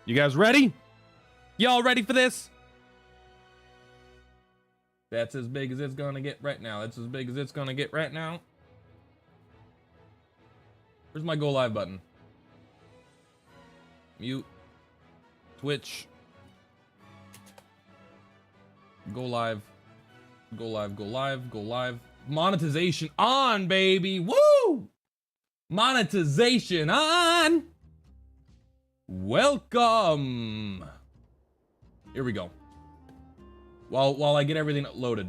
You guys ready? Y'all ready for this? That's as big as it's gonna get right now. That's as big as it's gonna get right now. Where's my go live button? Mute. Twitch. Go live. Go live, go live, go live. Monetization on, baby. Woo! Monetization on. Welcome. Here we go. While I get everything loaded.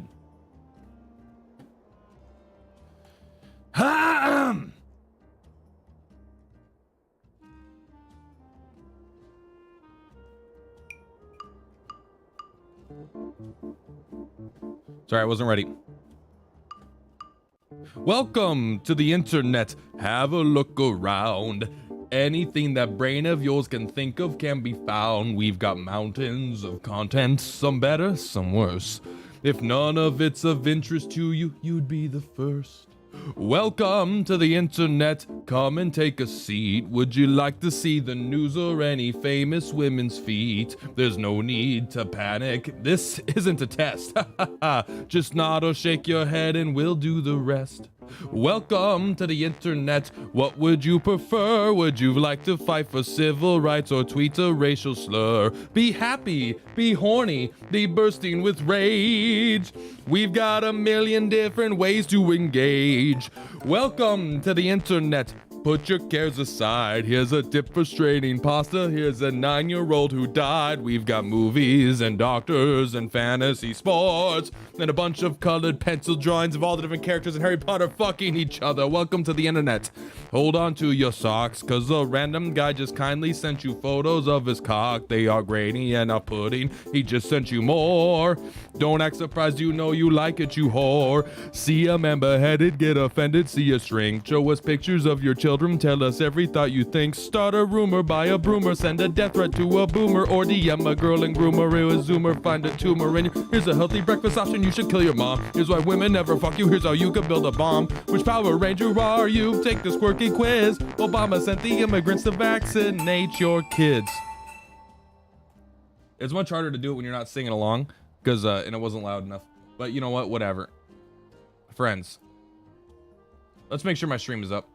Sorry, I wasn't ready. Welcome to the internet. Have a look around. Anything that brain of yours can think of can be found. We've got mountains of content, some better, some worse. If none of it's of interest to you, you'd be the first. Welcome to the internet. Come and take a seat. Would you like to see the news or any famous women's feet? There's no need to panic. This isn't a test. Just nod or shake your head and we'll do the rest. Welcome to the internet. What would you prefer? Would you like to fight for civil rights or tweet a racial slur? Be happy, be horny, be bursting with rage. We've got a million different ways to engage. Welcome to the internet. Put your cares aside. Here's a tip for straining pasta. Here's a 9-year-old who died. We've got movies and doctors and fantasy sports and a bunch of colored pencil drawings of all the different characters in Harry Potter fucking each other. Welcome to the internet. Hold on to your socks, cause a random guy just kindly sent you photos of his cock. They are grainy and not pudding. He just sent you more. Don't act surprised, you know you like it, you whore. See a member headed, get offended, see a shrink. Show us pictures of your children. Tell us every thought you think. Start a rumor, buy a broomer, send a death threat to a boomer, or DM a girl and groomer, a zoomer, find a tumor in you. Here's a healthy breakfast option, you should kill your mom. Here's why women never fuck you, here's how you could build a bomb. Which Power Ranger are you? Take this quirky quiz. Obama sent the immigrants to vaccinate your kids. It's much harder to do it when you're not singing along, because and it wasn't loud enough. But you know what, whatever. Friends, let's make sure my stream is up.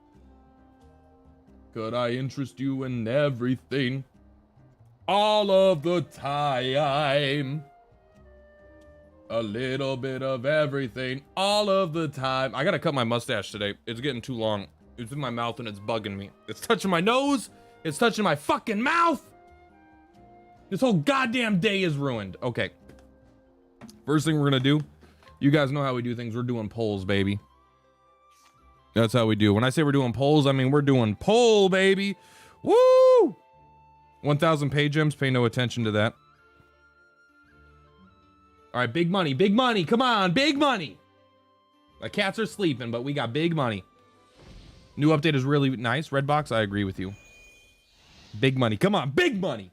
Could I interest you in everything? All of the time. A little bit of everything. All of the time. I gotta cut my mustache today. It's getting too long. It's in my mouth and it's bugging me. It's touching my nose. It's touching my fucking mouth. This whole goddamn day is ruined. Okay. First thing we're gonna do. You guys know how we do things. We're doing polls, baby. That's how we do. When I say we're doing polls, I mean we're doing poll, baby. Woo! 1,000 pay gems. Pay no attention to that. All right, big money, big money. Come on, big money. My cats are sleeping, but we got big money. New update is really nice. Redbox, I agree with you. Big money. Come on, big money.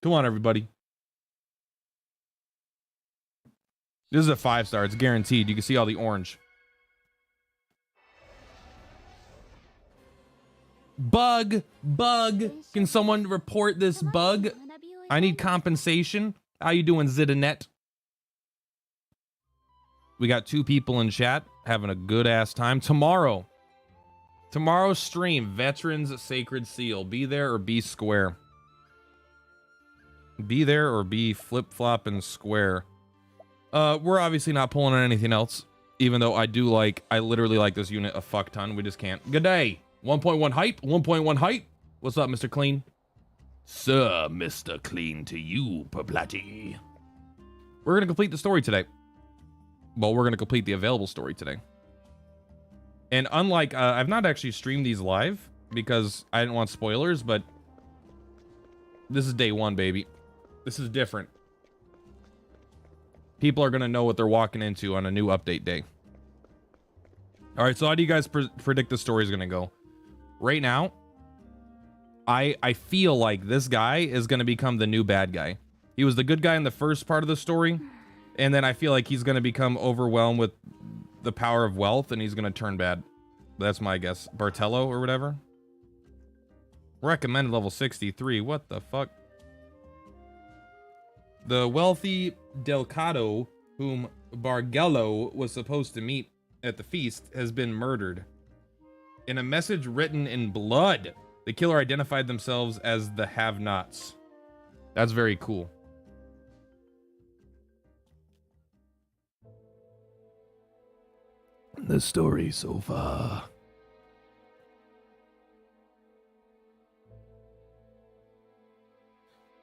Come on, everybody. This is a 5-star. It's guaranteed. You can see all the orange. Bug. Can someone report this bug? I need compensation. How you doing, Zidanet? We got 2 people in chat having a good ass time. Tomorrow's stream, Veterans Sacred Seal. Be there or be square. Be there or be flip-flop and square. We're obviously not pulling on anything else, even though I literally like this unit a fuck ton. We just can't. Good day. 1.1 hype. 1.1 hype. What's up, Mr. Clean? Sir, Mr. Clean to you, Perplati. We're going to complete the story today. Well, we're going to complete the available story today. And unlike, I've not actually streamed these live because I didn't want spoilers, but this is day 1, baby. This is different. People are going to know what they're walking into on a new update day. All right, so how do you guys predict the story is going to go? Right now, I feel like this guy is going to become the new bad guy. He was the good guy in the first part of the story, and then I feel like he's going to become overwhelmed with the power of wealth, and he's going to turn bad. That's my guess. Bartello or whatever. Recommended level 63. What the fuck? The wealthy Delcado, whom Bargello was supposed to meet at the feast, has been murdered. In a message written in blood, the killer identified themselves as the have-nots. That's very cool. The story so far.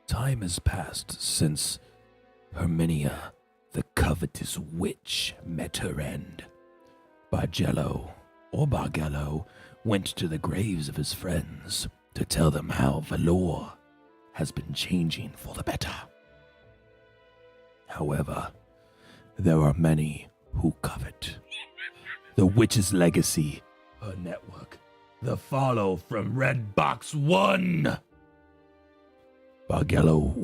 Time has passed since Herminia, the covetous witch, met her end. Bargello, or Bargello, went to the graves of his friends to tell them how Valor has been changing for the better. However, there are many who covet the witch's legacy, her network, the follow from Red Box 1. Bargello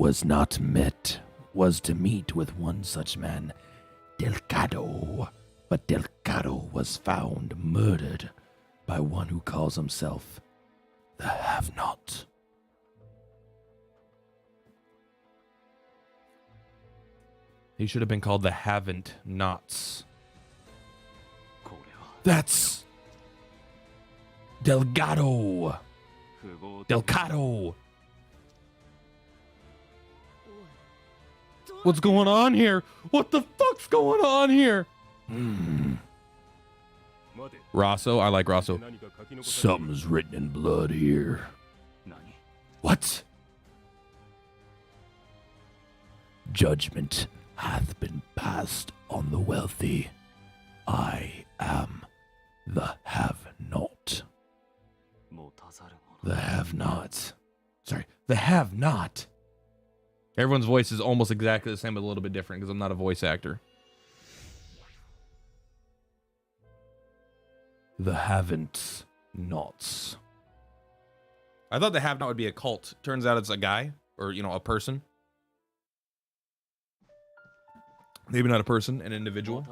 was to meet with one such man, Delcado, but Delcado was found murdered by one who calls himself the Have-Not. He should have been called the Haven't-Nots. That's Delgado. Delcado. What's going on here? What the fuck's going on here? Rosso, I like Rosso. Something's written in blood here. What? Judgment hath been passed on the wealthy. I am the have-not. The have-not. Sorry, the have-not. Everyone's voice is almost exactly the same, but a little bit different because I'm not a voice actor. The haven't-nots. I thought the have-not would be a cult. Turns out it's a guy, or, you know, a person. Maybe not a person, an individual.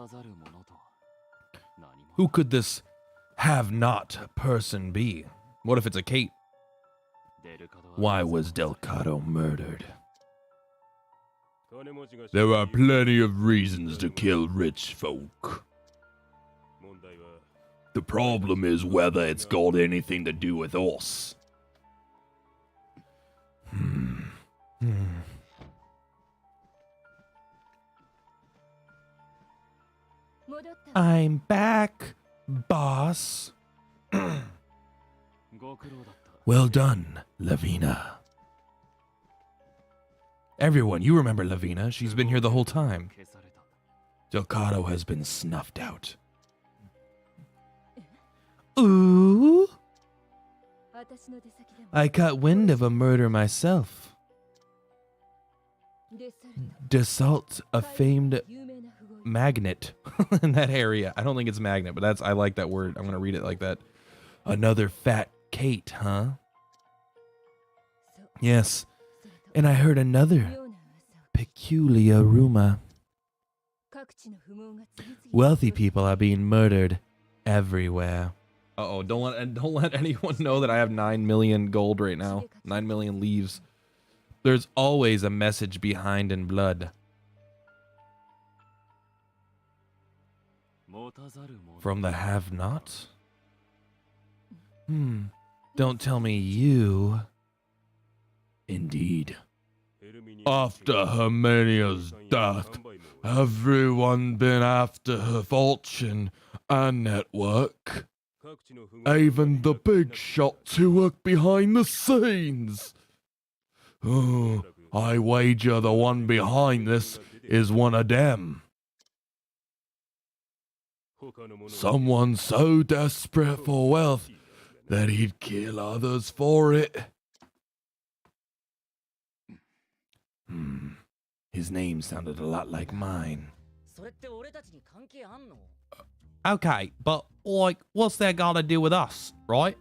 Who could this have-not person be? What if it's a Kate? Why was Delcado murdered? There are plenty of reasons to kill rich folk. The problem is whether it's got anything to do with us. I'm back, boss. Well done, Lavina. Everyone, you remember Lavina. She's been here the whole time. Delcado has been snuffed out. Ooh. I caught wind of a murder myself. Desalt, a famed magnet in that area. I don't think it's magnet, but I like that word. I'm going to read it like that. Another fat Kate, huh? Yes. And I heard another peculiar rumor. Wealthy people are being murdered everywhere. Uh-oh, don't let anyone know that I have 9 million gold right now. 9 million leaves. There's always a message behind in blood. From the have-not? Don't tell me you. Indeed. After Herminia's death, everyone been after her fortune and network. Even the big shots who work behind the scenes. Oh, I wager the one behind this is one of them. Someone so desperate for wealth that he'd kill others for it. His name sounded a lot like mine. Okay, but, like, what's that got to do with us, right?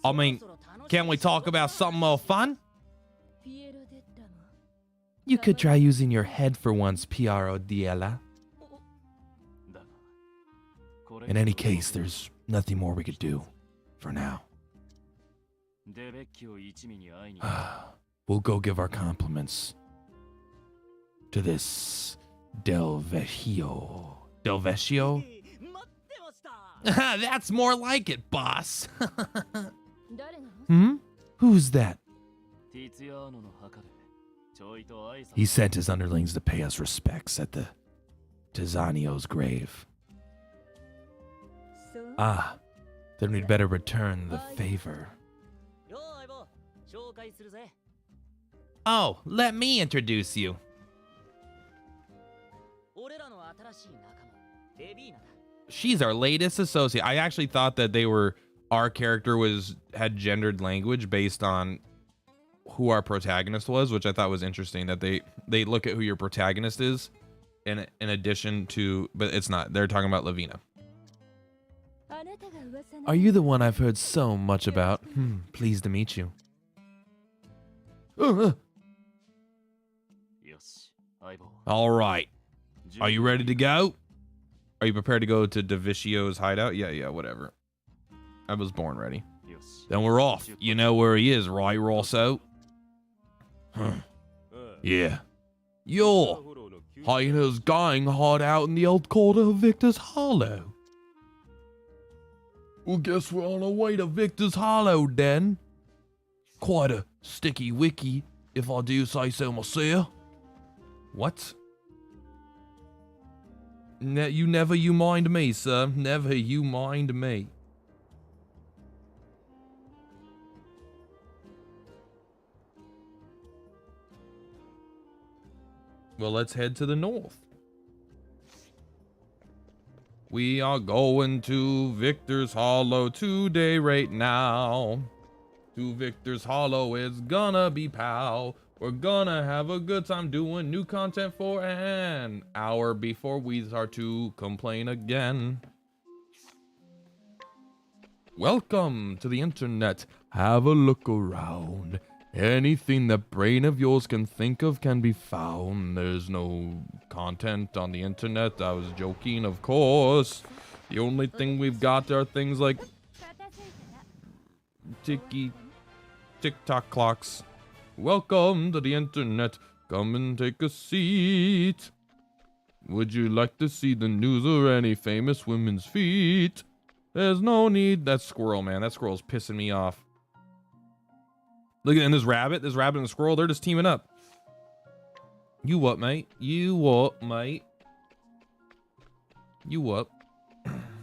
I mean, can't we talk about something more fun? You could try using your head for once, Piero Diella. In any case, there's nothing more we could do for now. We'll go give our compliments to this Del Vecchio. Del Vecchio? That's more like it, boss. Hmm? Who's that? He sent his underlings to pay us respects at the Tizanio's grave. Ah, then we'd better return the favor. Oh, let me introduce you. She's our latest associate. I actually thought that our character had gendered language based on who our protagonist was, which I thought was interesting, that they look at who your protagonist is in addition to, but it's not. They're talking about Lavina. Are you the one I've heard so much about? Pleased to meet you. All right. Are you ready to go? Are you prepared to go to Davicio's hideout? Yeah, whatever. I was born ready. Then we're off. You know where he is, right, Rosso? Yeah. Your hyena's gang hard out in the old quarter of Victor's Hollow. Well, guess we're on our way to Victor's Hollow, then. Quite a sticky wicky, if I do say so myself. What? You mind me, sir. Never you mind me. Well, let's head to the north. We are going to Victor's Hollow today, right now. To Victor's Hollow, it's gonna be pow. We're gonna have a good time doing new content for an hour before we start to complain again. Welcome to the internet. Have a look around. Anything that brain of yours can think of can be found. There's no content on the internet. I was joking, of course. The only thing we've got are things like tick-tock clocks. Welcome to the internet. Come and take a seat. Would you like to see the news or any famous women's feet? There's no need. That squirrel, man. That squirrel's pissing me off. Look at this rabbit and the squirrel, they're just teaming up. You what, mate? You what, mate? You what?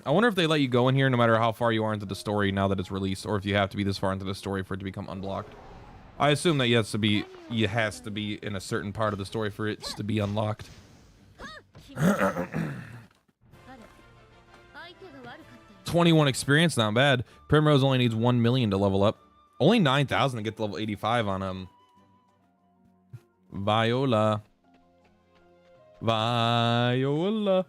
I wonder if they let you go in here no matter how far you are into the story now that it's released, or if you have to be this far into the story for it to become unblocked. I assume that you has to be in a certain part of the story for it to be unlocked. 21 experience, not bad. Primrose only needs 1 million to level up. Only 9,000 to get to level 85 on Viola. Viola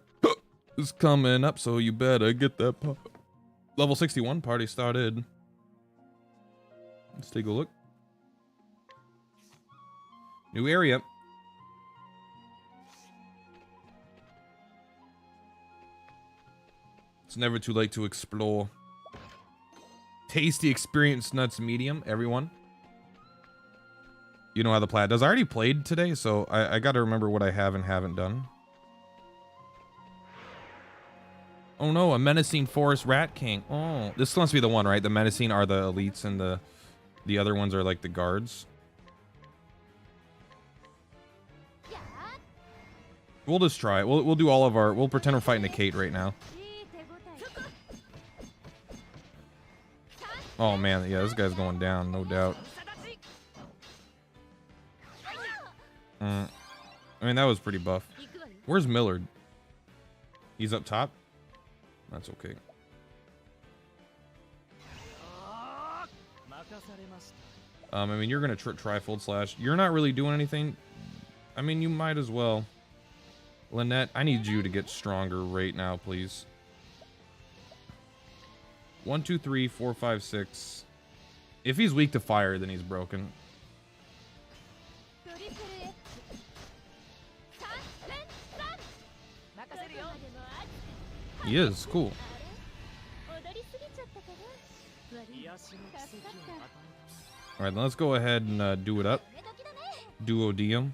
is coming up, so you better get that level 61 party started. Let's take a look. New area. It's never too late to explore. Tasty experience nuts medium, everyone. You know how the plat does. I already played today, so I gotta remember what I have and haven't done. Oh no, a menacing forest rat king. Oh, this must be the one, right? The menacing are the elites and the other ones are like the guards. We'll just try it. We'll do all of our... We'll pretend we're fighting a Kate right now. Oh man, yeah, this guy's going down, no doubt. I mean, that was pretty buff. Where's Millard? He's up top? That's okay. I mean, you're gonna trifold slash. You're not really doing anything. I mean, you might as well. Lynette, I need you to get stronger right now, please. 1, 2, 3, 4, 5, 6. If he's weak to fire, then he's broken. He is, cool. Alright, let's go ahead and do it up. Duodenum.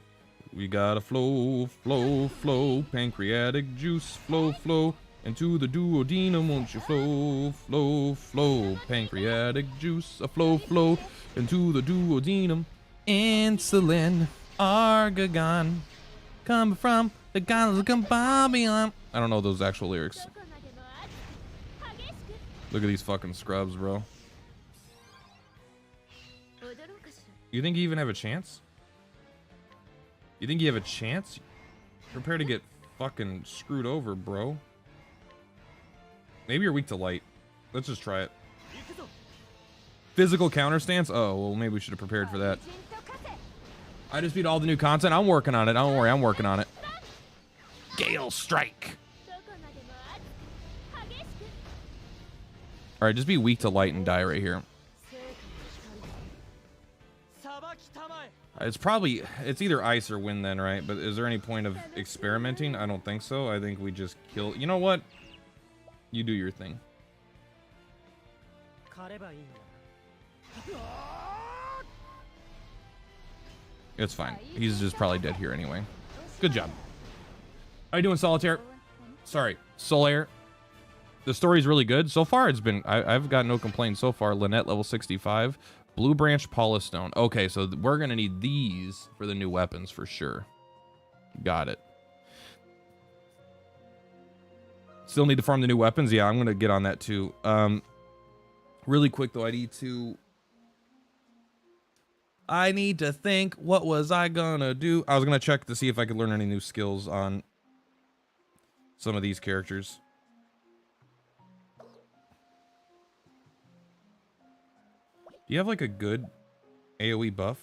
We gotta flow, flow, flow. Pancreatic juice, flow, flow. Into the duodenum, won't you flow, flow, flow. Pancreatic juice, a flow, flow. Into the duodenum. Insulin, argon. Coming from the gods of Babylon. I don't know those actual lyrics. Look at these fucking scrubs, bro. You think you even have a chance? You think you have a chance? Prepare to get fucking screwed over, bro. Maybe you're weak to light. Let's just try it. Physical counter stance? Oh, well, maybe we should have prepared for that. I just beat all the new content. I'm working on it. Don't worry, I'm working on it. Gale Strike. Alright, just be weak to light and die right here. It's either ice or wind then, right? But is there any point of experimenting? I don't think so. I think we just kill... You know what? You do your thing. It's fine. He's just probably dead here anyway. Good job. How you doing, Solitaire? Sorry, Solaire. The story's really good. So far, it's been... I've got no complaints so far. Lynette, level 65. Blue Branch Polystone. Okay, so we're going to need these for the new weapons for sure. Got it. Still need to farm the new weapons? Yeah, I'm going to get on that too. Really quick, though, I need to think, what was I going to do? I was going to check to see if I could learn any new skills on some of these characters. Do you have like a good AoE buff?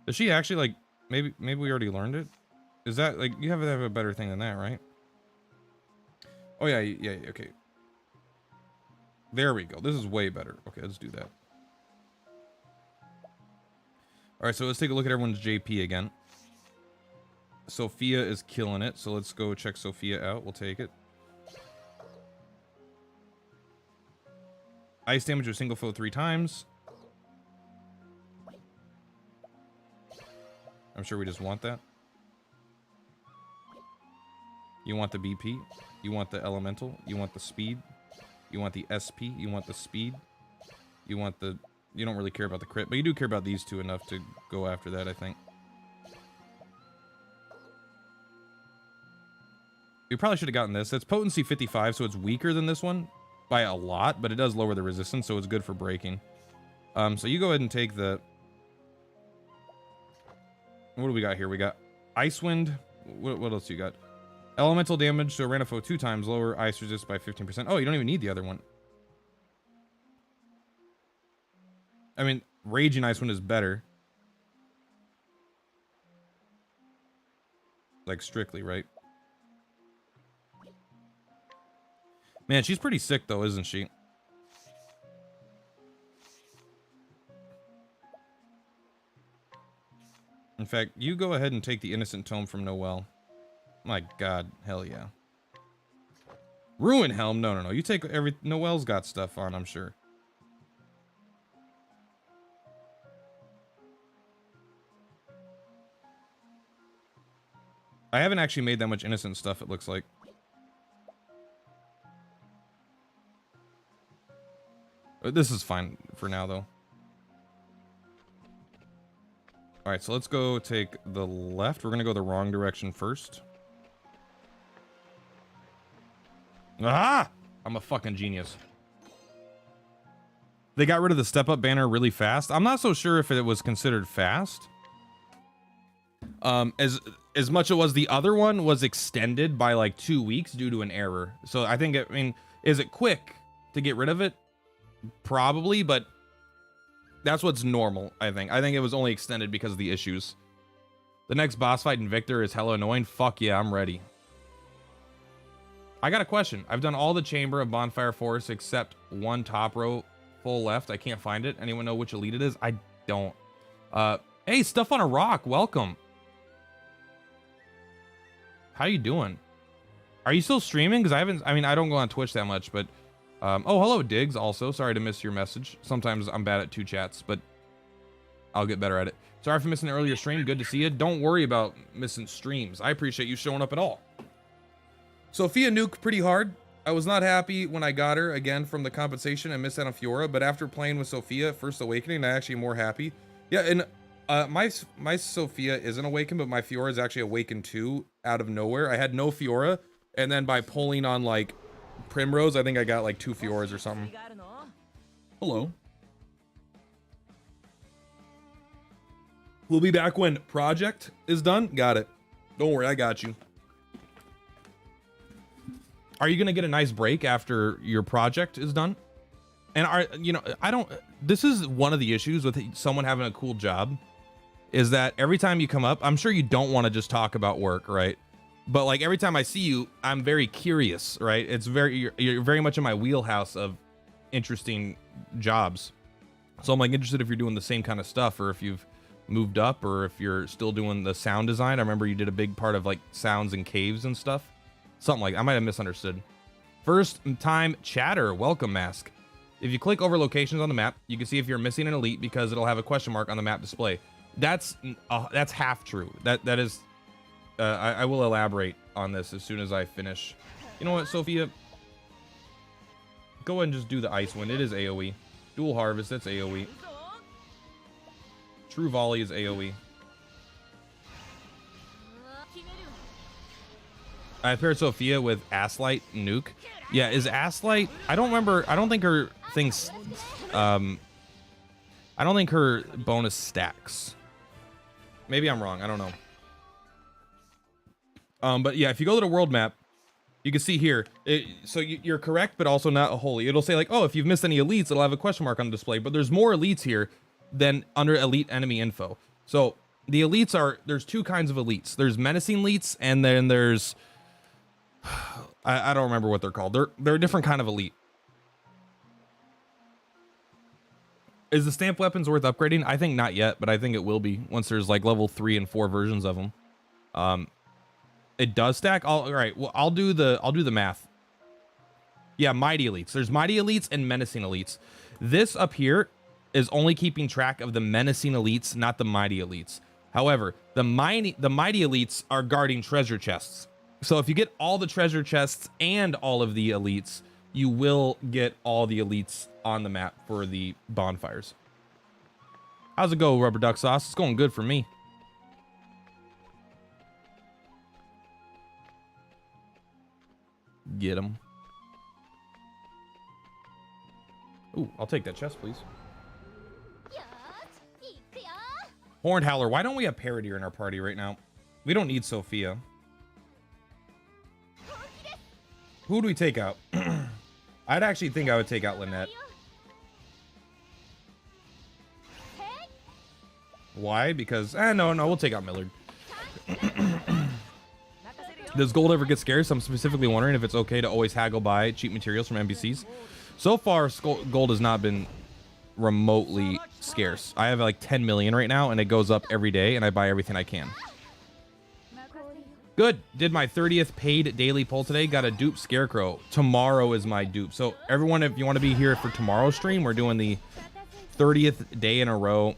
Does she actually like, maybe we already learned it? Is that like, you have to have a better thing than that, right? Oh yeah, okay. There we go. This is way better. Okay, let's do that. Alright, so let's take a look at everyone's JP again. Sophia is killing it, so let's go check Sophia out. We'll take it. Ice damage to a single foe 3 times. I'm sure we just want that. You want the BP. You want the elemental. You want the speed. You want the SP. You want the speed. You want the... You don't really care about the crit, but you do care about these two enough to go after that, I think. We probably should have gotten this. It's potency 55, so it's weaker than this one by a lot, but it does lower the resistance, so it's good for breaking. So you go ahead and take the... What do we got here? We got Icewind. What else you got? Elemental damage, so random foe 2 times, lower ice resist by 15%. Oh, you don't even need the other one. I mean, Raging Icewind is better. Like, strictly, right? Man, she's pretty sick, though, isn't she? In fact, you go ahead and take the Innocent Tome from Noelle. My god, hell yeah. Ruin Helm? No. You take every... Noelle's got stuff on, I'm sure. I haven't actually made that much innocent stuff, it looks like. This is fine for now, though. Alright, so let's go take the left. We're gonna go the wrong direction first. Ah! I'm a fucking genius. They got rid of the step-up banner really fast. I'm not so sure if it was considered fast. As much as the other one was extended by like 2 weeks due to an error. So I think, I mean, is it quick to get rid of it? Probably, but that's what's normal, I think. I think it was only extended because of the issues. The next boss fight in Victor is hella annoying. Fuck yeah, I'm ready. I got a question. I've done all the Chamber of Bonfire Forest except one top row full left. I can't find it. Anyone know which elite it is? I don't. Hey, Stuff on a Rock, welcome. How you doing? Are you still streaming? Because I don't go on Twitch that much, but oh, hello Diggs also. Sorry to miss your message. Sometimes I'm bad at two chats, but I'll get better at it. Sorry for missing an earlier stream. Good to see you. Don't worry about missing streams. I appreciate you showing up at all. Sophia nuke pretty hard. I was not happy when I got her again from the compensation and missed out on Fiora, but after playing with Sophia First Awakening, I'm actually more happy. Yeah, and my Sophia isn't awakened, but my Fiora is actually awakened too, out of nowhere. I had no Fiora, and then by pulling on like Primrose, I think I got like 2 Fioras or something. Hello. We'll be back when project is done. Got it. Don't worry, I got you. Are you gonna get a nice break after your project is done? And this is one of the issues with someone having a cool job, is that every time you come up, I'm sure you don't want to just talk about work, right? But like every time I see you, I'm very curious, right? You're very much in my wheelhouse of interesting jobs. So I'm like interested if you're doing the same kind of stuff, or if you've moved up, or if you're still doing the sound design. I remember you did a big part of like sounds and caves and stuff. Something like, I might have misunderstood. First time chatter, welcome Mask. If you click over locations on the map, you can see if you're missing an elite because it'll have a question mark on the map display. That's half true. That is, I will elaborate on this as soon as I finish. You know what, Sophia? Go ahead and just do the Ice Wind. It is AoE. Dual Harvest, that's AoE. True Volley is AoE. I paired Sophia with Asslight Nuke. Yeah, is Asslight... I don't remember... I don't think her things... I don't think her bonus stacks. Maybe I'm wrong. I don't know. But yeah, if you go to the world map, you can see here. So you're correct, but also not wholly. It'll say like, oh, if you've missed any elites, it'll have a question mark on the display. But there's more elites here than under elite enemy info. So the elites are... There's 2 kinds of elites. There's menacing elites, and then there's... I don't remember what they're called. They're a different kind of elite. Is the stamp weapons worth upgrading? I think not yet, but I think it will be once there's like level 3 and 4 versions of them. It does stack. All right. Well, I'll do the math. Yeah, mighty elites. There's mighty elites and menacing elites. This up here is only keeping track of the menacing elites, not the mighty elites. However, the mighty elites are guarding treasure chests. So if you get all the treasure chests and all of the elites, you will get all the elites on the map for the bonfires. How's it go, Rubber Duck Sauce? It's going good for me. Get him. Ooh, I'll take that chest, please. Horned Howler. Why don't we have Paradeer in our party right now? We don't need Sophia. Who do we take out? I'd actually think I would take out Lynette. Why? Because, no, we'll take out Millard. Does gold ever get scarce? I'm specifically wondering if it's okay to always haggle buy cheap materials from NPCs. So far, gold has not been remotely scarce. I have like 10 million right now, and it goes up every day, and I buy everything I can. Good. Did my 30th paid daily poll today. Got a dupe Scarecrow. Tomorrow is my dupe. So everyone, if you want to be here for tomorrow's stream, we're doing the 30th day in a row.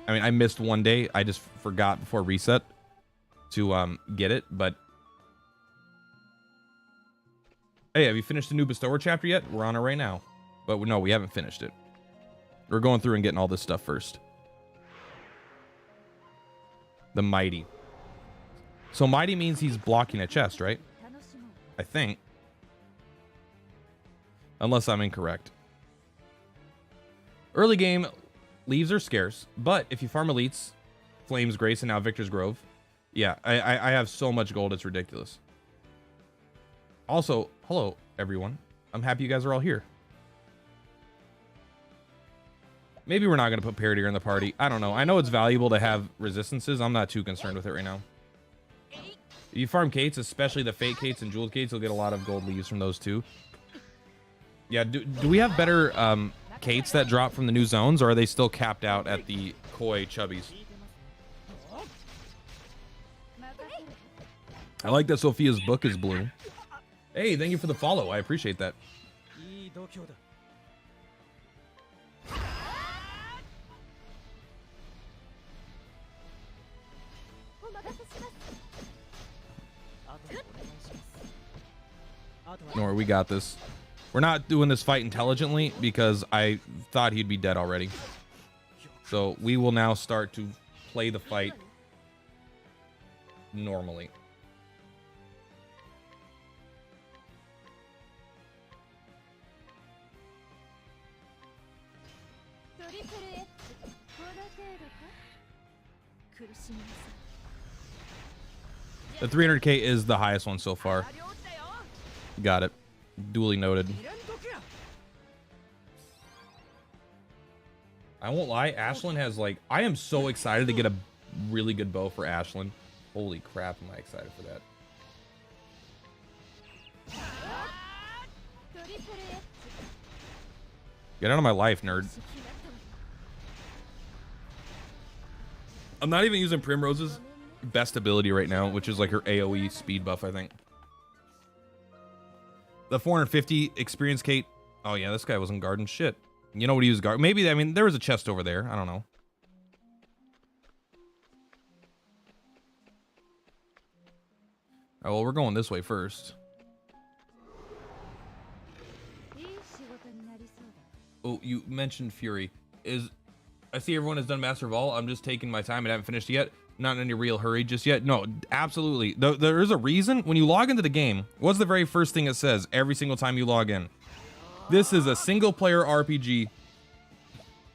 I mean, I missed one day. I just forgot before reset to get it. But hey, have you finished the new Bestower chapter yet? We're on it right now. But no, we haven't finished it. We're going through and getting all this stuff first. The Mighty. So mighty means he's blocking a chest, right? I think. Unless I'm incorrect. Early game, leaves are scarce. But if you farm elites, Flames Grace, and now Victor's Grove. Yeah, I have so much gold, it's ridiculous. Also, hello, everyone. I'm happy you guys are all here. Maybe we're not going to put Paradeer in the party. I don't know. I know it's valuable to have resistances. I'm not too concerned with it right now. If you farm Kates, especially the Fate Kates and Jeweled Kates, you'll get a lot of gold leaves from those too. Yeah, do we have better Kates that drop from the new zones, or are they still capped out at the Koi Chubbies? I like that Sophia's book is blue. Hey, thank you for the follow. I appreciate that. Nor we got this. We're not doing this fight intelligently because I thought he'd be dead already. So we will now start to play the fight normally. The 300k is the highest one so far. Got it. Duly noted. I won't lie, Ashlyn has like... I am so excited to get a really good bow for Ashlyn. Holy crap, am I excited for that. Get out of my life, nerd. I'm not even using Primrose's best ability right now, which is like her AoE speed buff, I think. The 450 experience Kate. Oh yeah, this guy wasn't guarding shit. You know what he was guarding? Maybe, I mean, there was a chest over there. I don't know. Oh, well, we're going this way first. Oh, you mentioned Fury. I see everyone has done Master of All. I'm just taking my time and haven't finished yet. Not in any real hurry just yet. No, absolutely. There is a reason. When you log into the game, what's the very first thing it says every single time you log in? This is a single player RPG.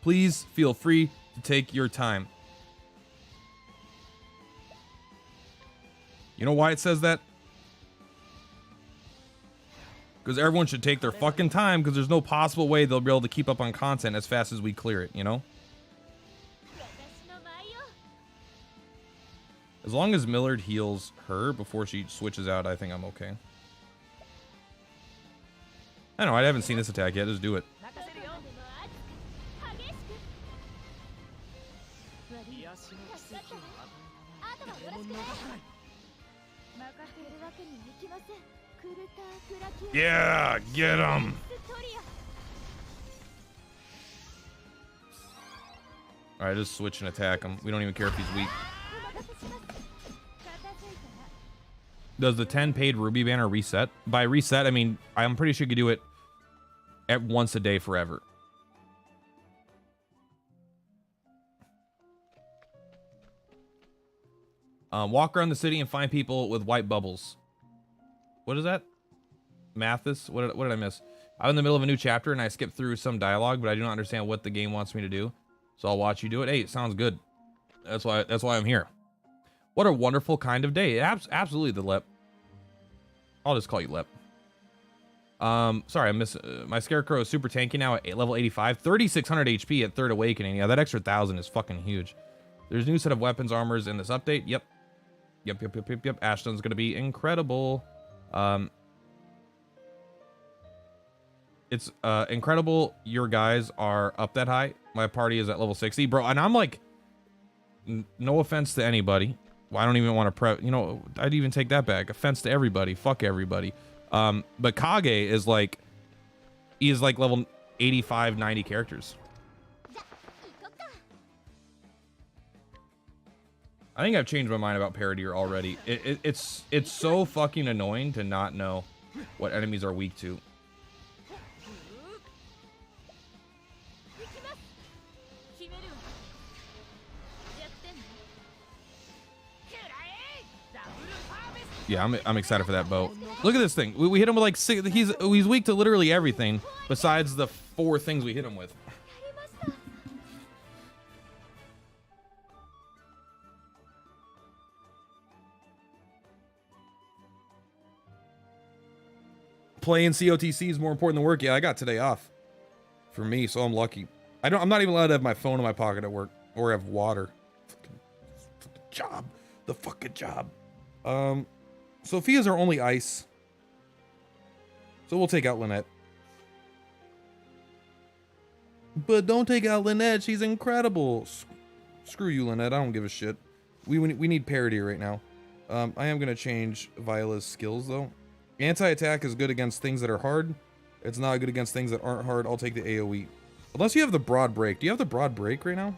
Please feel free to take your time. You know why it says that? Because everyone should take their fucking time, because there's no possible way they'll be able to keep up on content as fast as we clear it, you know? As long as Millard heals her before she switches out, I think I'm okay. I know, I haven't seen this attack yet. Just do it. Yeah, get him. All right, just switch and attack him. We don't even care if he's weak. Does the 10 paid Ruby banner reset? By reset, I mean, I'm pretty sure you could do it at once a day forever. Walk around the city and find people with white bubbles. What is that? Mathis? What did I miss? I'm in the middle of a new chapter and I skipped through some dialogue, but I do not understand what the game wants me to do. So I'll watch you do it. Hey, it sounds good. That's why I'm here. What a wonderful kind of day. Absolutely, the Lep. I'll just call you Lep. Sorry, I miss my Scarecrow is super tanky now at level 85, 3600 HP at Third Awakening. Yeah, that extra 1000 is fucking huge. There's a new set of weapons armors in this update. Yep. Ashton's gonna be incredible. It's incredible your guys are up that high. My party is at level 60, bro, and I'm like, no offense to anybody. Well, I don't even want to you know, I'd even take that back. Offense to everybody. Fuck everybody. But Kage is like, he is like level 85, 90 characters. I think I've changed my mind about Paradier already. It's so fucking annoying to not know what enemies are weak to. Yeah, I'm excited for that bow. Look at this thing. We hit him with like six. He's weak to literally everything besides the 4 things we hit him with. Playing COTC is more important than work. Yeah, I got today off for me, so I'm lucky. I'm not even allowed to have my phone in my pocket at work or have water. Fucking job. The fucking job. Sophia's our only ice. So we'll take out Lynette. But don't take out Lynette. She's incredible. Screw you, Lynette. I don't give a shit. We need parity right now. I am gonna change Viola's skills though. Anti-attack is good against things that are hard. It's not good against things that aren't hard. I'll take the AoE. Unless you have the broad break. Do you have the broad break right now?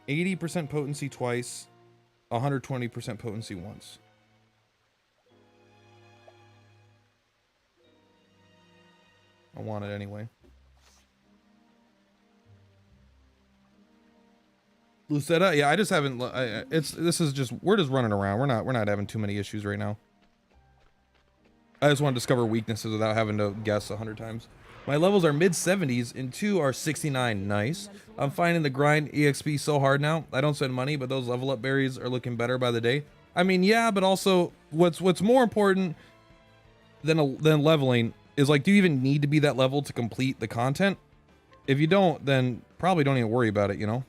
%80 potency twice, 120% potency once. I want it anyway. Lucetta, yeah, I just haven't. We're just running around. We're not having too many issues right now. I just want to discover weaknesses without having to guess 100 times. My levels are mid 70s and 2 are 69. Nice. I'm finding the grind EXP so hard now. I don't spend money, but those level up berries are looking better by the day. I mean, yeah, but also what's more important than leveling is, like, do you even need to be that level to complete the content? If you don't, then probably don't even worry about it, you know?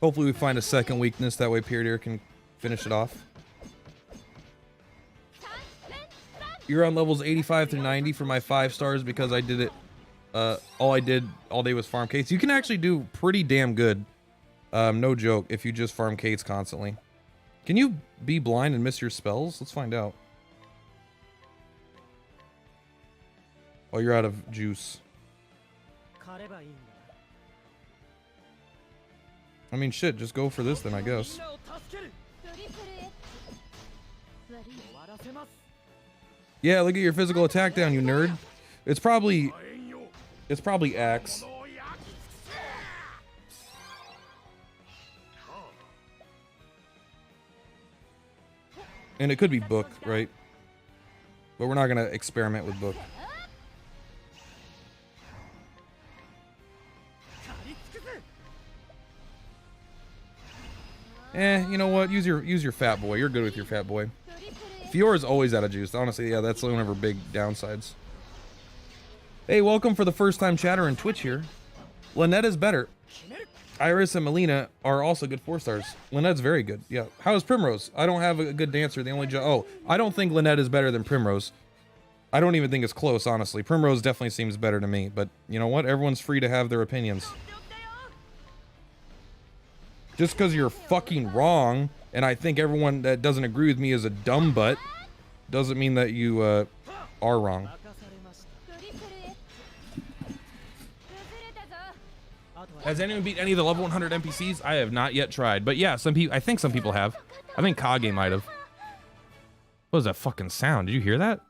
Hopefully we find a second weakness, that way Period can finish it off. You're on levels 85 through 90 for my 5 stars because I did it, all I did all day was farm Kates. You can actually do pretty damn good, no joke, if you just farm Kates constantly. Can you be blind and miss your spells? Let's find out. Oh, you're out of juice. I mean, shit, just go for this then, I guess. Yeah, look at your physical attack down, you nerd. It's probably Axe. And it could be Book, right? But we're not gonna experiment with Book. You know what? Use your fat boy. You're good with your fat boy. Fiora's always out of juice. Honestly, yeah, that's one of her big downsides. Hey, welcome for the first time chatter on Twitch here. Lynette is better. Iris and Melina are also good 4 stars. Lynette's very good. Yeah. How is Primrose? I don't have a good dancer. The only I don't think Lynette is better than Primrose. I don't even think it's close, honestly. Primrose definitely seems better to me, but you know what? Everyone's free to have their opinions. Just because you're fucking wrong, and I think everyone that doesn't agree with me is a dumb butt, doesn't mean that you are wrong. Has anyone beat any of the level 100 NPCs? I have not yet tried, but yeah, I think some people have. I think Kage might have. What was that fucking sound? Did you hear that?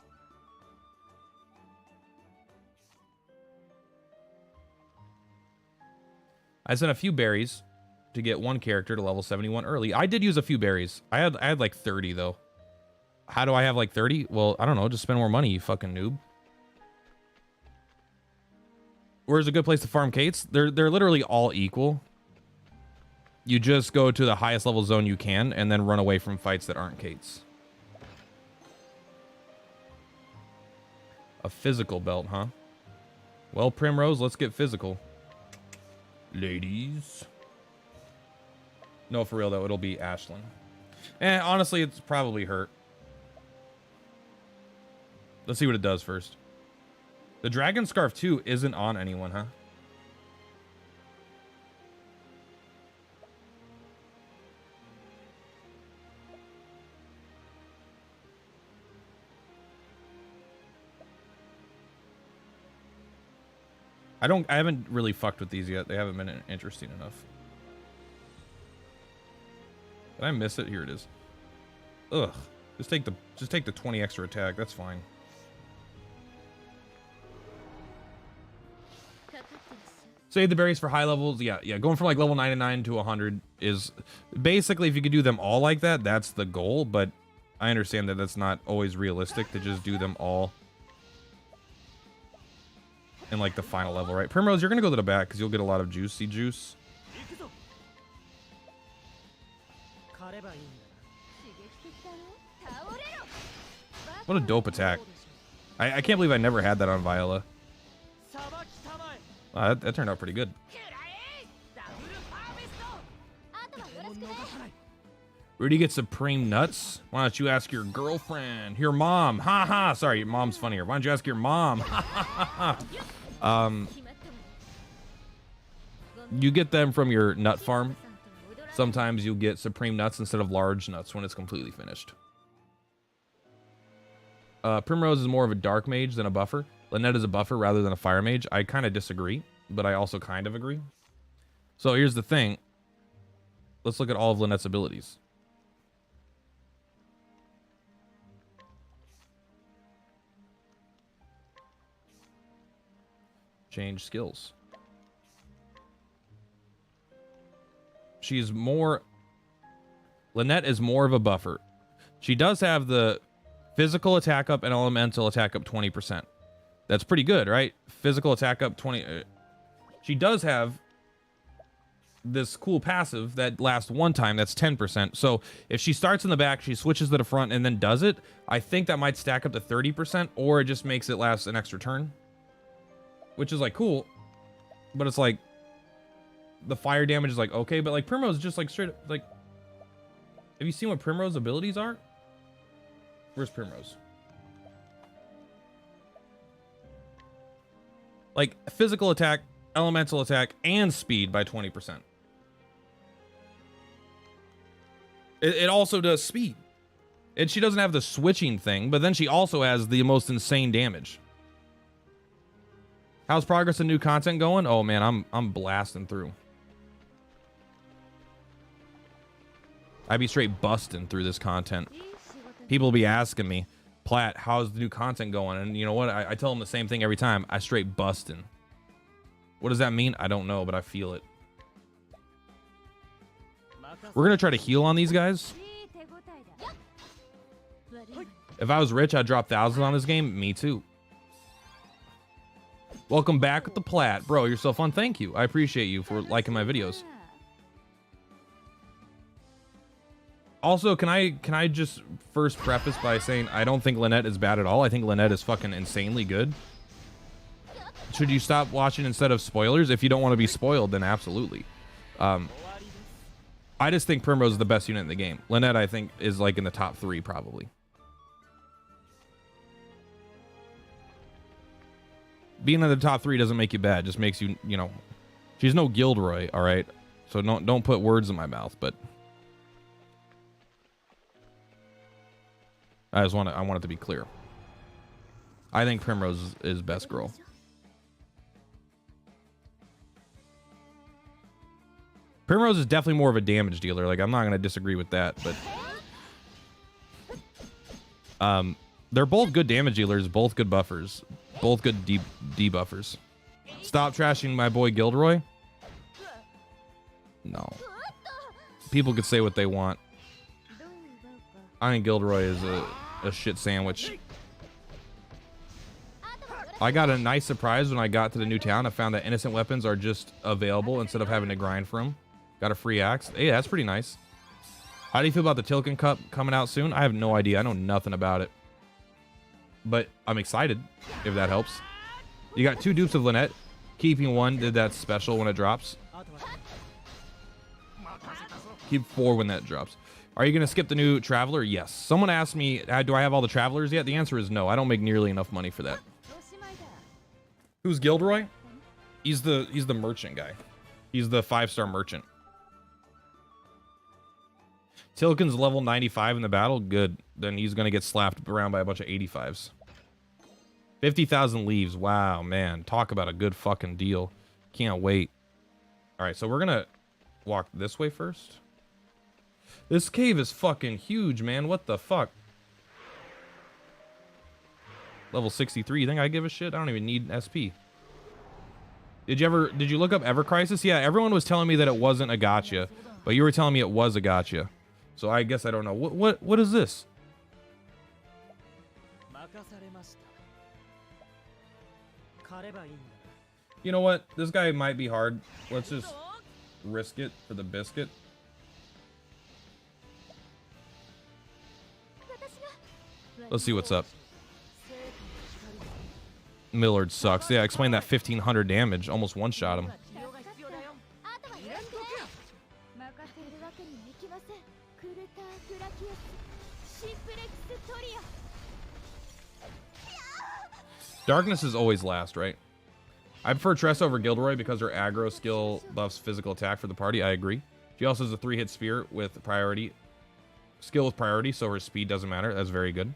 I sent a few berries to get one character to level 71 early. I did use a few berries. I had like 30 though. How do I have like 30? Well, I don't know. Just spend more money, you fucking noob. Where's a good place to farm Kates? They're literally all equal. You just go to the highest level zone you can and then run away from fights that aren't Kates. A physical belt, huh? Well, Primrose, let's get physical. Ladies. No, for real though, it'll be Ashlyn. Honestly, it's probably hurt. Let's see what it does first. The Dragon Scarf 2 isn't on anyone, huh? I haven't really fucked with these yet. They haven't been interesting enough. Did I miss it? Here it is. Ugh. Just take the 20 extra attack. That's fine. Save the berries for high levels. Yeah. Going from like level 99 to 100 is basically, if you could do them all like that, that's the goal. But I understand that that's not always realistic to just do them all in like the final level, right? Primrose, you're gonna go to the back because you'll get a lot of juicy juice. What a dope attack. I can't believe I never had that on Viola. That turned out pretty good. Rudy gets supreme nuts. Why don't you ask your girlfriend, your mom? Ha ha. Sorry, your mom's funnier. Why don't you ask your mom? Ha ha ha. You get them from your nut farm. Sometimes you'll get supreme nuts instead of large nuts when it's completely finished. Primrose is more of a dark mage than a buffer. Lynette is a buffer rather than a fire mage. I kind of disagree, but I also kind of agree. So here's the thing. Let's look at all of Lynette's abilities. Change skills. She's more... Lynette is more of a buffer. She does have the physical attack up and elemental attack up 20%. That's pretty good, right? Physical attack up 20... She does have this cool passive that lasts one time. That's 10%. So if she starts in the back, she switches to the front and then does it, I think that might stack up to 30%, or it just makes it last an extra turn. Which is like cool, but it's like the fire damage is like okay, but like Primrose is just like straight up like, have you seen what Primrose abilities are? Where's Primrose? Like physical attack, elemental attack, and speed by 20%. It also does speed. And she doesn't have the switching thing, but then she also has the most insane damage. How's progress and new content going? Oh man, I'm blasting through. I'd be straight busting through this content. People be asking me, Platt, how's the new content going? And you know what? I tell them the same thing every time. I straight busting. What does that mean? I don't know, but I feel it. We're gonna try to heal on these guys. If I was rich, I'd drop thousands on this game. Me too. Welcome back with the Platt. Bro, you're so fun. Thank you. I appreciate you for liking my videos. Also, can I just first preface by saying I don't think Lynette is bad at all. I think Lynette is fucking insanely good. Should you stop watching instead of spoilers? If you don't want to be spoiled, then absolutely. I just think Primrose is the best unit in the game. Lynette, I think, is like in the top 3 probably. Being in the top 3 doesn't make you bad. Just makes you, you know, she's no Gilderoy, all right? So don't put words in my mouth, but I want it to be clear. I think Primrose is best girl. Primrose is definitely more of a damage dealer. Like, I'm not going to disagree with that, but they're both good damage dealers, both good buffers, both good debuffers. Stop trashing my boy Gilderoy. No. People could say what they want. I think Gilderoy is a shit sandwich. I got a nice surprise when I got to the new town. I found that innocent weapons are just available instead of having to grind for them. Got a free axe. Hey, that's pretty nice. How do you feel about the Tilken Cup coming out soon? I have no idea. I know nothing about it. But I'm excited, if that helps. You got 2 dupes of Lynette. Keeping 1 did that special when it drops. Keep 4 when that drops. Are you going to skip the new Traveler? Yes. Someone asked me, do I have all the Travelers yet? The answer is no. I don't make nearly enough money for that. Who's Gilderoy? He's the merchant guy. He's the 5-star merchant. Tilken's level 95 in the battle. Good. Then he's going to get slapped around by a bunch of 85s. 50,000 leaves. Wow, man. Talk about a good fucking deal. Can't wait. All right, so we're going to walk this way first. This cave is fucking huge, man. What the fuck? Level 63. You think I give a shit? I don't even need SP. Did you look up Ever Crisis? Yeah, everyone was telling me that it wasn't a gacha, but you were telling me it was a gacha. So I guess I don't know. What is this? You know what? This guy might be hard. Let's just risk it for the biscuit. Let's see what's up. Millard sucks. Yeah, explain that 1500 damage. Almost one-shot him. Darkness is always last, right? I prefer Tressa over Gilderoy because her aggro skill buffs physical attack for the party. I agree. She also has a 3-hit sphere with priority. Skill with priority, so her speed doesn't matter. That's very good.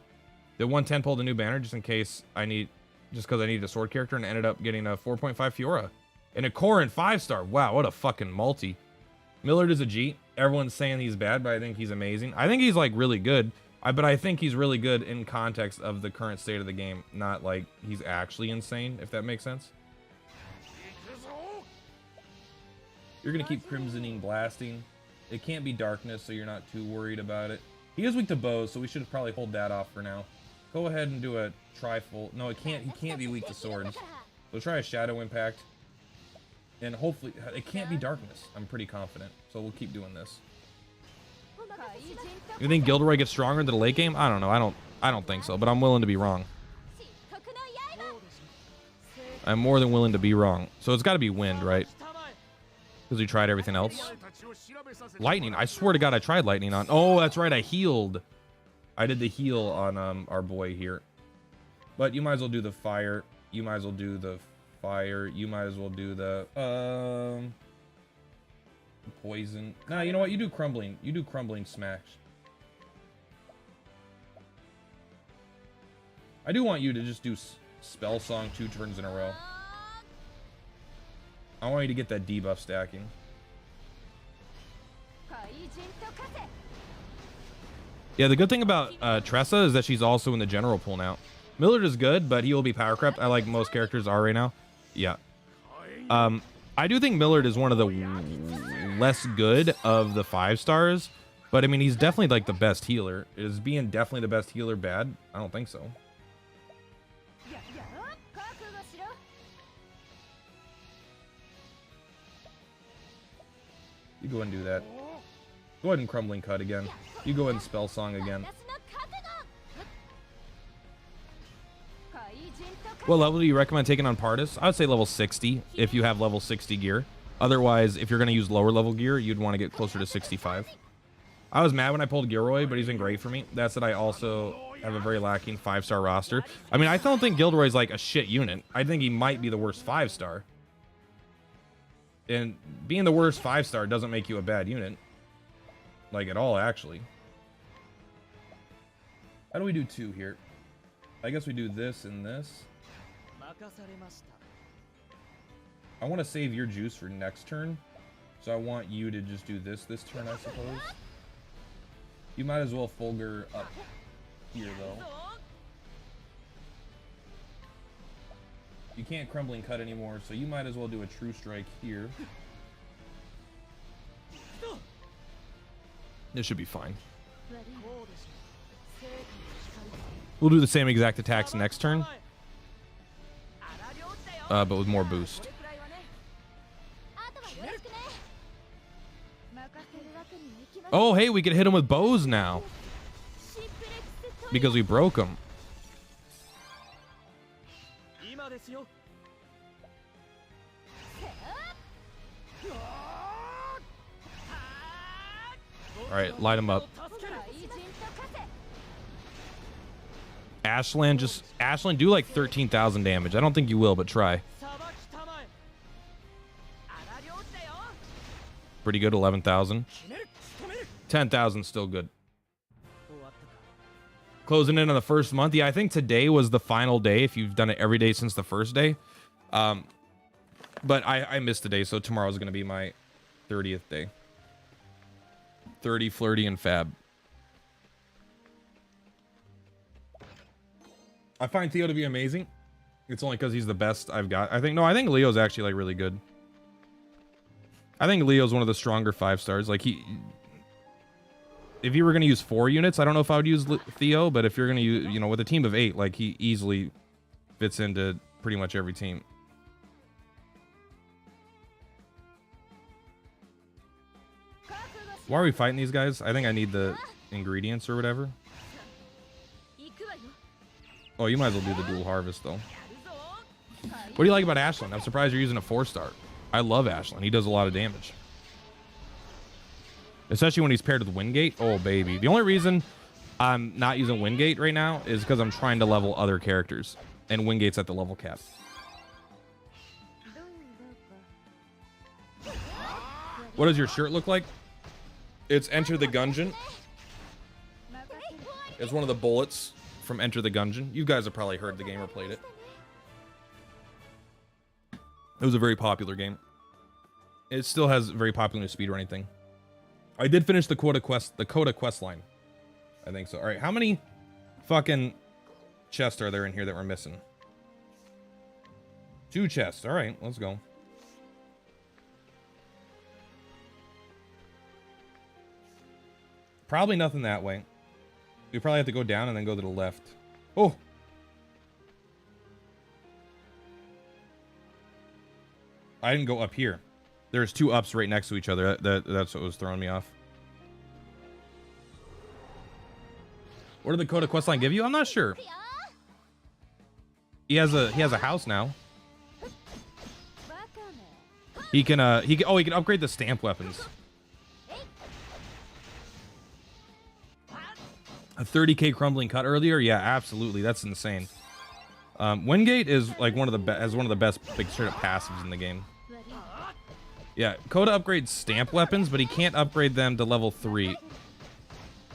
The 110 pulled a new banner just in case I need... Just because I needed a sword character and ended up getting a 4.5 Fiora. And a Corrin 5-star. Wow, what a fucking multi. Millard is a G. Everyone's saying he's bad, but I think he's amazing. I think he's, like, really good. But I think he's really good in context of the current state of the game. Not, like, he's actually insane, if that makes sense. You're going to keep Crimsoning Blasting. It can't be Darkness, so you're not too worried about it. He is weak to bows, so we should probably hold that off for now. Go ahead and do a trifle. No, it can't. He can't be weak to swords. So we'll try a Shadow Impact. And hopefully... It can't be Darkness. I'm pretty confident. So we'll keep doing this. You think Gilderoy gets stronger in the late game? I don't know. I don't think so, but I'm willing to be wrong. I'm more than willing to be wrong. So it's got to be Wind, right? Because we tried everything else. Lightning. I swear to God I tried Lightning on... Oh, that's right. I healed. I did the heal on our boy here. But you might as well do the fire. You might as well do the fire. You might as well do the poison. Nah, you know what? You do crumbling. You do crumbling smash. I do want you to just do spell song 2 turns in a row. I want you to get that debuff stacking. Yeah, the good thing about Tressa is that she's also in the general pool now. Millard is good, but he will be power crept. I like most characters are right now. Yeah. I do think Millard is one of the less good of the 5-stars, but I mean, he's definitely like the best healer. Is being definitely the best healer bad? I don't think so. You go ahead and do that. Go ahead and Crumbling Cut again. You go ahead and Spell Song again. What level do you recommend taking on Pardis? I would say level 60 if you have level 60 gear. Otherwise, if you're going to use lower level gear, you'd want to get closer to 65. I was mad when I pulled Gilroy, but he's been great for me. That's that I also have a very lacking 5-star roster. I mean, I don't think Gilderoy's like a shit unit. I think he might be the worst 5-star. And being the worst 5-star doesn't make you a bad unit. Like, at all, actually. How do we do 2 here? I guess we do this and this. I want to save your juice for next turn. So I want you to just do this turn, I suppose. You might as well Fulgur up here, though. You can't Crumbling Cut anymore, so you might as well do a True Strike here. This should be fine. We'll do the same exact attacks next turn, but with more boost. Oh, hey, we can hit him with bows now because we broke him. All right, light him up. Ashland, do like 13,000 damage. I don't think you will, but try. Pretty good, 11,000. 10,000 still good. Closing in on the first month. Yeah, I think today was the final day if you've done it every day since the first day. But I missed the day, so tomorrow's going to be my 30th day. 30, flirty, and fab. I find Theo to be amazing. It's only because he's the best I've got. I think Leo's actually like really good. I think Leo's one of the stronger 5-stars. Like if you were going to use 4 units, I don't know if I would use Theo, but if you're going to use, with a team of 8, like he easily fits into pretty much every team. Why are we fighting these guys? I think I need the ingredients or whatever. Oh, you might as well do the dual harvest, though. What do you like about Ashland? I'm surprised you're using a 4-star. I love Ashland. He does a lot of damage. Especially when he's paired with Wingate. Oh, baby. The only reason I'm not using Wingate right now is because I'm trying to level other characters. and Wingate's at the level cap. What does your shirt look like? It's Enter the Gungeon. It's one of the bullets from Enter the Gungeon. You guys have probably heard the game or played it. It was a very popular game. It still has very popular speedrunning thing. I did finish the Coda quest line. I think so. All right, how many fucking chests are there in here that we're missing? 2 chests. All right, let's go. Probably nothing that way. We probably have to go down and then go to the left. Oh! I didn't go up here. There's 2 ups right next to each other. That's what was throwing me off. What did the Coda questline give you? I'm not sure. He has a house now. He can upgrade the stamp weapons. A 30k crumbling cut earlier? Yeah, absolutely. That's insane. Wingate is like one of the best big straight up passives in the game. Yeah, Coda upgrades stamp weapons, but he can't upgrade them to level 3.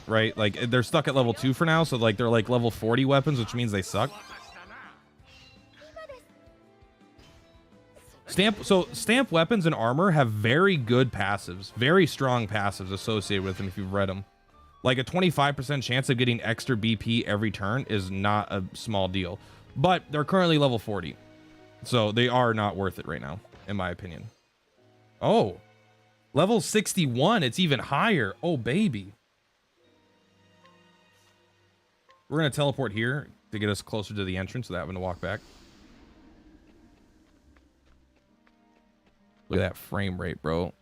Right? Like they're stuck at level 2 for now, so like they're like level 40 weapons, which means they suck. Stamp weapons and armor have very good passives, very strong passives associated with them if you've read them. Like a 25% chance of getting extra BP every turn is not a small deal. But they're currently level 40. So they are not worth it right now, in my opinion. Oh, level 61. It's even higher. Oh, baby. We're going to teleport here to get us closer to the entrance without having to walk back. Look at that frame rate, bro.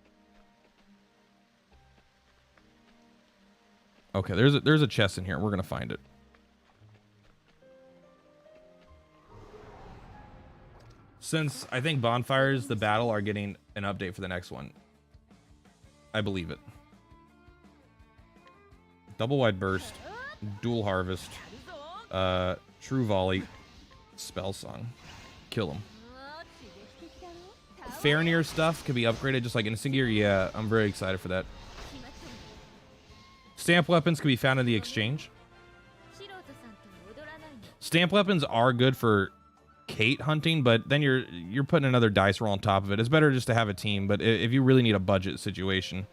Okay, there's a chest in here. We're going to find it. Since I think bonfires, the battle, are getting an update for the next one. I believe it. Double wide burst, dual harvest, true volley, spell song. Kill him. Farinir stuff can be upgraded just like instant gear. Yeah, I'm very excited for that. Stamp weapons can be found in the exchange. Stamp weapons are good for Kate hunting, but then you're putting another dice roll on top of it. It's better just to have a team, but if you really need a budget situation,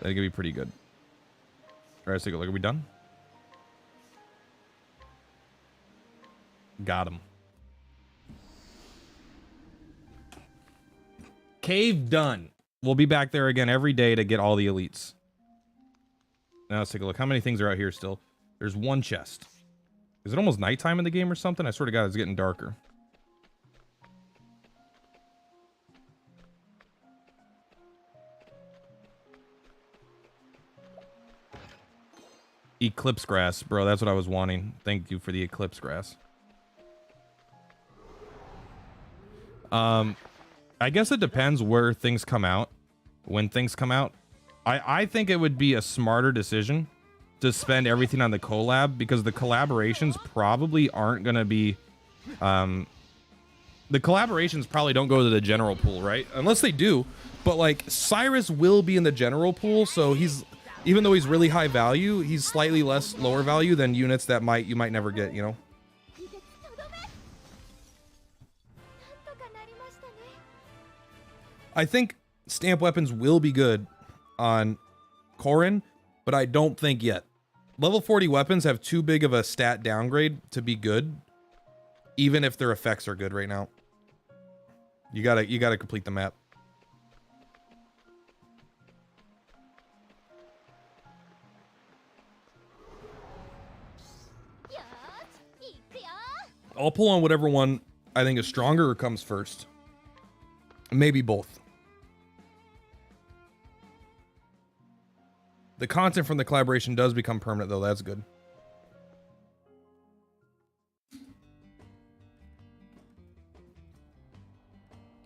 that could be pretty good. All right, let's take a look. Are we done? Got him. Cave done. We'll be back there again every day to get all the elites. Now let's take a look. How many things are out here still? There's 1 chest. Is it almost nighttime in the game or something? I swear to God, it's getting darker. Eclipse grass, bro. That's what I was wanting. Thank you for the eclipse grass. I guess it depends where things come out. When things come out. I think it would be a smarter decision to spend everything on the collab, because the collaborations probably aren't going to be... the collaborations probably don't go to the general pool, right? Unless they do. But, like, Cyrus will be in the general pool, so he's... Even though he's really high value, he's slightly lower value than units that you might never get, you know? I think stamp weapons will be good on Corrin, but I don't think yet. Level 40 weapons have too big of a stat downgrade to be good, even if their effects are good right now. You gotta complete the map. I'll pull on whatever one I think is stronger or comes first. Maybe both. The content from the collaboration does become permanent, though. That's good.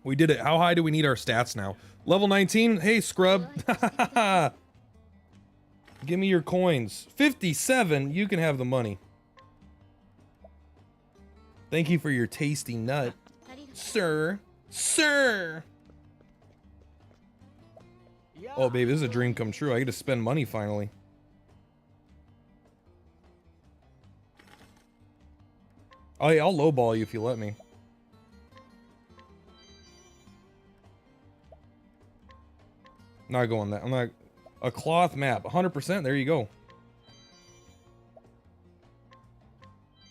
We did it. How high do we need our stats now? Level 19? Hey, scrub. Give me your coins. 57? You can have the money. Thank you for your tasty nut, sir. Sir. Oh, baby, this is a dream come true. I get to spend money finally. Oh, yeah, I'll lowball you if you let me. Not going that. I'm not. A cloth map. 100%. There you go.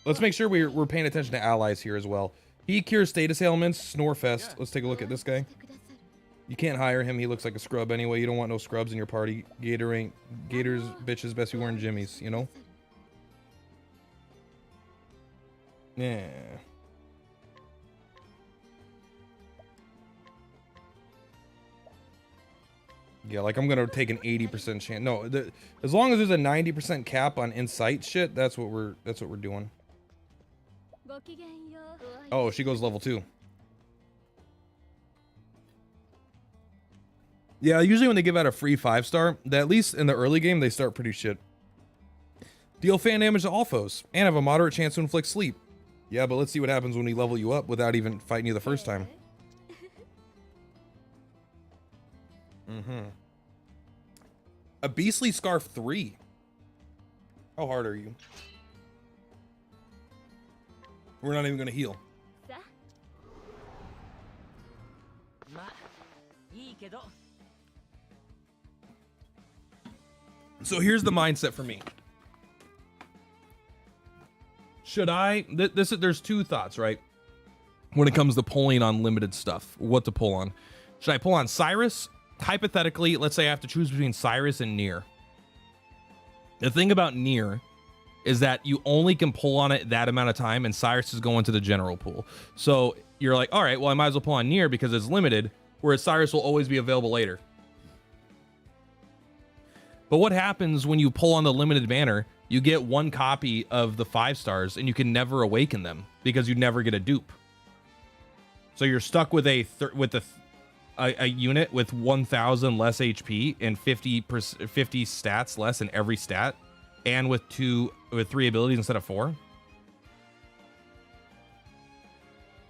Let's make sure we're paying attention to allies here as well. He cures status ailments. Snorefest. Let's take a look at this guy. You can't hire him. He looks like a scrub anyway. You don't want no scrubs in your party. Gators, bitches, best be wearing jimmies, you know? Yeah. Yeah, like I'm gonna take an 80% chance. No, as long as there's a 90% cap on insight shit, that's what we're doing. Oh, she goes level 2. Yeah, usually when they give out a free 5-star, at least in the early game, they start pretty shit. Deal fan damage to all foes, and have a moderate chance to inflict sleep. Yeah, but let's see what happens when we level you up without even fighting you the first time. A beastly scarf 3. How hard are you? We're not even gonna heal. So here's the mindset for me. Should I? There's two thoughts, right? When it comes to pulling on limited stuff, what to pull on. Should I pull on Cyrus? Hypothetically, let's say I have to choose between Cyrus and Nier. The thing about Nier is that you only can pull on it that amount of time, and Cyrus is going to the general pool. So you're like, all right, well, I might as well pull on Nier because it's limited, whereas Cyrus will always be available later. But what happens when you pull on the limited banner? You get one copy of the 5 stars, and you can never awaken them because you never get a dupe. So you're stuck with a unit with 1,000 less HP and 50 stats less in every stat, and with 3 abilities instead of 4.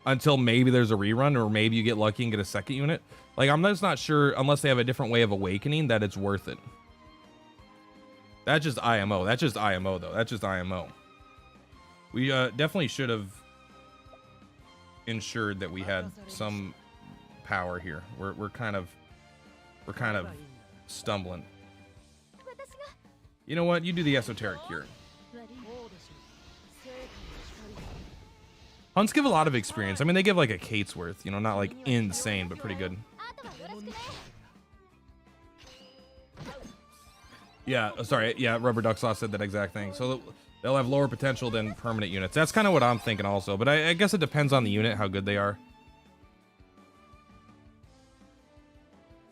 Until maybe there's a rerun, or maybe you get lucky and get a second unit. Like, I'm just not sure, unless they have a different way of awakening, that it's worth it. That's just IMO. That's just IMO, though. That's just IMO. We definitely should have ensured that we had some power here. We're kind of stumbling. You know what? You do the esoteric cure. Hunts give a lot of experience. I mean, they give like a Kate's worth, you know, not like insane, but pretty good. Yeah, sorry. Yeah, Rubber Duck Sauce said that exact thing. So they'll have lower potential than permanent units. That's kind of what I'm thinking also, but I guess it depends on the unit, how good they are.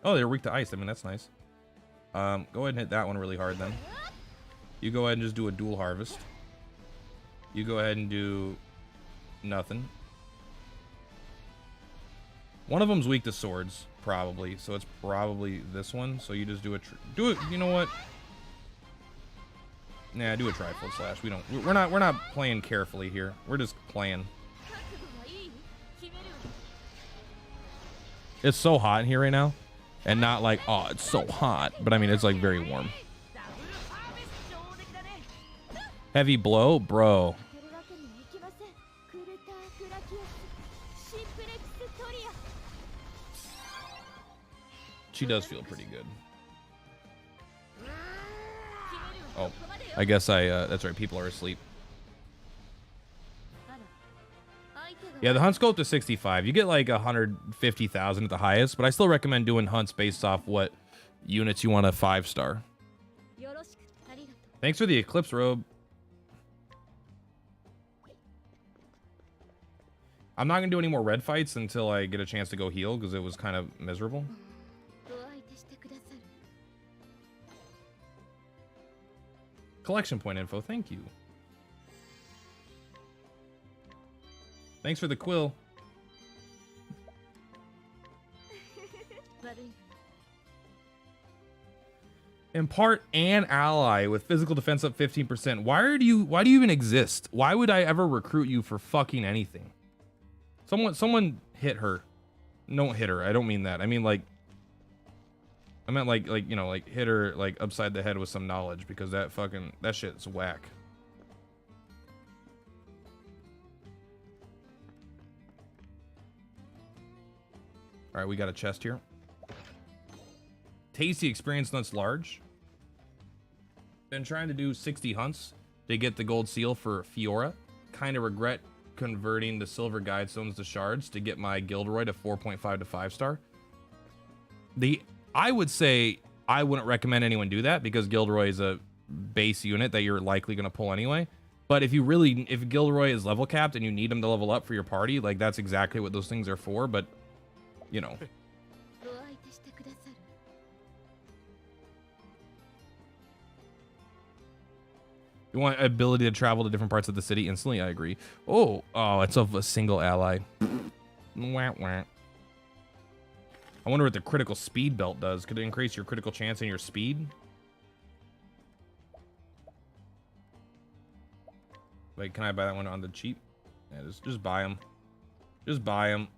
Oh, they're weak to ice. I mean, that's nice. Go ahead and hit that one really hard then. You go ahead and just do a dual harvest. You go ahead and do nothing. One of them's weak to swords, probably. So it's probably this one. So you just do it. You know what? Nah, do a trifold slash. We're not playing carefully here. We're just playing. It's so hot in here right now. And not like, oh, it's so hot. But I mean, it's like very warm. Heavy blow, bro. She does feel pretty good. Oh, I guess that's right. People are asleep. Yeah, the hunts go up to 65. You get like 150,000 at the highest, but I still recommend doing hunts based off what units you want a 5-star. Thanks for the Eclipse robe. I'm not going to do any more red fights until I get a chance to go heal, because it was kind of miserable. Collection point info, thank you. Thanks for the quill. Impart an ally with physical defense up 15%. Why do you even exist? Why would I ever recruit you for fucking anything? Someone hit her. Don't hit her. I don't mean that. I mean like I meant like you know, like hit her like upside the head with some knowledge, because that shit's whack. All right, we got a chest here. Tasty experience nuts large. Been trying to do 60 hunts to get the gold seal for Fiora. Kind of regret converting the silver guidestones to shards to get my Gilderoy to 4.5 to 5-star. I would say I wouldn't recommend anyone do that, because Gilderoy is a base unit that you're likely going to pull anyway. But if Gilderoy is level capped and you need him to level up for your party, like that's exactly what those things are for. But you know. You want ability to travel to different parts of the city instantly? I agree. Oh, it's of a single ally. Wah, wah. I wonder what the critical speed belt does. Could it increase your critical chance and your speed? Wait, can I buy that one on the cheap? Yeah, just buy them. Just buy them.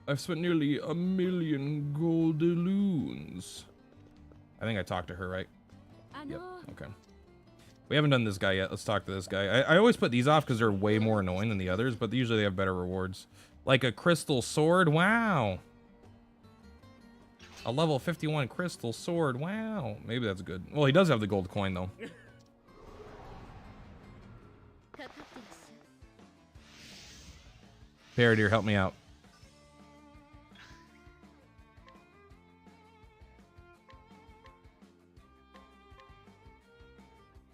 I've spent nearly 1 million gold doubloons. I think I talked to her, right? Yep. Okay. We haven't done this guy yet. Let's talk to this guy. I always put these off because they're way more annoying than the others, but usually they have better rewards. Like a crystal sword. Wow. A level 51 crystal sword. Wow. Maybe that's good. Well, he does have the gold coin, though. Paradeer, help me out.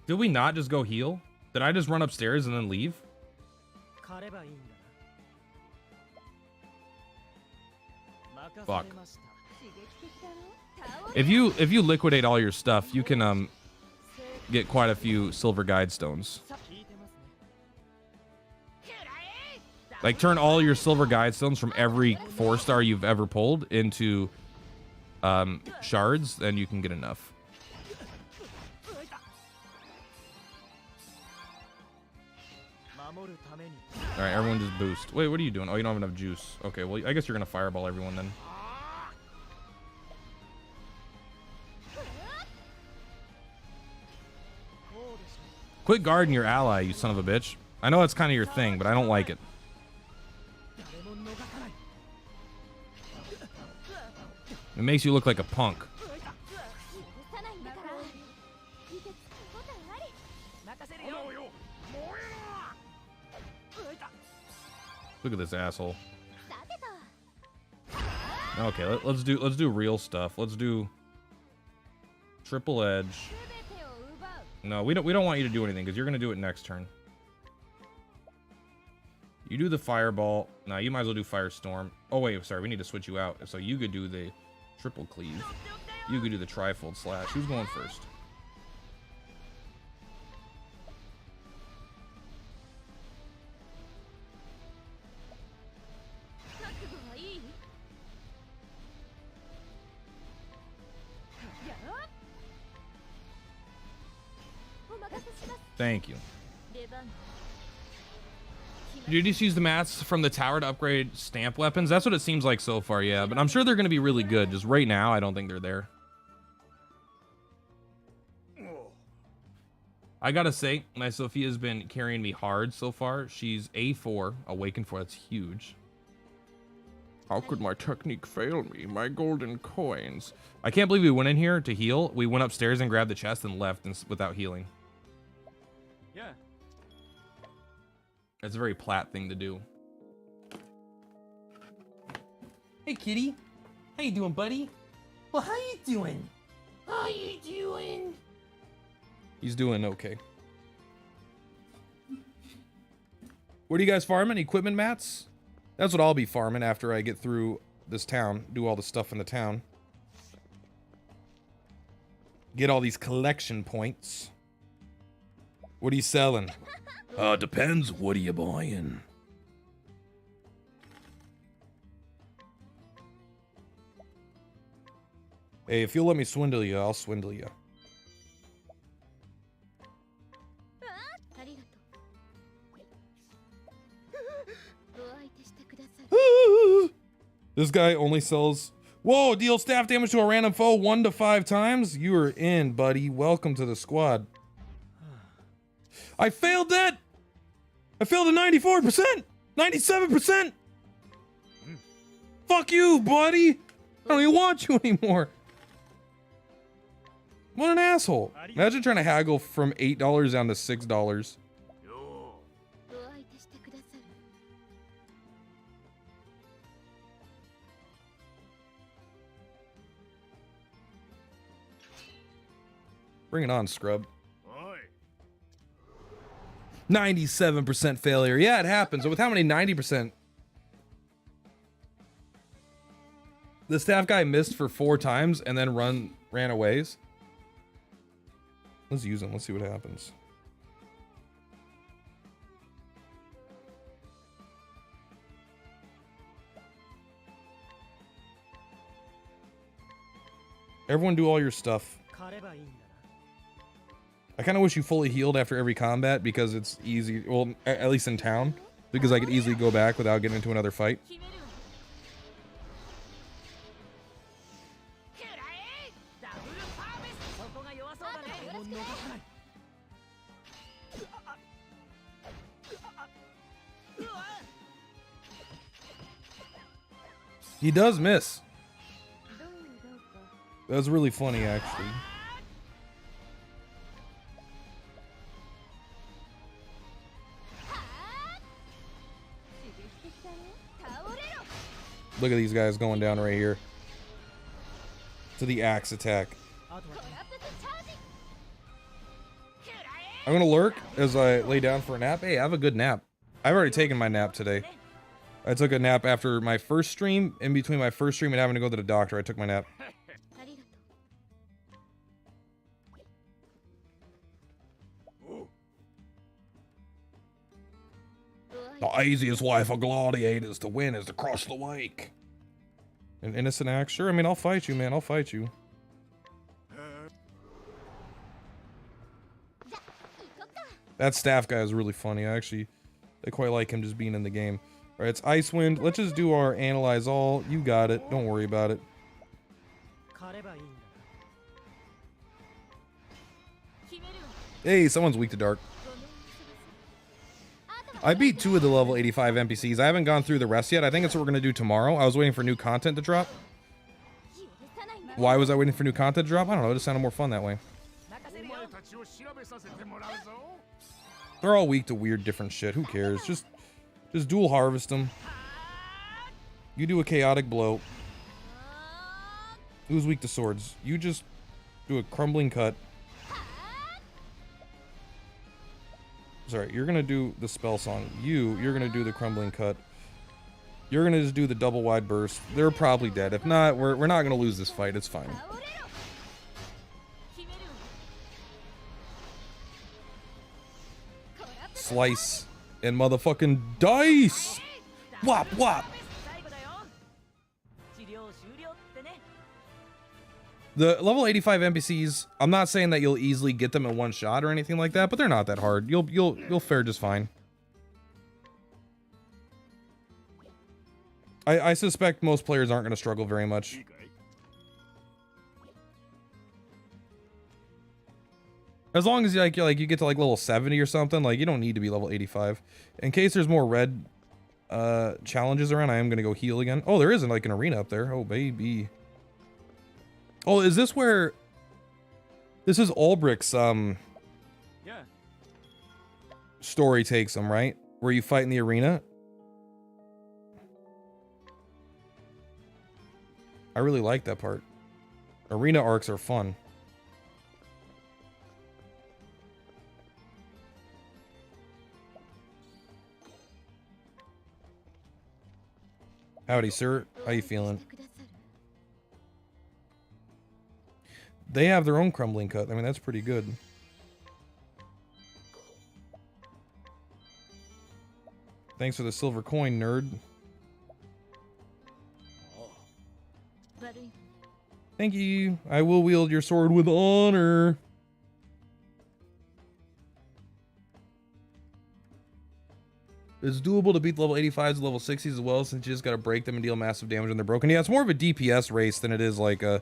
Did we not just go heal? Did I just run upstairs and then leave? Fuck. If you liquidate all your stuff, you can get quite a few silver guide stones. Like turn all your silver guide stones from every 4-star you've ever pulled into shards, then you can get enough. All right, everyone just boost. Wait, what are you doing? Oh, you don't have enough juice. Okay, well, I guess you're gonna fireball everyone then. Quit guarding your ally, you son of a bitch. I know that's kind of your thing, but I don't like it. It makes you look like a punk. Look at this asshole. Okay, let's do real stuff. Let's do triple edge. No, we don't want you to do anything because you're gonna do it next turn. You do the fireball. Nah, you might as well do firestorm. Oh wait, sorry, we need to switch you out. So you could do the triple cleave. You could do the trifold slash. Who's going first? Thank you. Did you just use the mats from the tower to upgrade stamp weapons? That's what it seems like so far, yeah. But I'm sure they're going to be really good. Just right now, I don't think they're there. I gotta say, my Sophia's been carrying me hard so far. She's A4, Awaken 4. That's huge. How could my technique fail me? My golden coins. I can't believe we went in here to heal. We went upstairs and grabbed the chest and left without healing. Yeah. That's a very Platt thing to do. Hey, kitty. How you doing, buddy? Well, how you doing? How you doing? He's doing okay. What are you guys farming? Equipment mats? That's what I'll be farming after I get through this town. Do all the stuff in the town. Get all these collection points. What are you selling? Depends. What are you buying? Hey, if you'll let me swindle you, I'll swindle you. This guy only sells... Whoa, deal staff damage to a random foe 1 to 5 times? You are in, buddy. Welcome to the squad. I failed that! I failed at 94%! 97%! Fuck you, buddy! I don't even want you anymore. What an asshole. Imagine trying to haggle from $8 down to $6. Bring it on, scrub. 97% failure. Yeah, it happens. With how many 90%? The staff guy missed for 4 times and then ran away. Let's use him. Let's see what happens. Everyone do all your stuff. I kind of wish you fully healed after every combat because it's easy. Well, at least in town. Because I could easily go back without getting into another fight. He does miss. That's really funny, actually. Look at these guys going down right here. To the axe attack. I'm gonna lurk as I lay down for a nap. Hey, have a good nap. I've already taken my nap today. I took a nap after my first stream. In between my first stream and having to go to the doctor, I took my nap. The easiest way for gladiators to win is to cross the wake. An innocent act? Sure, I mean, I'll fight you, man. I'll fight you. That staff guy is really funny. I quite like him just being in the game. All right, it's Icewind. Let's just do our analyze all. You got it. Don't worry about it. Hey, someone's weak to dark. I beat 2 of the level 85 NPCs. I haven't gone through the rest yet. I think that's what we're going to do tomorrow. I was waiting for new content to drop. Why was I waiting for new content to drop? I don't know. It just sounded more fun that way. They're all weak to weird different shit. Who cares? Just dual harvest them. You do a chaotic blow. Who's weak to swords? You just do a crumbling cut. Sorry, you're gonna do the spell song. You're gonna do the crumbling cut. You're gonna just do the double wide burst. They're probably dead. If not, we're not gonna lose this fight. It's fine. Slice and motherfucking dice. Wop wop. The level 85 NPCs, I'm not saying that you'll easily get them in one shot or anything like that, but they're not that hard. You'll fare just fine. I suspect most players aren't going to struggle very much. As long as you get to like level 70 or something, like you don't need to be level 85. In case there's more red challenges around, I am going to go heal again. Oh, there isn't like an arena up there. Oh, baby. Oh, is this where... This is Ulbricht's, Yeah. story takes him, right? Where you fight in the arena? I really like that part. Arena arcs are fun. Howdy, sir. How you feeling? They have their own crumbling cut. I mean, that's pretty good. Thanks for the silver coin, nerd. Thank you. I will wield your sword with honor. It's doable to beat level 85s and level 60s as well, since you just gotta break them and deal massive damage when they're broken. Yeah, it's more of a DPS race than it is like a...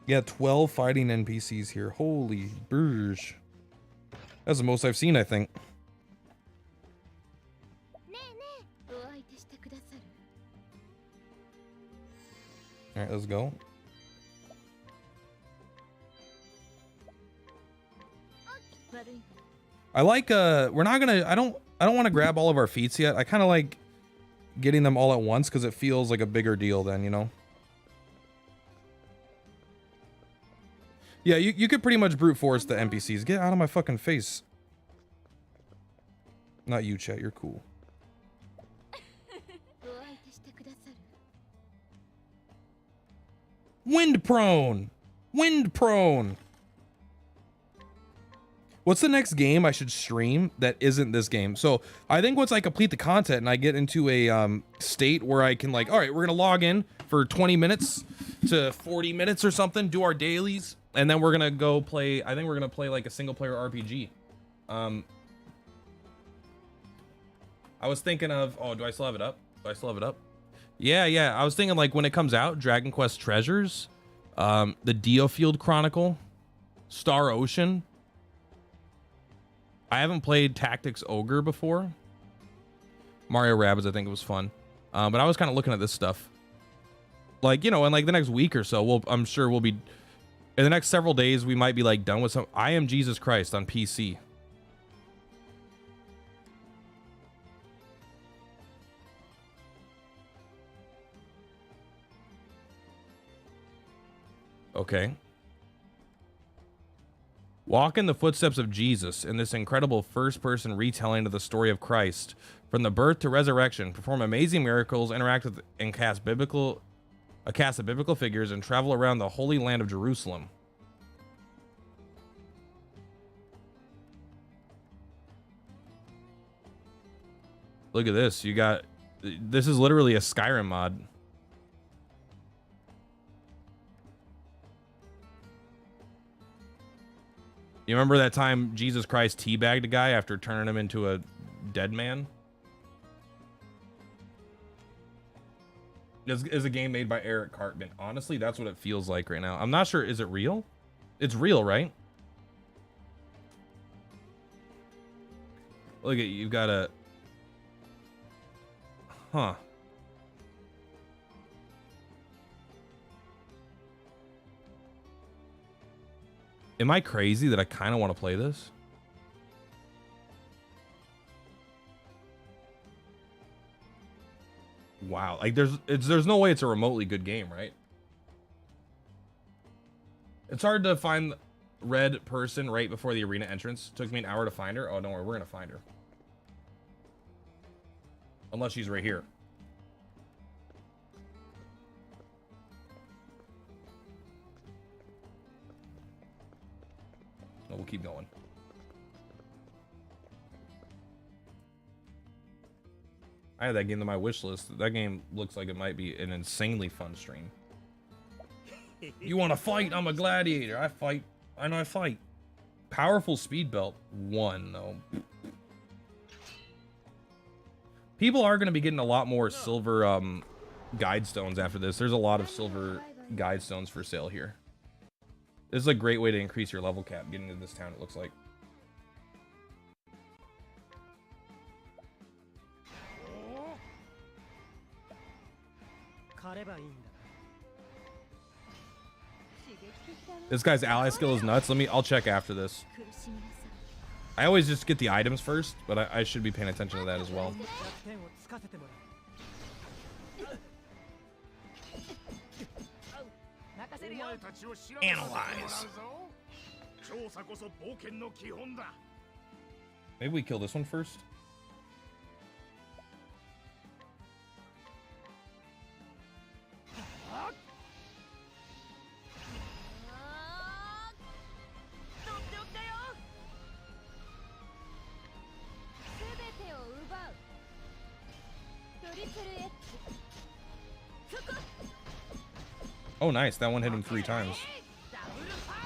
Yeah, 12 fighting NPCs here. Holy burge. That's the most I've seen, I think. Alright, let's go. I like, we're not gonna, I don't want to grab all of our feats yet. I kind of like getting them all at once because it feels like a bigger deal then, you know? Yeah, you could pretty much brute force the NPCs. Get out of my fucking face. Not you, Chet. You're cool. Wind prone. Wind prone. What's the next game I should stream that isn't this game? So I think once I complete the content and I get into a state where I can like, all right, we're gonna log in for 20 minutes to 40 minutes or something, do our dailies, and then we're gonna go play. I think we're gonna play like a single player RPG. I was thinking of, oh, do I still have it up? Do I still have it up? Yeah. I was thinking like when it comes out, Dragon Quest Treasures, the Diofield Chronicle, Star Ocean. I haven't played Tactics Ogre before. Mario Rabbids, I think it was fun. But I was kind of looking at this stuff. Like, you know, in like the next week or so, I'm sure we'll be, in the next several days, we might be like done with some I Am Jesus Christ on PC. Okay. Walk in the footsteps of Jesus in this incredible first-person retelling of the story of Christ, from the birth to resurrection. Perform amazing miracles, interact with and cast a cast of biblical figures, and travel around the holy land of Jerusalem. Look at this. You got... This is literally a Skyrim mod. You remember that time Jesus Christ teabagged a guy after turning him into a dead man? This is a game made by Eric Cartman. Honestly, that's what it feels like right now. I'm not sure. Is it real? It's real, right? Look at, you've got a... Huh. Am I crazy that I kind of want to play this? Wow, like there's no way it's a remotely good game, right? It's hard to find red person right before the arena entrance. Took me an hour to find her. Oh, don't worry, we're gonna find her. Unless she's right here. No, we'll keep going. I had that game on my wish list. That game looks like it might be an insanely fun stream. You want to fight? I'm a gladiator. I fight. I know I fight. Powerful speed belt. 1, though. People are going to be getting a lot more silver guide stones after this. There's a lot of silver guide stones for sale here. This is a great way to increase your level cap getting into this town, it looks like. This guy's ally skill is nuts. I'll check after this. I always just get the items first, but I should be paying attention to that as well. Analyze. Maybe we kill this one first. Oh, nice. That one hit him 3 times.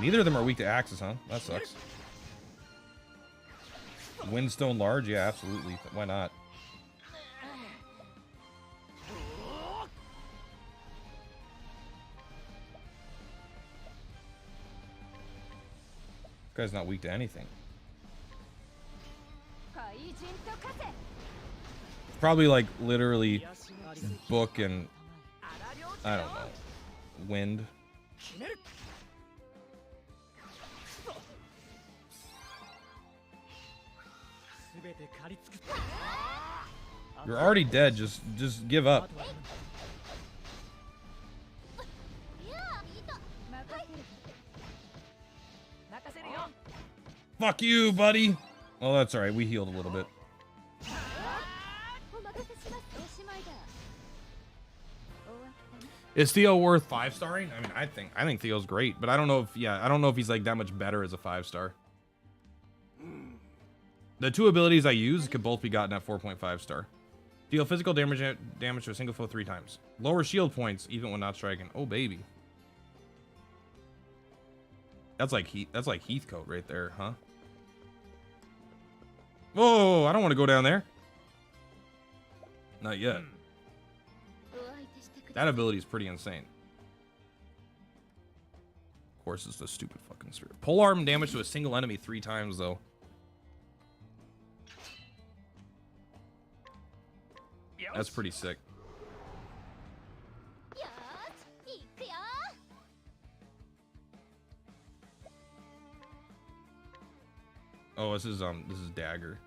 Neither of them are weak to axes, huh? That sucks. Windstone large? Yeah, absolutely. Why not? This guy's not weak to anything. Probably like literally book and I don't know. Wind. You're already dead, just give up. Fuck you, buddy. Well, that's alright, we healed a little bit. Is Theo worth 5-starring? I mean, I think Theo's great, but I don't know if he's like that much better as a 5-star. The 2 abilities I use could both be gotten at 4.5 star. Deal physical damage to a single foe 3 times. Lower shield points even when not striking. Oh baby. That's like Heathcote right there, huh? Whoa, I don't want to go down there. Not yet. That ability is pretty insane. Of course, it's the stupid fucking spirit. Polearm damage to a single enemy 3 times, though. That's pretty sick. Oh, this is dagger.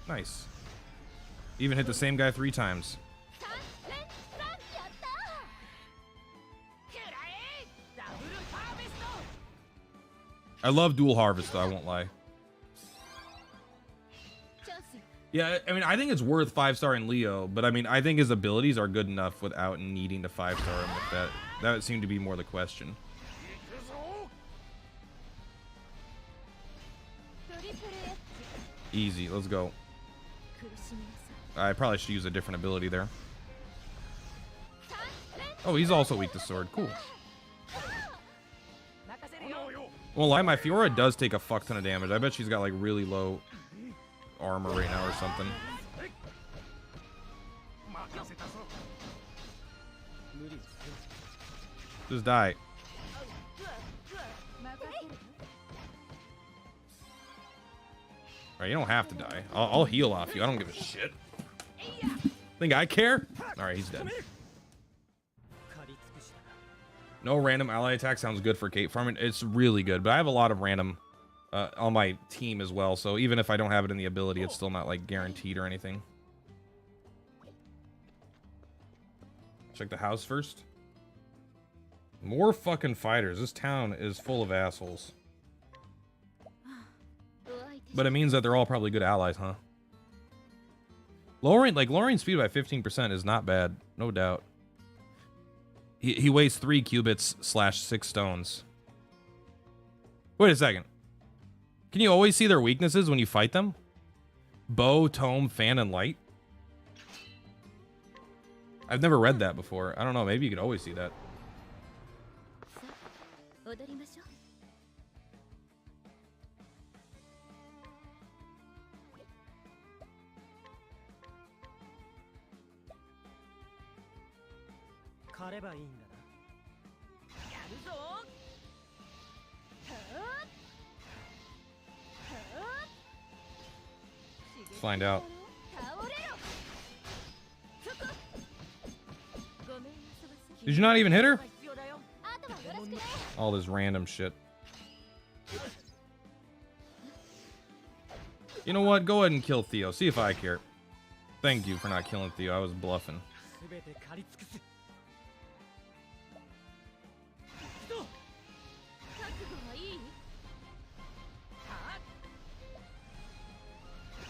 Nice. Even hit the same guy 3 times. I love dual harvest though, I won't lie. Yeah, I mean, I think it's worth 5-star in Leo, but I mean, I think his abilities are good enough without needing to 5-star him with that. That would seem to be more the question. Easy, let's go. I probably should use a different ability there. Oh, he's also weak to sword. Cool. Well, lie, my Fiora does take a fuck ton of damage. I bet she's got like really low armor right now or something. Just die. Alright, you don't have to die. I'll heal off you. I don't give a shit. Think I care? Alright, he's dead. No random ally attack sounds good for Kate farming. It's really good, but I have a lot of random on my team as well, so even if I don't have it in the ability, it's still not like guaranteed or anything. Check the house first. More fucking fighters. This town is full of assholes. But it means that they're all probably good allies, huh? Lowering speed by 15% is not bad, no doubt. He weighs 3 cubits / 6 stones. Wait a second. Can you always see their weaknesses when you fight them? Bow, tome, fan, and light? I've never read that before. I don't know, maybe you could always see that. Let's find out. Did you not even hit her? All this random shit. You know what? Go ahead and kill Theo. See if I care. Thank you for not killing Theo. I was bluffing.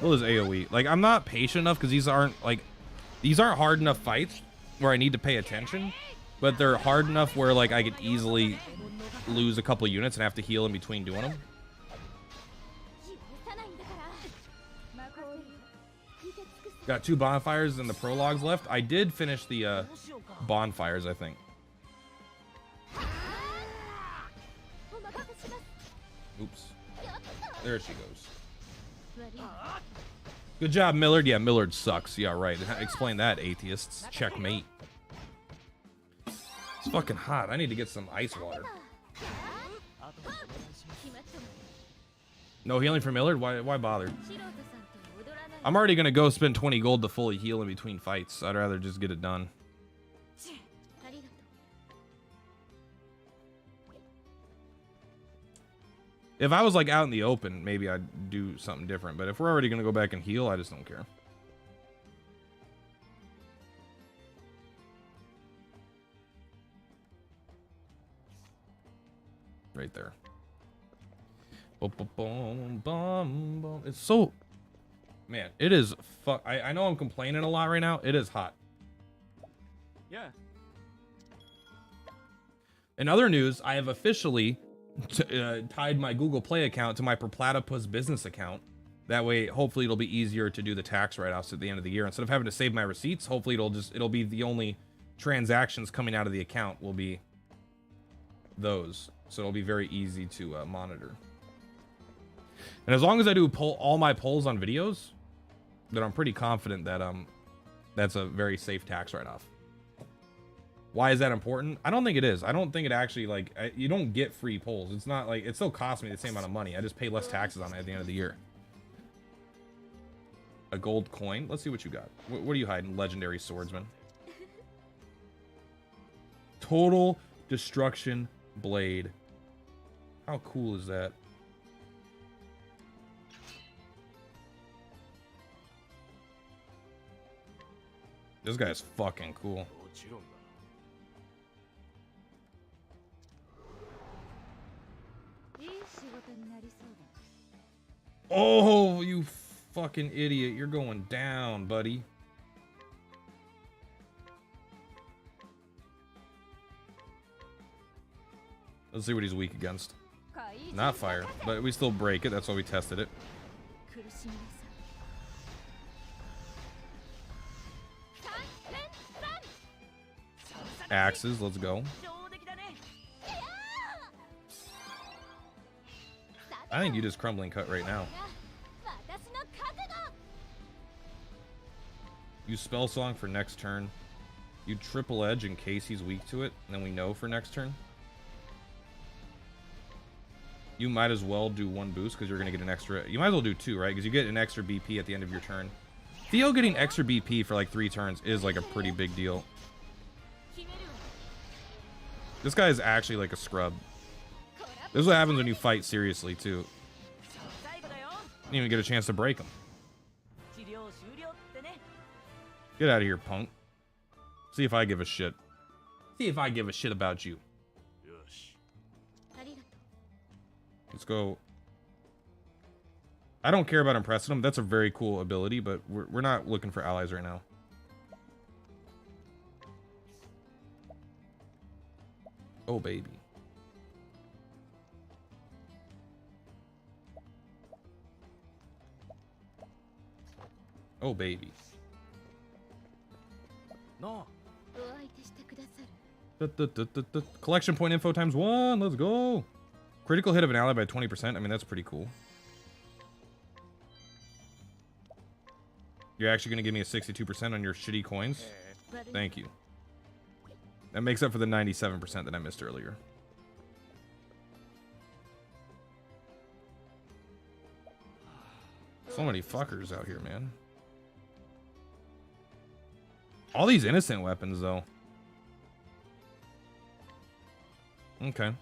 What is AoE? Like, I'm not patient enough because these aren't hard enough fights where I need to pay attention, but they're hard enough where like I could easily lose a couple units and have to heal in between doing them. Got 2 bonfires and the prologues left. I did finish the どうしようか。 bonfires, I think. お任せします。 Oops. やった。 There she goes. 悪い。 Good job, Millard. Yeah, Millard sucks. Yeah, right. Explain that, atheists. Checkmate. It's fucking hot. I need to get some ice water. あとでお願いします。決まったわ。 No healing for Millard? Why bother? 素人さんと踊らない。 I'm already gonna go spend 20 gold to fully heal in between fights. I'd rather just get it done. ありがとう。 If I was like out in the open, maybe I'd do something different. But if we're already gonna go back and heal, I just don't care. Right there. Boom, boom, boom, boom, boom. It's so, man, it is I know I'm complaining a lot right now. It is hot. Yeah. In other news, I have officially tied my Google Play account to my Perplatypus business account. That way, hopefully, it'll be easier to do the tax write-offs at the end of the year. Instead of having to save my receipts, hopefully it'll be the only transactions coming out of the account will be those. So it'll be very easy to monitor. And as long as I do all my polls on videos, then I'm pretty confident that that's a very safe tax write-off. Why is that important? I don't think it is. I don't think it actually, like, you don't get free polls. It's not like, it still costs me the same amount of money. I just pay less taxes on it at the end of the year. A gold coin? Let's see what you got. What are you hiding? Legendary swordsman. Total destruction blade. How cool is that? This guy's fucking cool. もちろんだ。 いい仕事になりそうだ。 Oh, you fucking idiot. You're going down, buddy. Let's see what he's weak against. Not fire, but we still break it. That's why we tested it. 苦しみなさ。三連三。 Axes, let's go. 上出来だね。 I think you just crumbling cut right now. 私の覚悟。 You spell song for next turn. You triple edge in case he's weak to it, and then we know for next turn. You might as well do 1 boost because you're going to get an extra. You might as well do 2, right? Because you get an extra BP at the end of your turn. Theo getting extra BP for like 3 turns is like a pretty big deal. 決めるわ。 This guy is actually like a scrub. This is what happens when you fight seriously, too. 最後だよ。 You didn't even get a chance to break him. 治療終了ってね。 Get out of here, punk. See if I give a shit. See if I give a shit about you. よし。ありがとう。 Let's go. I don't care about impressing him. That's a very cool ability, but we're not looking for allies right now. Oh, baby. Oh, baby. なあ。お相手してくださる。 Collection point info times 1. Let's go. Critical hit of an ally by 20%. I mean, that's pretty cool. You're actually going to give me a 62% on your shitty coins? Thank you. That makes up for the 97% that I missed earlier. So many fuckers out here, man. All these innocent weapons, though. Okay.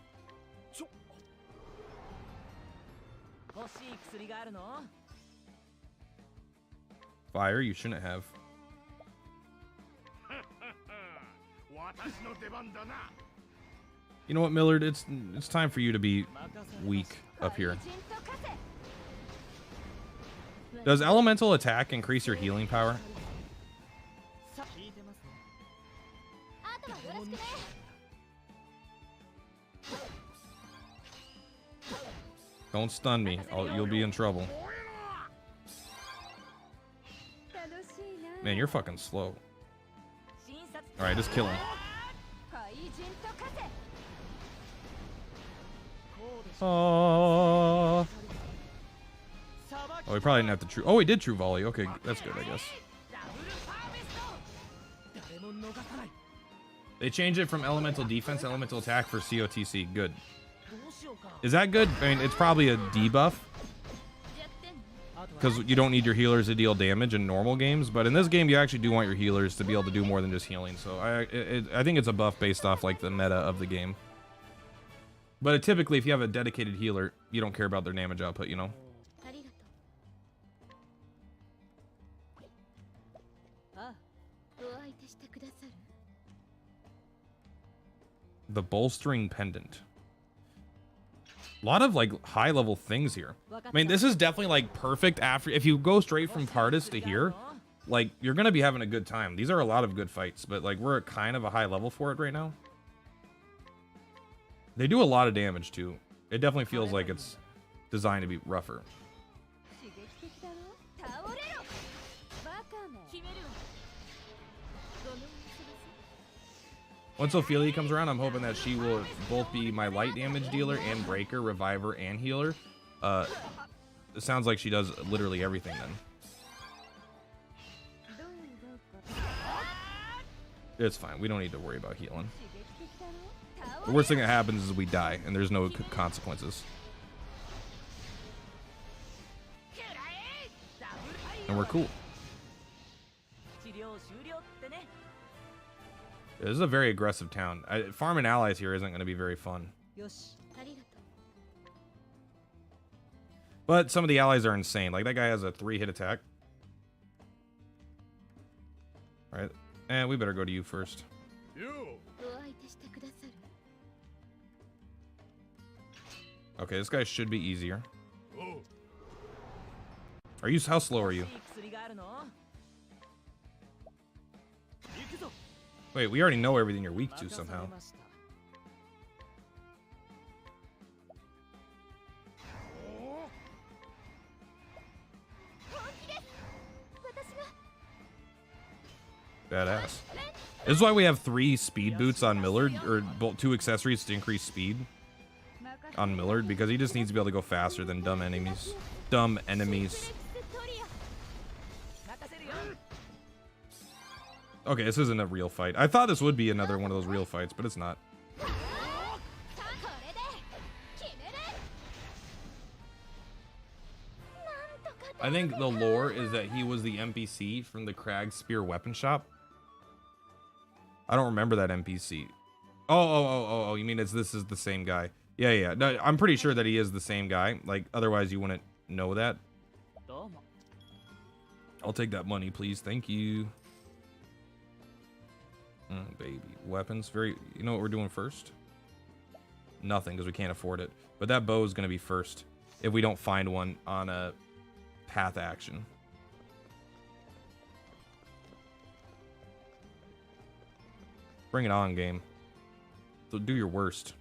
欲しい薬があるの？ Fire, you shouldn't have. 私の出番だな。 You know what, Millard? It's time for you to be weak up here. 怪人と化せ。 Does elemental attack increase your healing power? さあ聞いてますね。あとはよろしくね。 Don't stun me. You'll be in trouble. 楽しい Man, you're fucking slow. Alright, just kill him. 怪人と化せ Oh, we probably didn't have to true. Oh, we did true volley. Okay, that's good, I guess. They changed it from elemental defense to elemental attack for COTC. Good. Is that good? I mean, it's probably a debuff because you don't need your healers to deal damage in normal games, but in this game, you actually do want your healers to be able to do more than just healing. So I think it's a buff based off like the meta of the game. But typically, if you have a dedicated healer, you don't care about their damage output, you know? ありがとうああお相手してくださる The bolstering pendant. A lot of like high level things here. I mean, this is definitely like perfect after if you go straight from Pardis to here, like you're gonna be having a good time. These are a lot of good fights, but like we're at kind of a high level for it right now. They do a lot of damage too. It definitely feels like it's designed to be rougher. 刺激的だろ倒れろバカめ決めるわごめんなさい Once Ophelia comes around, I'm hoping that she will both be my light damage dealer and breaker, reviver, and healer. It sounds like she does literally everything then. どうぞ It's fine. We don't need to worry about healing. 刺激的だろ The worst thing that happens is we die, and there's no consequences. And we're cool. This is a very aggressive town. Farming allies here isn't going to be very fun. よしありがとう But some of the allies are insane. Like, that guy has a 3-hit attack. Alright. And we better go to you first. お相手してくださる Okay, this guy should be easier. Are you... How slow are you? Wait, we already know everything you're weak to somehow. 本気です私が Badass. This is why we have 3 speed boots on Millard, or 2 accessories to increase speed on Millard, because he just needs to be able to go faster than dumb enemies. Dumb enemies. Okay, this isn't a real fight. I thought this would be another one of those real fights, but it's not. これで決めるなんとか I think the lore is that he was the NPC from the Crag Spear weapon shop. I don't remember that NPC. Oh, you mean this is the same guy. Yeah. No, I'm pretty sure that he is the same guy. Like, otherwise you wouldn't know that. I'll take that money, please. Thank you. Baby. Weapons. You know what we're doing first? Nothing, because we can't afford it. But that bow is going to be first if we don't find one on a path action. Bring it on, game. So do your worst.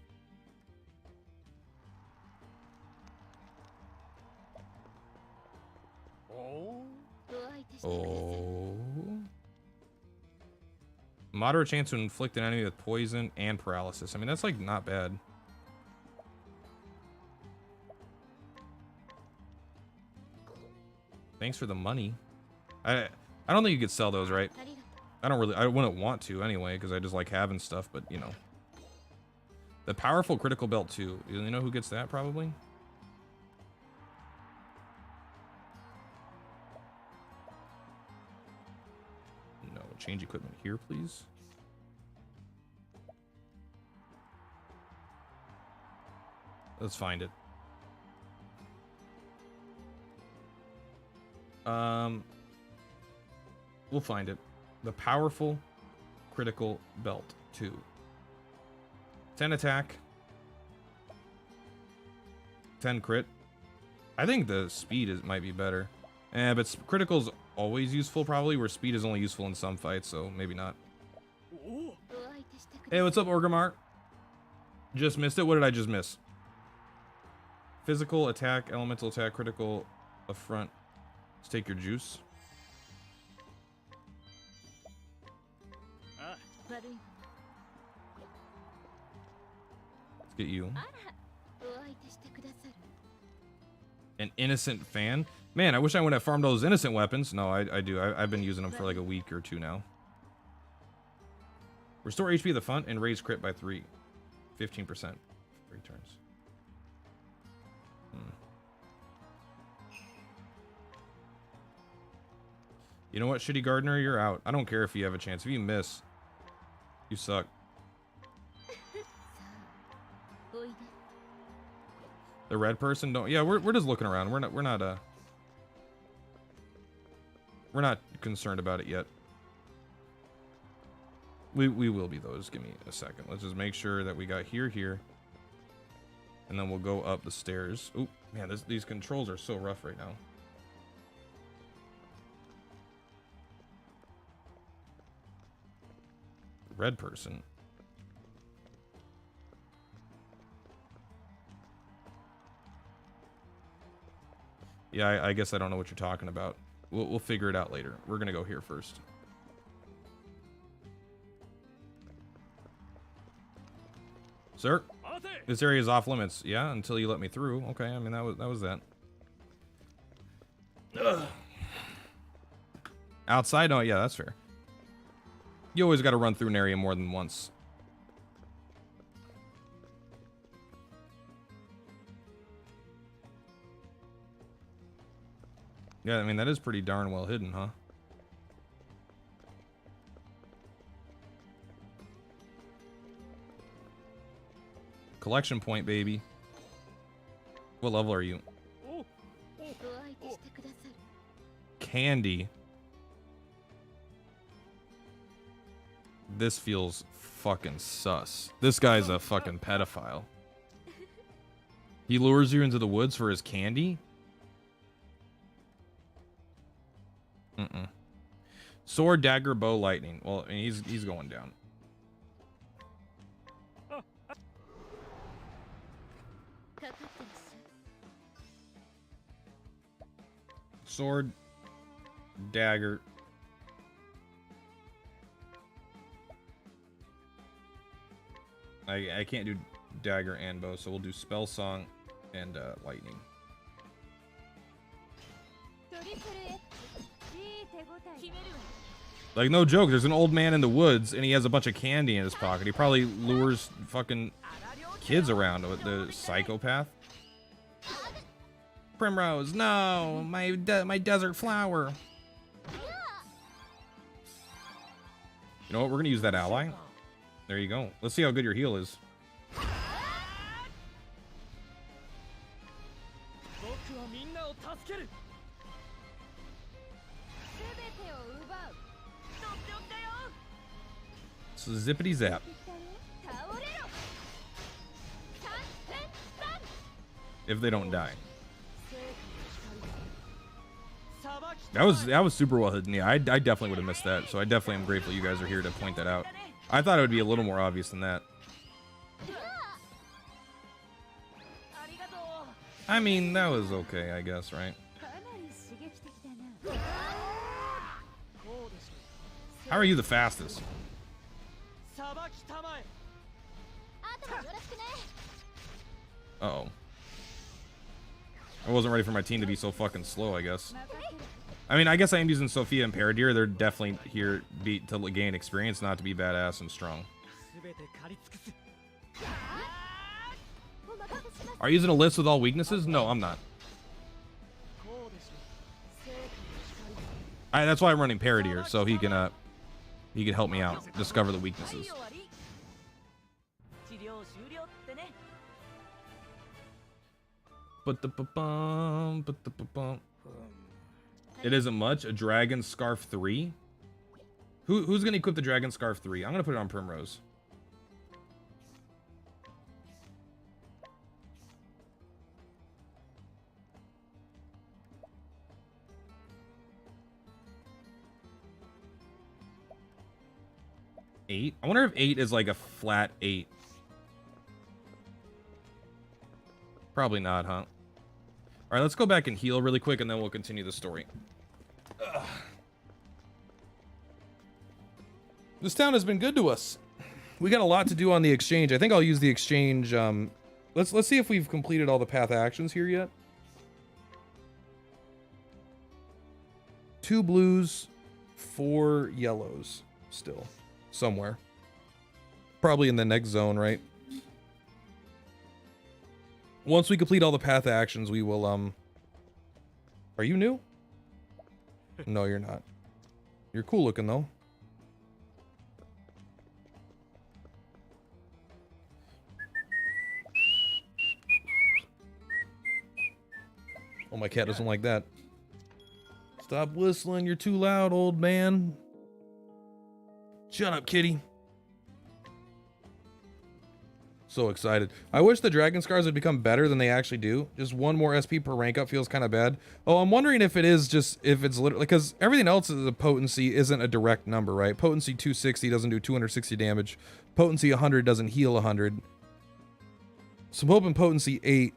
Oh. Moderate chance to inflict an enemy with poison and paralysis. I mean, that's like not bad. Thanks for the money. I don't think you could sell those, right? I wouldn't want to anyway, because I just like having stuff, but you know. The powerful critical belt too. You know who gets that probably? No, change equipment here, please. Let's find it. We'll find it. The powerful critical belt 2. 10 attack. 10 crit. I think the speed might be better. But critical's always useful probably, where speed is only useful in some fights, so maybe not. Hey, what's up, Orgrimmar? Just missed it? What did I just miss? Physical attack, elemental attack, critical, affront. Let's take your juice. 悪い Let's get you. あらお相手してくださる An innocent fan? Man, I wish I would have farmed those innocent weapons. No, I do. I've been using them for like a week or two now. Restore HP of the front and raise crit by 15%. 3 turns. You know what, Shitty Gardener? You're out. I don't care if you have a chance. If you miss, you suck. おいで The red person don't. Yeah, we're just looking around. We're not concerned about it yet. We will be though. Just give me a second. Let's just make sure that we got here, and then we'll go up the stairs. Oop, man, these controls are so rough right now. Red person. Yeah, I guess I don't know what you're talking about. We'll figure it out later. We're gonna go here first. Sir, this area is off limits. Yeah, until you let me through. Okay, I mean that was that. Ugh. Outside? Oh yeah, that's fair. You always got to run through an area more than once. Yeah, I mean, that is pretty darn well hidden, huh? Collection point, baby. What level are you? お相手してくださる Candy. This feels fucking sus. This guy's a fucking pedophile. He lures you into the woods for his candy? Mm-mm. Sword, dagger, bow, lightning. Well, I mean, he's going down. Sword, dagger. I can't do dagger and bow, so we'll do spell song and lightning. Like, no joke, there's an old man in the woods and he has a bunch of candy in his pocket. He probably lures fucking kids around with the psychopath. Primrose, no, my desert flower. You know what? We're gonna use that ally. There you go. Let's see how good your heal is. So zippity zap. If they don't die. That was super well hidden. Yeah, I definitely would have missed that. So I definitely am grateful you guys are here to point that out. I thought it would be a little more obvious than that. I mean, that was okay, I guess, right? How are you the fastest? Uh-oh. I wasn't ready for my team to be so fucking slow, I guess. I mean, I guess I am using Sophia and Paradeer. They're definitely here to gain experience, not to be badass and strong. Are you using a list with all weaknesses? No, I'm not. That's why I'm running Paradeer, so he can help me out, discover the weaknesses. It isn't much. A Dragon Scarf 3? Who's gonna equip the Dragon Scarf 3? I'm gonna put it on Primrose. Eight? I wonder if 8 is like a flat 8. Probably not, huh? Alright, let's go back and heal really quick, and then we'll continue the story. Ugh. This town has been good to us. We got a lot to do on the exchange. I think I'll use the exchange. Let's see if we've completed all the path actions here yet. 2 blues, 4 yellows still somewhere. Probably in the next zone, right? Once we complete all the path actions, we will Are you new? No, you're not. You're cool looking though. Oh, my cat doesn't like that. Stop whistling, you're too loud, old man. Shut up, kitty. So excited. I wish the dragon scars would become better than they actually do. Just 1 more SP per rank up feels kind of bad. Oh, I'm wondering if it is just, if it's literally, because everything else is a potency isn't a direct number, right? Potency 260 doesn't do 260 damage. Potency 100 doesn't heal 100. So I'm hoping potency 8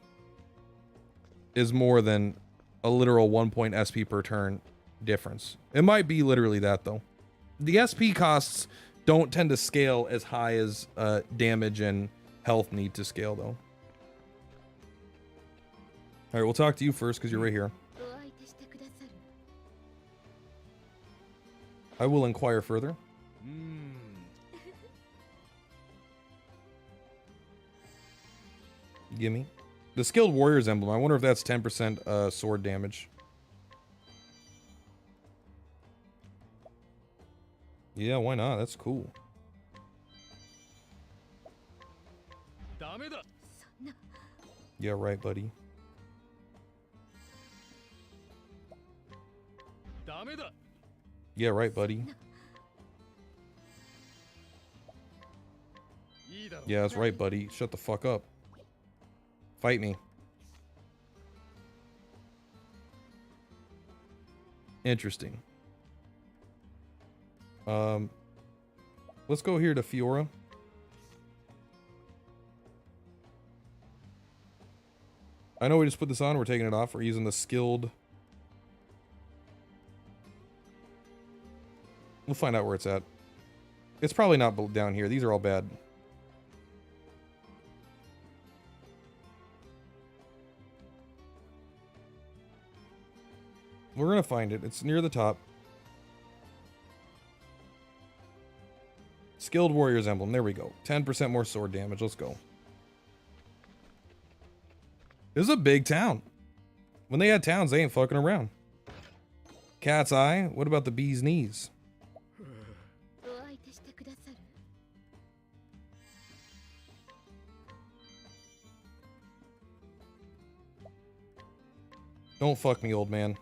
is more than a literal 1 point SP per turn difference. It might be literally that though. The SP costs don't tend to scale as high as damage and health need to scale though. All right, we'll talk to you first because you're right here. I will inquire further. Gimme. The skilled warrior's emblem. I wonder if that's 10% sword damage. Yeah, why not? That's cool. Yeah, right, buddy. Yeah, right, buddy. Yeah, that's right, buddy. Shut the fuck up. Fight me. Interesting. Let's go here to Fiora. I know we just put this on, we're taking it off, we're using the skilled. We'll find out where it's at. It's probably not down here, these are all bad. We're gonna find it, it's near the top. Skilled warrior's emblem, there we go. 10% more sword damage, let's go. This is a big town. When they had towns, they ain't fucking around. Cat's eye, what about the bee's knees? Don't fuck me, old man.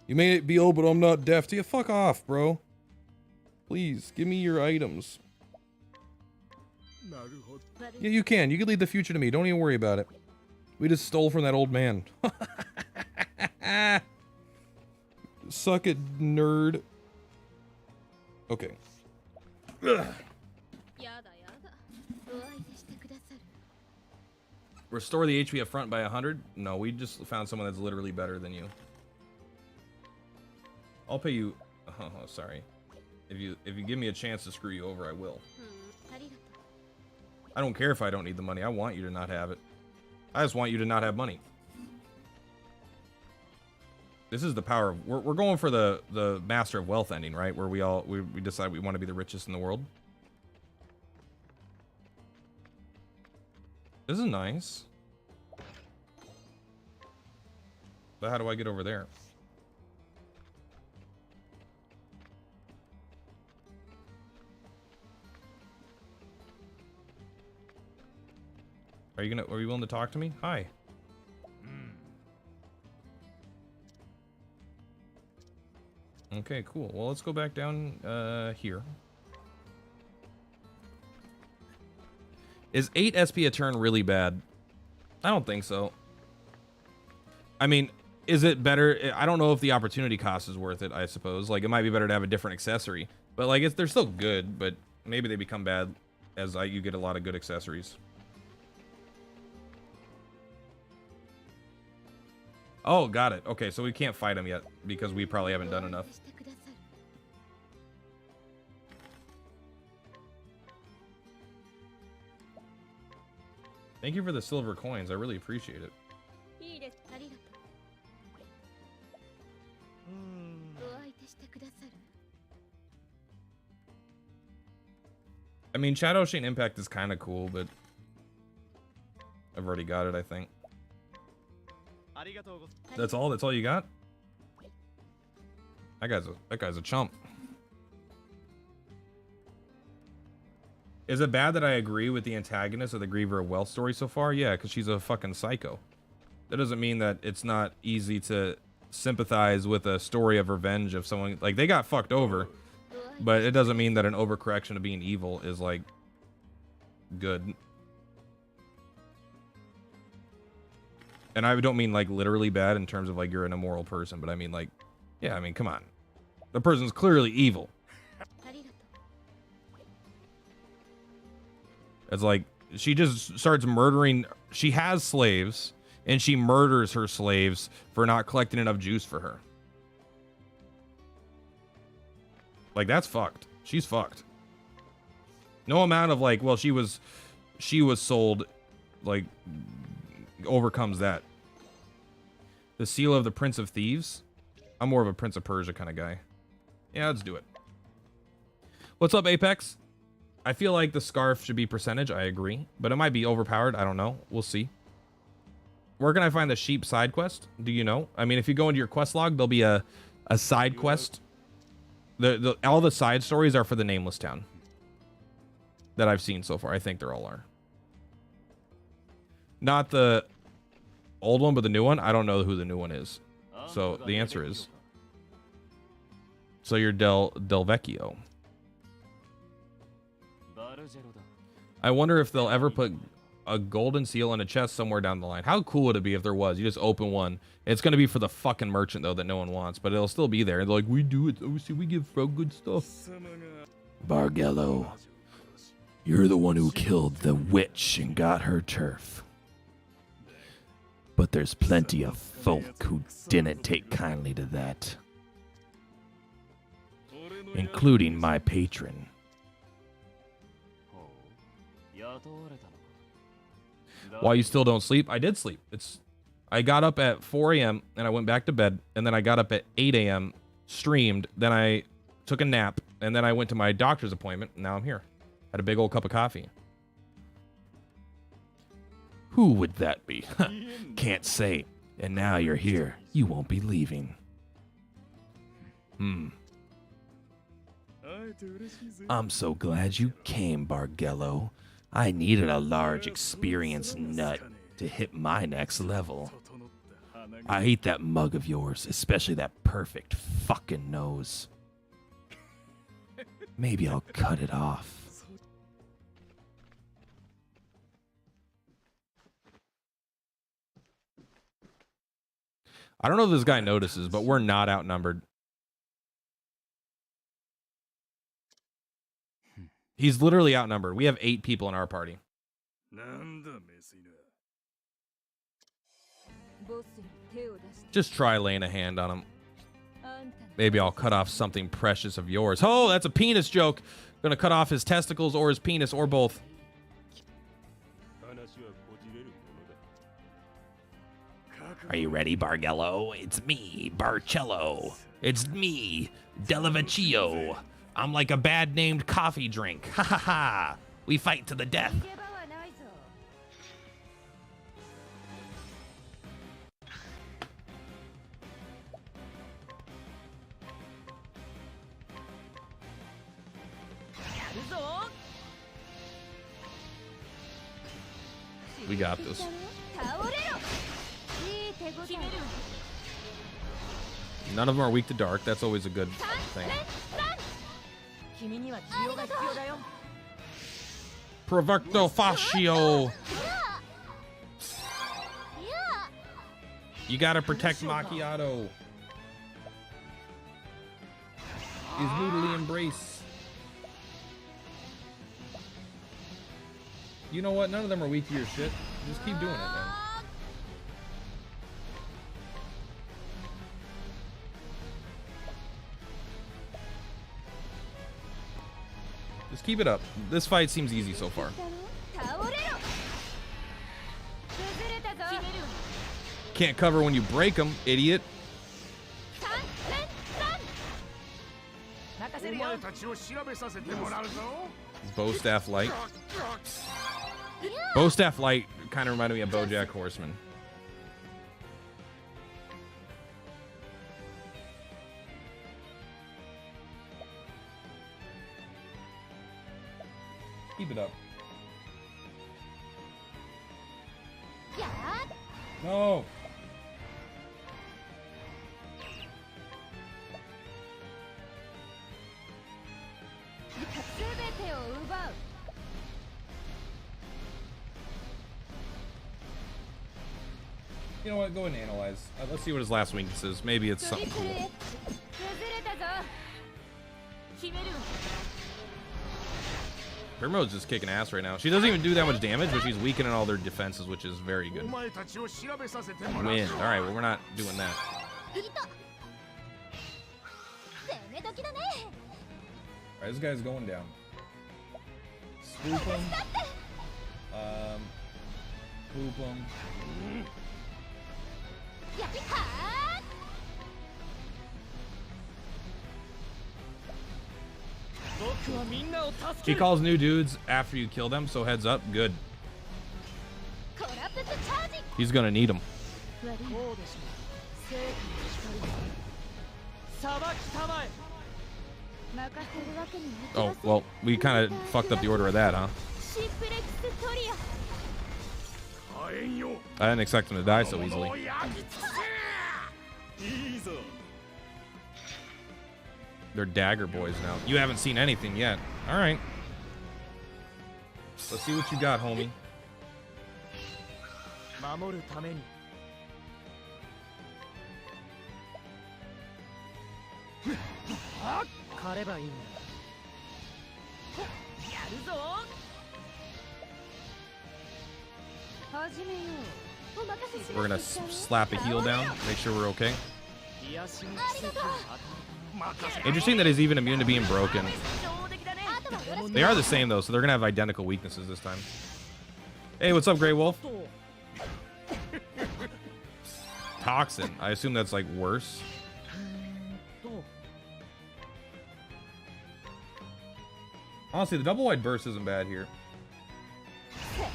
You may be old, but I'm not deaf to you. Fuck off, bro. Please, give me your items. Yeah, you can. You can lead the future to me. Don't even worry about it. We just stole from that old man. Suck it, nerd. Okay. Ugh. Restore the HP up front by 100? No, we just found someone that's literally better than you. I'll pay you. Oh, sorry. If you give me a chance to screw you over, I will. I don't care if I don't need the money. I want you to not have it. I just want you to not have money. This is the power of... We're going for the Master of Wealth ending, right? Where we decide we want to be the richest in the world. This is nice. But how do I get over there? Are you willing to talk to me? Hi. Okay, cool. Well, let's go back down here. Is 8 SP a turn really bad? I don't think so. I mean, is it better? I don't know if the opportunity cost is worth it, I suppose. Like, it might be better to have a different accessory. But, like, they're still good, but maybe they become bad as you get a lot of good accessories. Oh, got it. Okay, so we can't fight him yet because we probably haven't done enough. Thank you for the silver coins. I really appreciate it. いいです。ありがとう。お相手してくださる。 I mean, Shadow Shane Impact is kind of cool, but I've already got it, I think. That's all? That's all you got? That guy's a chump. Is it bad that I agree with the antagonist of the Griever of Wealth story so far? Yeah, because she's a fucking psycho. That doesn't mean that it's not easy to sympathize with a story of revenge of someone. Like, they got fucked over, but it doesn't mean that an overcorrection of being evil is, like, good. And I don't mean, like, literally bad in terms of, like, you're an immoral person, but I mean, like, yeah, I mean, come on. The person's clearly evil. It's like, she just starts murdering. She has slaves, and she murders her slaves for not collecting enough juice for her. Like, that's fucked. She's fucked. No amount of, like, well, she was sold, like, overcomes that. The seal of the Prince of Thieves? I'm more of a Prince of Persia kind of guy. Yeah, let's do it. What's up, Apex? I feel like the scarf should be percentage. I agree. But it might be overpowered. I don't know. We'll see. Where can I find the sheep side quest? Do you know? I mean, if you go into your quest log, there'll be a side quest. All the side stories are for the Nameless Town that I've seen so far. I think they all are. Not the old one, but the new one. I don't know who the new one is. So the answer is... So you're Del Vecchio. I wonder if they'll ever put a golden seal in a chest somewhere down the line. How cool would it be if there was? You just open one. It's going to be for the fucking merchant, though, that no one wants. But it'll still be there. They're like, we do it. Oh, see, we give Fro good stuff. Bargello, you're the one who killed the witch and got her turf. But there's plenty of folk who didn't take kindly to that. Including my patron. Why you still don't sleep? I did sleep. I got up at 4 a.m. and I went back to bed, and then I got up at 8 a.m., streamed, then I took a nap, and then I went to my doctor's appointment, and now I'm here. Had a big old cup of coffee. Who would that be? Can't say. And now you're here. You won't be leaving. I'm so glad you came, Bargello. I needed a large, experienced nut to hit my next level. I hate that mug of yours, especially that perfect fucking nose. Maybe I'll cut it off. I don't know if this guy notices, but we're not outnumbered. He's literally outnumbered. We have 8 people in our party. Just try laying a hand on him. Maybe I'll cut off something precious of yours. Oh, that's a penis joke. Gonna cut off his testicles or his penis or both. Are you ready, Bargello? It's me, Barcello. It's me, Delavecchio. I'm like a bad named coffee drink. Ha ha ha. We fight to the death. We got this. None of them are weak to dark. That's always a good thing. Provecto fascio. You gotta protect Macchiato. His noodly embrace. You know what? None of them are weak to your shit. Just keep doing it, man. Just keep it up. This fight seems easy so far. Can't cover when you break them, idiot. 三連三任せるよお前たちを調べさせてもらうぞ。 Bow staff light. Bow staff light kind of reminded me of BoJack Horseman. Keep it up. やー No. すべてを奪う You know what? Go ahead and analyze. Let's see what his last weakness is. Maybe it's トリ something プル cool. 崩れたぞ決める Primrose's just kicking ass right now. She doesn't even do that much damage, but she's weakening all their defenses, which is very お good. 前たちを調べさせてもらう Win. ぞ。 All right, well, we're not doing that. いた攻め時だね All right, this guy's going down. Swoop him. Swoop him. やっは 僕はみんなを助 He ける calls new dudes after you kill them, so heads up. Good. ーコラプスチャージ He's gonna need them. 悪いこうでしょう正義の光裁きたまえ任せるわけにはいき Oh, ません well, we kind of fucked up the order of that, huh? シンプレックストリア火炎よ。 I didn't expect him to die so 物 easily. を焼き尽くせ。いいぞ。 They're dagger boys now. You haven't seen anything yet. All right. Let's see what you got, homie. 守るために狩ればいいんだやるぞ始めようお任せし We're gonna ます slap a heel down. Make sure we're okay. 癒しの奇跡を与 Interesting that he's even immune to being broken. 上出来だねあとはよろしく They are the same though, so they're gonna have identical weaknesses this time. Hey, what's up, Grey Wolf? と Toxin. I assume that's like worse. と Honestly, the double wide burst isn't bad here. せー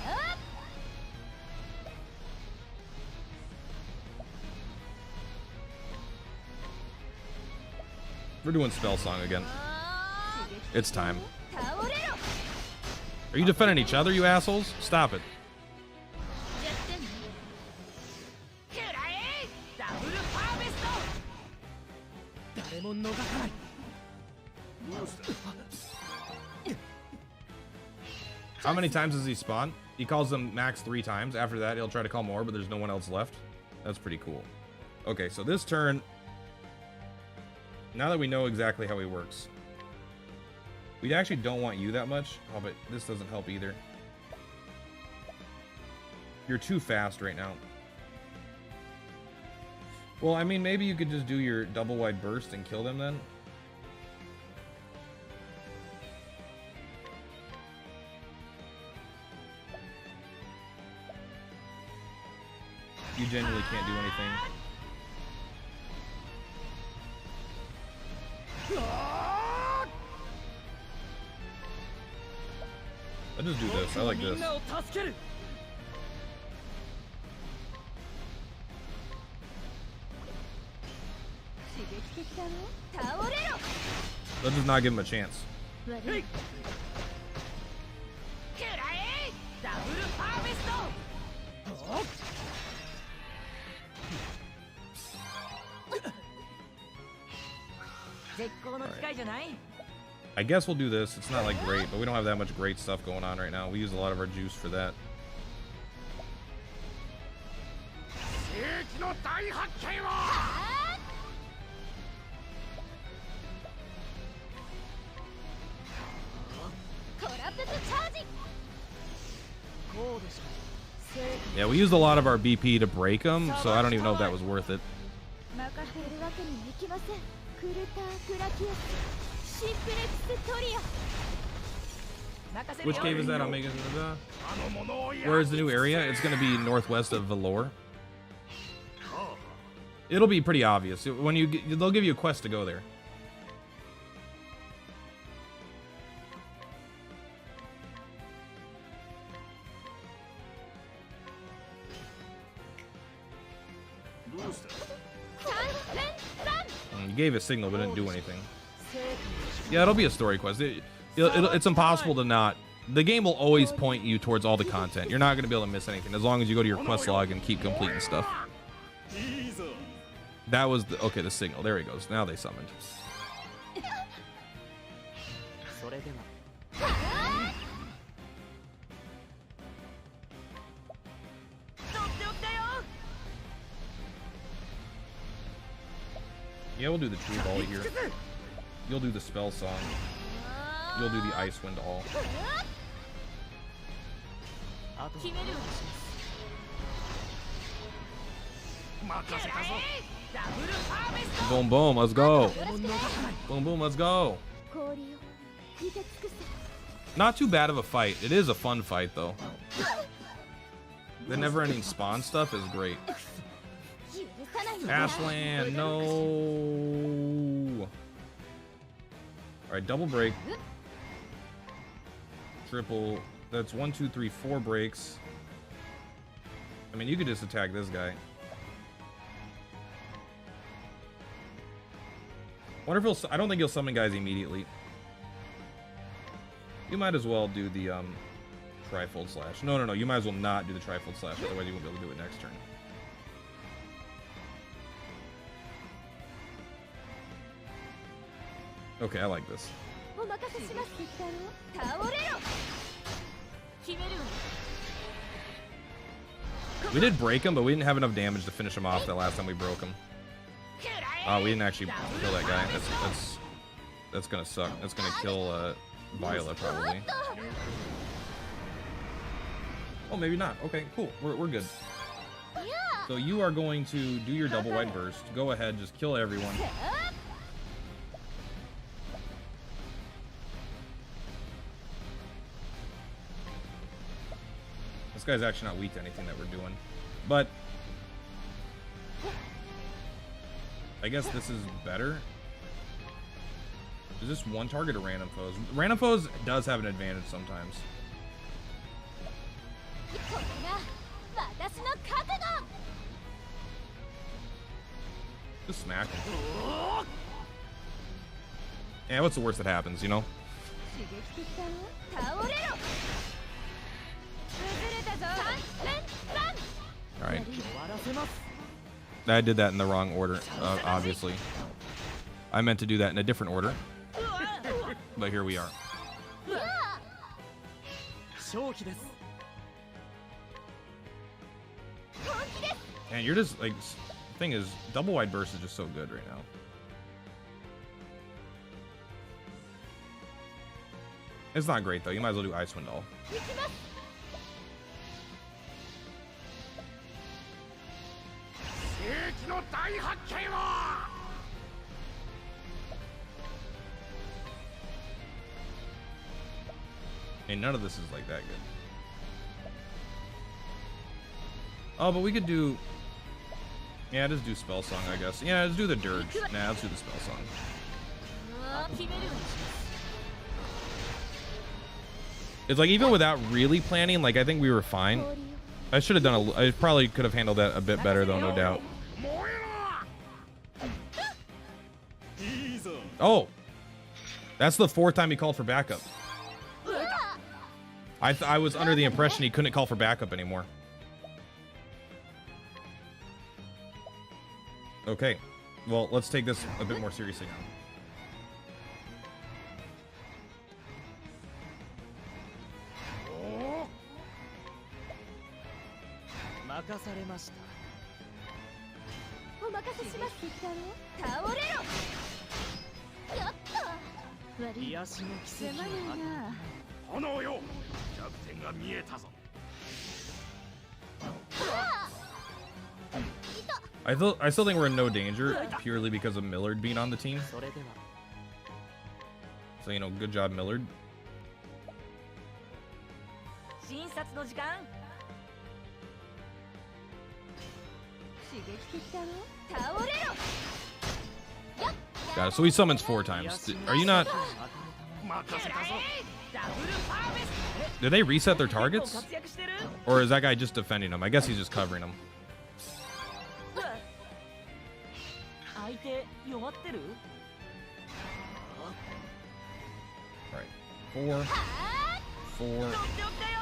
We're doing spell song again. あ It's time. ー倒れろ Are you defending each other, you assholes? Stop it. やってんのくらえダブルハーベスト誰も逃さない How many times does he spawn? He calls them max 3 times. After that, he'll try to call more, but there's no one else left. That's pretty cool. Okay, so this turn, now that we know exactly how he works, we actually don't want you that much. Oh, but this doesn't help either. You're too fast right now. Well, I mean, maybe you could just do your double wide burst and kill them then. You genuinely can't do anything. I'll just do this. I like み this. んなを助ける刺激的だろ倒れろ Let's just not give him a chance. 悪いくらえダブルハーベスト絶好の機会じゃない I guess we'll do this. It's not like great, but we don't have that much great stuff going on right now. We use a lot of our juice for that. 世紀の大発見を。あーコラプスチャージこうでしょう正義 Yeah, we used a lot of our BP to break him, so I don't even know if that was worth it. 任せるわけにはいきませんクルタークラキアスシンプレックストリア任せる Which よ cave is that? Omega? あの者を焼き Where is the new area? It's going to be northwest of Valor. It'll be pretty obvious when they'll give you a quest to go there. You gave a signal but didn't do anything. Yeah, it'll be a story quest. It's impossible to not. The game will always point you towards all the content. You're not going to be able to miss anything as long as you go to your quest log and keep completing stuff. That was the signal. There he goes. Now they summoned. Yeah, we'll do the tree ball here. You'll do the spell song. You'll do the ice wind all. Boom boom, let's go. Boom boom, let's go. Not too bad of a fight. It is a fun fight though. The never-ending spawn stuff is great. Ashland, no. Alright, double break. Triple. That's 1, 2, 3, 4 breaks. I mean, you could just attack this guy. Wonder if he'll. I don't think he'll summon guys immediately. You might as well do the trifold slash. No, you might as well not do the trifold slash. Otherwise, you won't be able to do it next turn. Okay, I like this. We did break him, but we didn't have enough damage to finish him off the last time we broke him. We didn't actually kill that guy. That's gonna suck. That's gonna kill Viola probably. Oh, maybe not. Okay, cool. We're good. So you are going to do your double wide burst. Go ahead, just kill everyone. This guy's actually not weak to anything that we're doing, but I guess this is better. Is this one target or random foes? Random foes does have an advantage sometimes. Just smack him. Yeah, what's the worst that happens, you know? Alright. I did that in the wrong order, obviously. I meant to do that in a different order. But here we are. And you're just like, the thing is, double wide burst is just so good right now. It's not great though. You might as well do Icewind all. And none of this is like that good. Oh, but we could do. Yeah, just do spell song, I guess. Yeah, let's do the dirge. Nah, let's do the spell song. It's like even without really planning, like I think we were fine. I should have done I probably could have handled that a bit better though, no doubt. Oh, that's the 4th time he called for backup. I was under the impression he couldn't call for backup anymore. Okay, well, let's take this a bit more seriously now. I still think we're in no danger purely because of Millard being on the team. So, you know, good job, Millard. Got it. So he summons 4 times. Are you not? 任せたぞ ダブルパーベスト Did they reset their 結構 targets? 活躍してる Or is that guy just defending them? I guess he's just covering them. 相手弱ってる Alright. 4, 4, 取っておったよ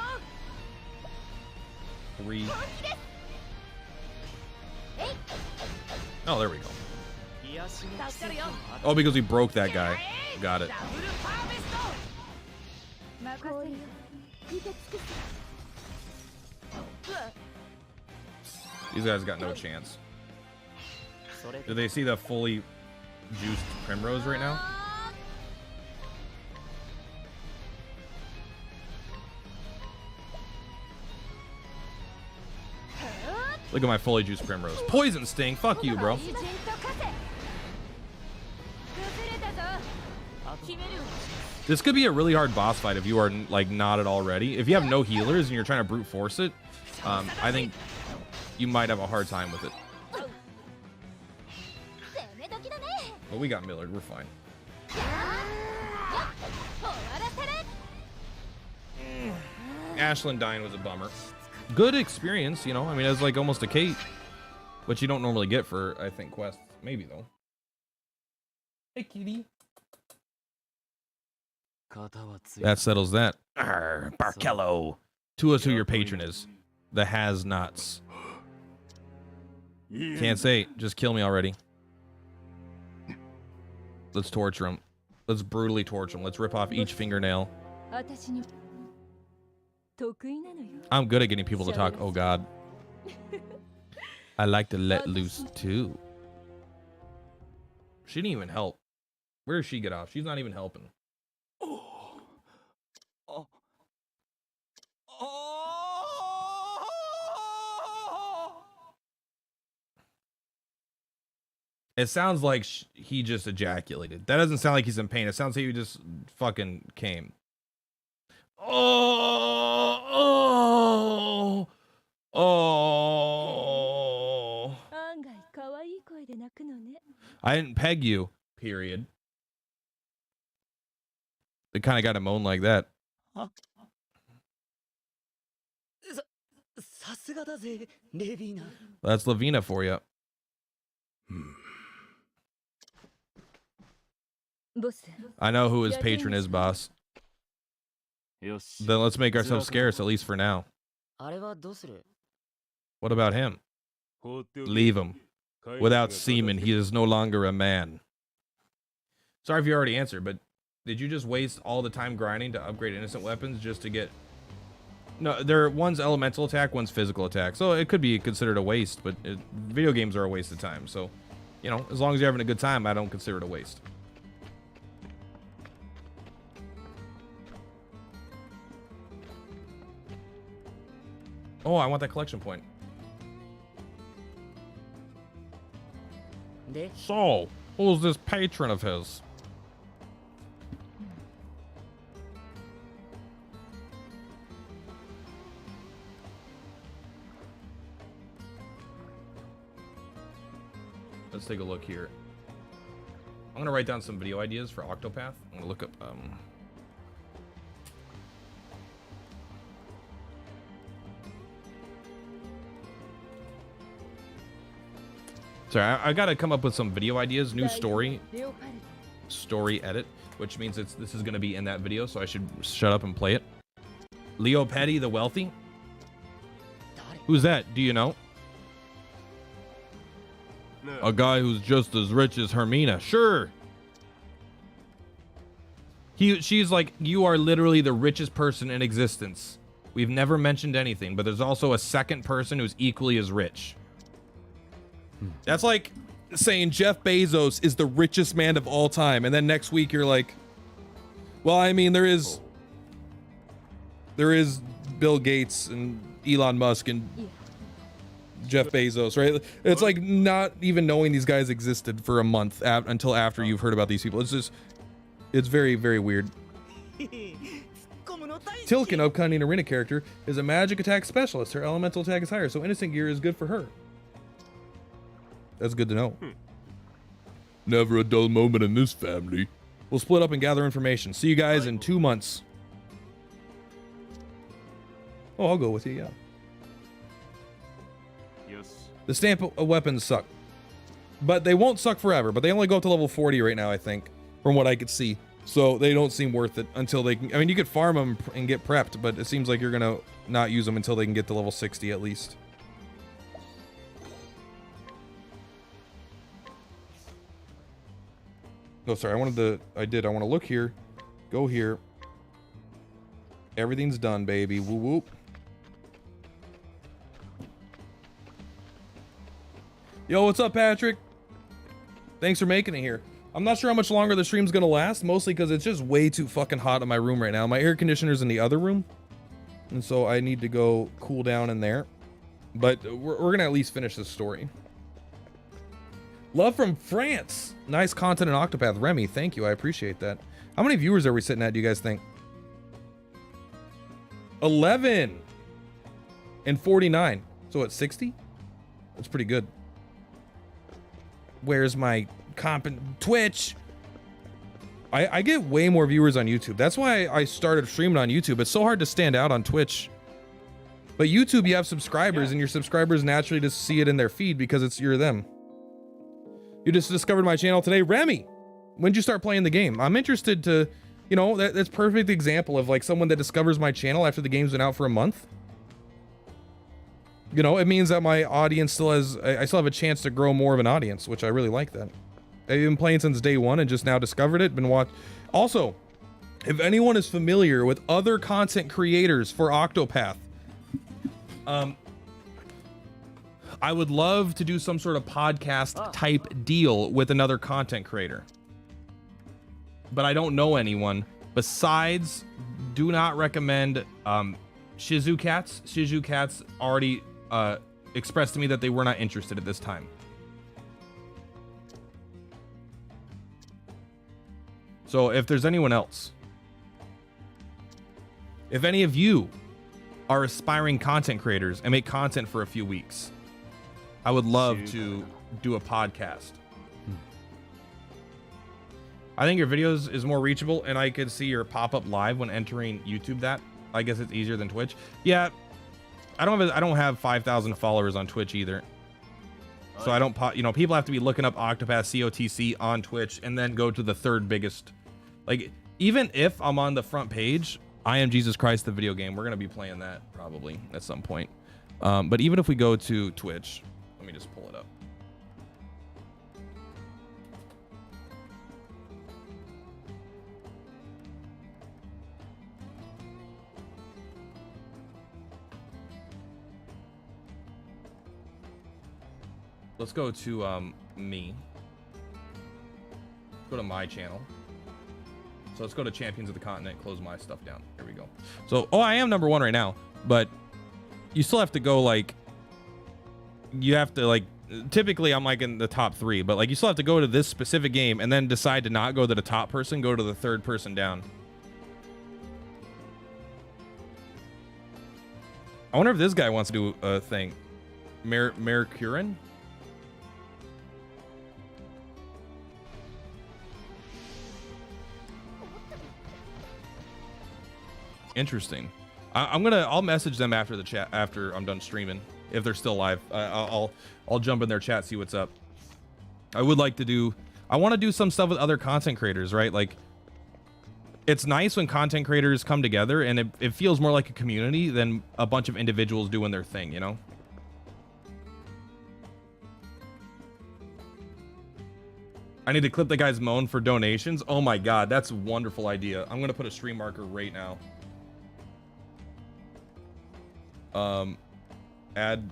3. Oh, there we go. 癒しの奇助かるよ 跡 Oh, because we broke that guy. Got it. ダブルパーベスト These guys got no chance. それ Do they see the fully juiced Primrose right now? Look at my fully juiced Primrose. Poison Sting. Fuck you, bro. 崩れたぞ This could be a really hard boss fight if you are like not at all ready. If you have no healers and you're trying to brute force it, I think you might have a hard time with it. 攻め時だね But we got Millard. We're fine. 終わらせる Ashland dying was a bummer. Good experience, you know. I mean, it's like almost a Kate, which you don't normally get for, I think, quests. Maybe though. Hey, kitty. 肩は強い That settles that. Arr, Barkello. To us who your patron is. The has-nots. Can't say. Just kill me already. Let's torture him. Let's brutally torture him. Let's rip off each fingernail. 私に得意なのよ I'm good at getting people to talk. Oh, God. I like to let loose, too. She didn't even help. Where does she get off? She's not even helping. It sounds like he just ejaculated. That doesn't sound like he's in pain. It sounds like he just fucking came. Oh, oh, oh. 案外可愛い声で泣くのね I didn't peg you, period. They kind of got to moan like that. さすがだぜレビーナ That's Lavina for you. ボス I know who his patron is, boss. よし Then let's make ourselves scarce, at least for now. あれはどうする What about him? Leave him. Without semen, he is no longer a man. Sorry if you already answered, but did you just waste all the time grinding to upgrade innocent weapons just to get... No, one's elemental attack, one's physical attack. So it could be considered a waste, but video games are a waste of time. So, you know, as long as you're having a good time, I don't consider it a waste. Oh, I want that collection point. で So, who's this patron of his? Let's take a look here. I'm gonna write down some video ideas for Octopath. I'm gonna look up Sorry, I gotta come up with some video ideas. New story, レオパル story edit, which means this is gonna be in that video, so I should shut up and play it. Leo Petty, the wealthy. 誰 Who's that? Do you know? A guy who's just as rich as Hermina. Sure. She's like, you are literally the richest person in existence. We've never mentioned anything, but there's also a second person who's equally as rich. That's like saying Jeff Bezos is the richest man of all time, and then next week you're like, well, I mean, there is Bill Gates and Elon Musk and Jeff Bezos, right? It's like not even knowing these guys existed for a month until after you've heard about these people. It's very, very weird. 突っ込むの大好き Tilkin, upcoming arena character, is a magic attack specialist. Her elemental attack is higher, so innocent gear is good for her. That's good to know. Never a dull moment in this family. We'll split up and gather information. See you guys in 2 months. Oh, I'll go with you, yeah. Yes. The stamp weapons suck. But they won't suck forever, but they only go up to level 40 right now, I think, from what I could see. So they don't seem worth it until they can, I mean, you could farm them and get prepped, but it seems like you're gonna not use them until they can get to level 60 at least. Oh, sorry, I want to look here, go here. Everything's done, baby, woo whoop. Yo, what's up, Patrick? Thanks for making it here. I'm not sure how much longer the stream's gonna last, mostly because it's just way too fucking hot in my room right now. My air conditioner's in the other room, and so I need to go cool down in there. But we're gonna at least finish this story. Love from France. Nice content in Octopath. Remy, thank you. I appreciate that. How many viewers are we sitting at, do you guys think? 11 and 49. So at 60? That's pretty good. Where's my comp and Twitch? I get way more viewers on YouTube. That's why I started streaming on YouTube. It's so hard to stand out on Twitch. But YouTube, you have subscribers, and your subscribers naturally just see it in their feed because you're them. You just discovered my channel today. Remy, when did you start playing the game? I'm interested to, you know, that's perfect example of like someone that discovers my channel after the game's been out for a month. You know, it means that my audience still has, I still have a chance to grow more of an audience, which I really like that. I've been playing since day one and just now discovered it, Also, if anyone is familiar with other content creators for Octopath, I would love to do some sort of podcast type deal with another content creator. But I don't know anyone. Besides, do not recommend Shizu Cats. Shizu Cats already expressed to me that they were not interested at this time. So if there's anyone else, if any of you are aspiring content creators and make content for a few weeks, I would love to do a podcast. I think your videos is more reachable, and I could see your pop-up live when entering YouTube. That I guess it's easier than Twitch. Yeah, I don't have 5,000 followers on Twitch either. So I don't, you know, people have to be looking up Octopath COTC on Twitch and then go to the third biggest. Like, even if I'm on the front page, I Am Jesus Christ, the video game, we're gonna be playing that probably at some point. But even if we go to Twitch, let me just pull it up. Let's go to me. Go to my channel. So let's go to Champions of the Continent, close my stuff down. Here we go. So, I am number 1 right now, but you still have to go like, you have to like, typically I'm like in the top 3, but like you still have to go to this specific game and then decide to not go to the top person, go to the third person down. I wonder if this guy wants to do a thing. Mercurin? Interesting. I'll message them after the chat, after I'm done streaming, if they're still live. I'll jump in their chat, see what's up. I would like to do, I want to do some stuff with other content creators, right? Like, it's nice when content creators come together and it feels more like a community than a bunch of individuals doing their thing, you know? I need to clip the guy's moan for donations. Oh my God, that's a wonderful idea. I'm gonna put a stream marker right now. Add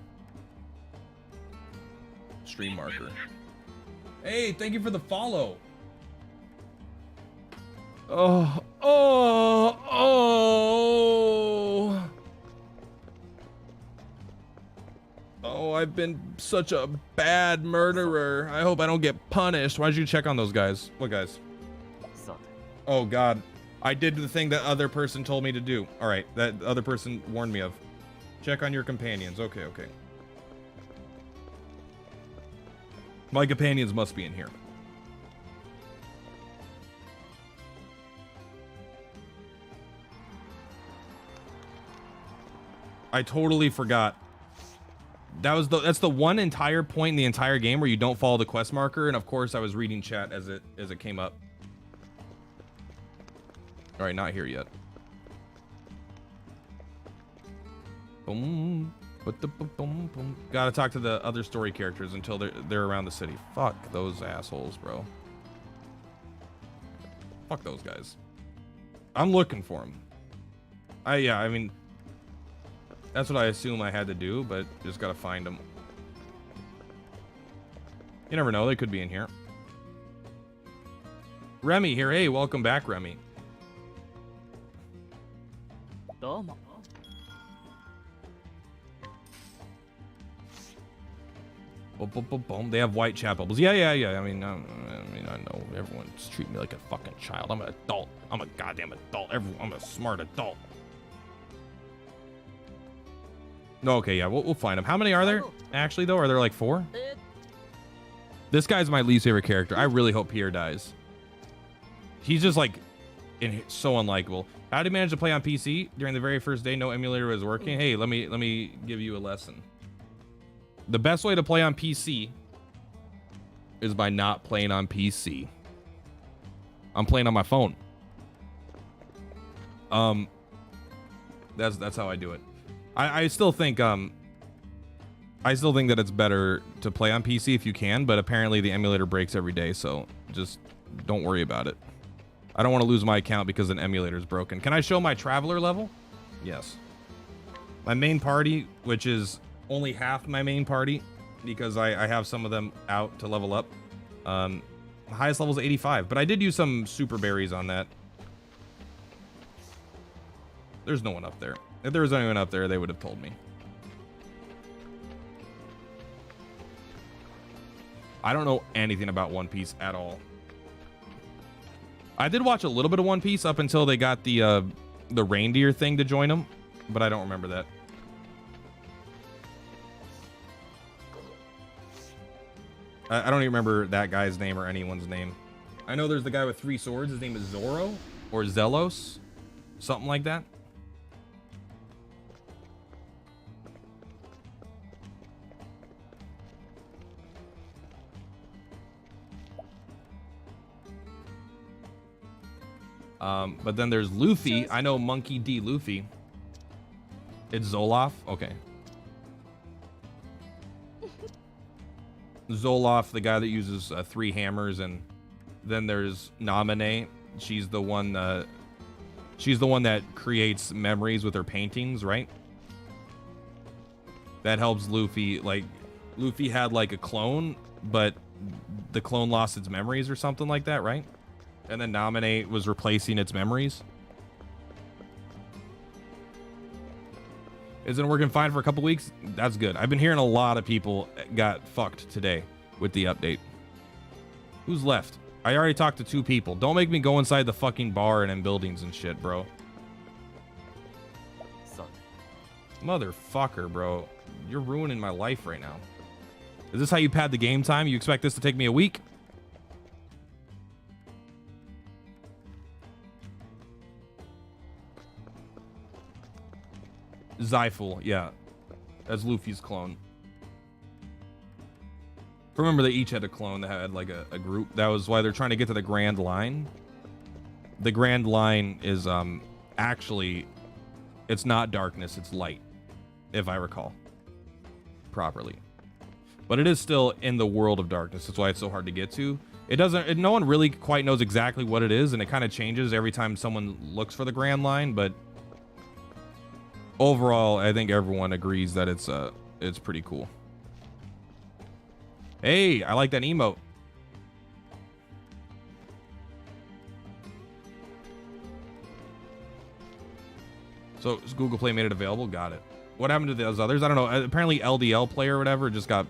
stream marker. Hey, thank you for the follow. Oh. Oh, I've been such a bad murderer. I hope I don't get punished. Why did you check on those guys? What guys? Oh God, I did the thing that other person told me to do. All right, that other person warned me of. Check on your companions. Okay. My companions must be in here. I totally forgot. That's the one entire point in the entire game where you don't follow the quest marker, and of course I was reading chat as it came up. All right, not here yet. Boom. Boom, boom. Gotta talk to the other story characters until they're around the city. Fuck those assholes, bro. Fuck those guys. I'm looking for them. I mean, that's what I assume I had to do, but just gotta find them. You never know, they could be in here. Remy here. Hey, welcome back, Remy. Domo. Boom, boom, boom. They have Whitechapel. Yeah. I mean, I know everyone's treating me like a fucking child. I'm an adult. I'm a goddamn adult. I'm a smart adult. No, okay, yeah, we'll find them. How many are there? Actually, though, are there like 4? This guy's my least favorite character. I really hope Pierre dies. He's just like so unlikable. How did you manage to play on PC during the very first day? No emulator was working. Hey, let me give you a lesson. The best way to play on PC is by not playing on PC. I'm playing on my phone. That's how I do it. I still think that it's better to play on PC if you can, but apparently the emulator breaks every day, so just don't worry about it. I don't want to lose my account because an emulator is broken. Can I show my traveler level? Yes. My main party, which is only half my main party because I have some of them out to level up. Highest level is 85, but I did use some super berries on that. There's no one up there. If there was anyone up there, they would have told me. I don't know anything about One Piece at all. I did watch a little bit of One Piece up until they got the reindeer thing to join them, but I don't remember that. I don't even remember that guy's name or anyone's name. I know there's the guy with 3 swords. His name is Zoro or Zelos, something like that. But then there's Luffy. I know Monkey D. Luffy. It's Zoloff. Okay. Zoloff, the guy that uses 3 hammers, and then there's Naminé. She's the one that creates memories with her paintings, right? That helps Luffy. Like, Luffy had like a clone, but the clone lost its memories or something like that, right? And then Naminé was replacing its memories. Isn't it working fine for a couple weeks? That's good. I've been hearing a lot of people got fucked today with the update. Who's left? I already talked to 2 people. Don't make me go inside the fucking bar and in buildings and shit, bro. Motherfucker, bro. You're ruining my life right now. Is this how you pad the game time? You expect this to take me a week? Zyphul, yeah. That's Luffy's clone. Remember, they each had a clone that had like a group. That was why they're trying to get to the Grand Line. The Grand Line is actually, it's not darkness, it's light, if I recall properly. But it is still in the world of darkness. That's why it's so hard to get to. No one really quite knows exactly what it is, and it kind of changes every time someone looks for the Grand Line, but overall, I think everyone agrees that it's pretty cool. Hey, I like that emote. So Google Play made it available. Got it. What happened to those others? I don't know. Apparently LDL Play or whatever just got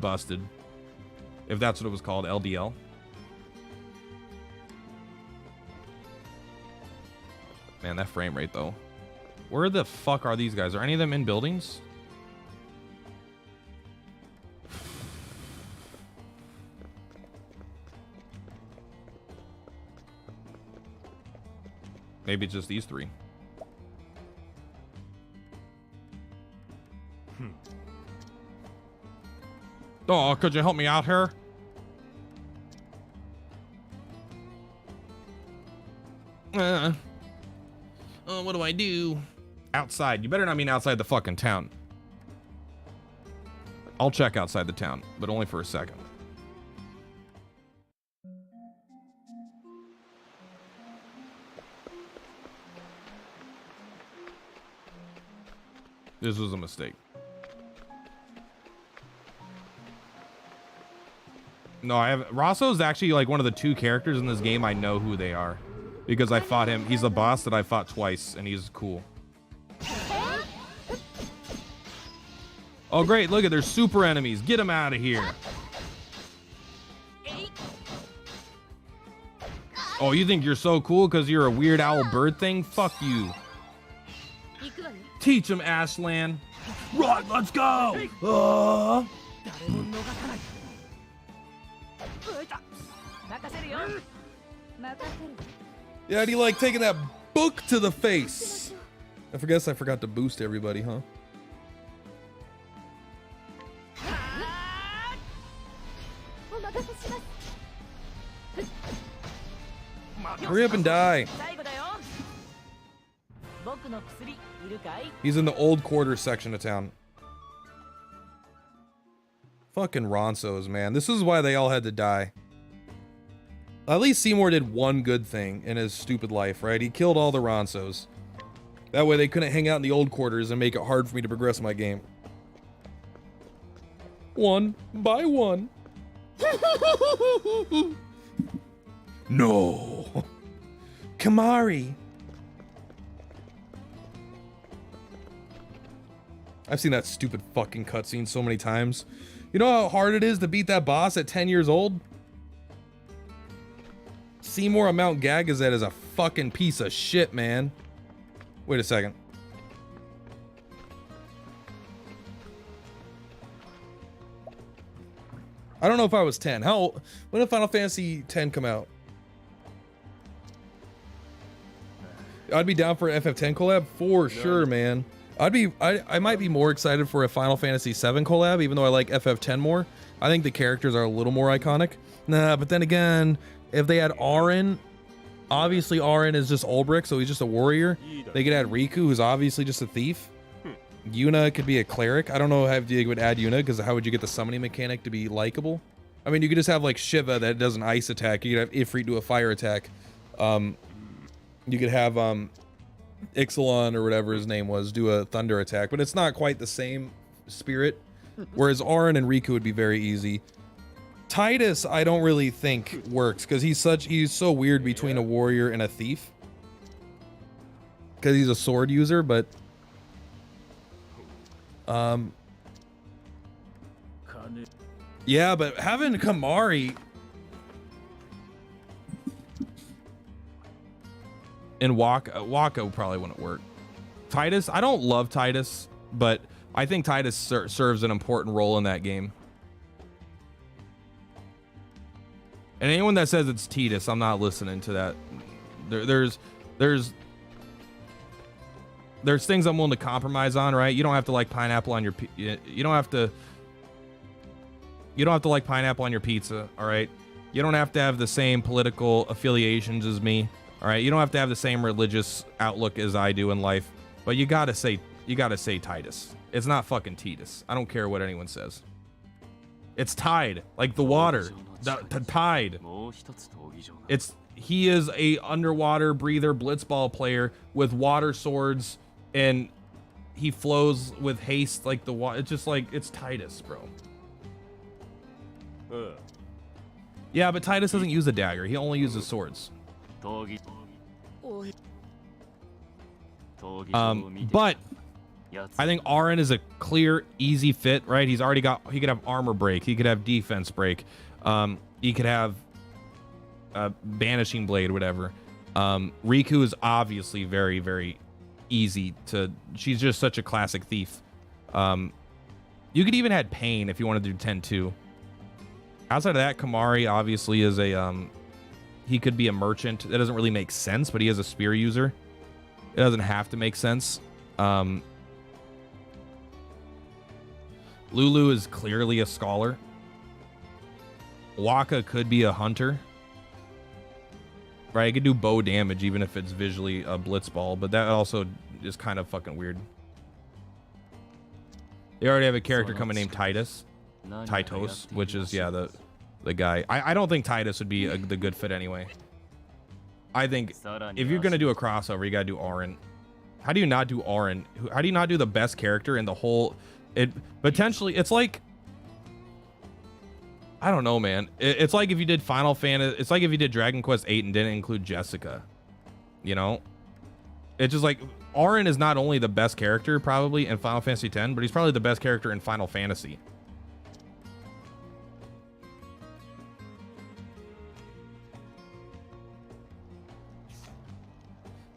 busted. If that's what it was called, LDL. Man, that frame rate though. Where the fuck are these guys? Are any of them in buildings? Maybe it's just these three. Oh, could you help me out here? What do I do? Outside. You better not mean outside the fucking town. I'll check outside the town, but only for a second. This was a mistake. No, I have Rosso's actually like one of the 2 characters in this game I know who they are. Because I fought him. He's a boss that I fought twice, and he's cool. Oh, great. Look at, there's super enemies. Get them out of here. Oh, you think you're so cool because you're a weird owl bird thing? Fuck you. Teach him, Ashland. Right, let's go. Yeah, do you like taking that book to the face? I forgot to boost everybody, huh? Hurry up and die. He's in the old quarter section of town. Fucking Ronsos, man. This is why they all had to die. At least Seymour did one good thing in his stupid life, right? He killed all the Ronsos. That way they couldn't hang out in the old quarters and make it hard for me to progress my game. One by one. No. Kamari. I've seen that stupid fucking cutscene so many times. You know how hard it is to beat that boss at 10 years old? Seymour on Mount Gagazet is a fucking piece of shit, man. Wait a second. I don't know if I was 10. When did Final Fantasy 10 come out? I'd be down for an FF10 collab for sure, man. I might be more excited for a Final Fantasy 7 collab, even though I like FF10 more. I think the characters are a little more iconic. Nah, but then again, if they had Auron, obviously Auron is just Ulbrich, so he's just a warrior. They could add Riku, who's obviously just a thief. Yuna could be a cleric. I don't know how you would add Yuna, because how would you get the summoning mechanic to be likable? I mean, you could just have like Shiva that does an ice attack. You could have Ifrit do a fire attack. You could have Ixalan or whatever his name was do a thunder attack, but it's not quite the same spirit. Whereas Auron and Riku would be very easy. Titus, I don't really think works because he's so weird between a warrior and a thief. Because he's a sword user, but yeah, but having Kamari and Waka probably wouldn't work. Titus, I don't love Titus, but I think Titus serves an important role in that game. And anyone that says it's Titus, I'm not listening to that. There's things I'm willing to compromise on, right? You don't have to like pineapple on your you don't have to like pineapple on your pizza, all right? You don't have to have the same political affiliations as me, all right? You don't have to have the same religious outlook as I do in life, but you gotta say Titus. It's not fucking Titus. I don't care what anyone says. It's Tide, like the water, the Tide. He is a underwater breather blitzball player with water swords, and he flows with haste like the water. It's just like, it's Titus, bro. Yeah, but Titus doesn't use a dagger. He only uses swords. But I think Auron is a clear, easy fit, right? He could have armor break. He could have defense break. He could have banishing blade, whatever. Riku is obviously very, very easy to, she's just such a classic thief. You could even add Pain if you want to do 10-2. Outside of that, Kamari obviously is he could be a merchant. That doesn't really make sense, but he is a spear user. It doesn't have to make sense. Lulu is clearly a scholar. Waka could be a hunter. Right, I could do bow damage even if it's visually a blitzball, but that also is kind of fucking weird. They already have a character coming named Titus. Titos, which is, yeah, the guy. I don't think Titus would be the good fit anyway. I think if you're going to do a crossover, you got to do Auron. How do you not do Auron? How do you not do the best character in the whole... Potentially, it's like... I don't know, man. It's like if you did Final Fantasy... It's like if you did Dragon Quest 8 and didn't include Jessica. You know? It's just like... Auron is not only the best character, probably, in Final Fantasy X, but he's probably the best character in Final Fantasy.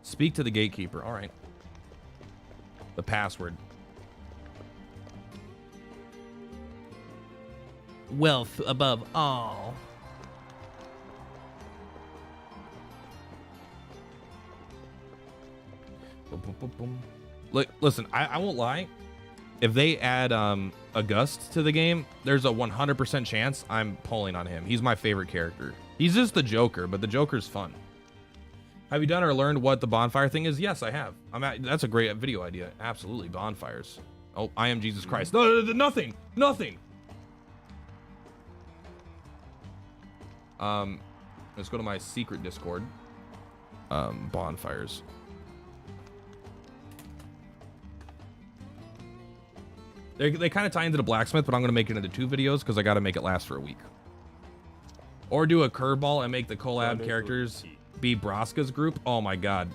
Speak to the gatekeeper. All right. The password. Wealth above all. Boom, boom, boom, boom. Look, listen, I won't lie. If they add August to the game, there's a 100% chance I'm pulling on him. He's my favorite character. He's just the Joker, but the Joker's fun. Have you done or learned what the bonfire thing is? Yes, I have. That's a great video idea. Absolutely, bonfires. Oh, I am Jesus Christ. No, nothing. Let's go to my secret Discord. Bonfires. They kind of tie into the blacksmith, but I'm going to make it into 2 videos because I got to make it last for a week. Or do a curveball and make the collab characters be Braska's group. Oh my god.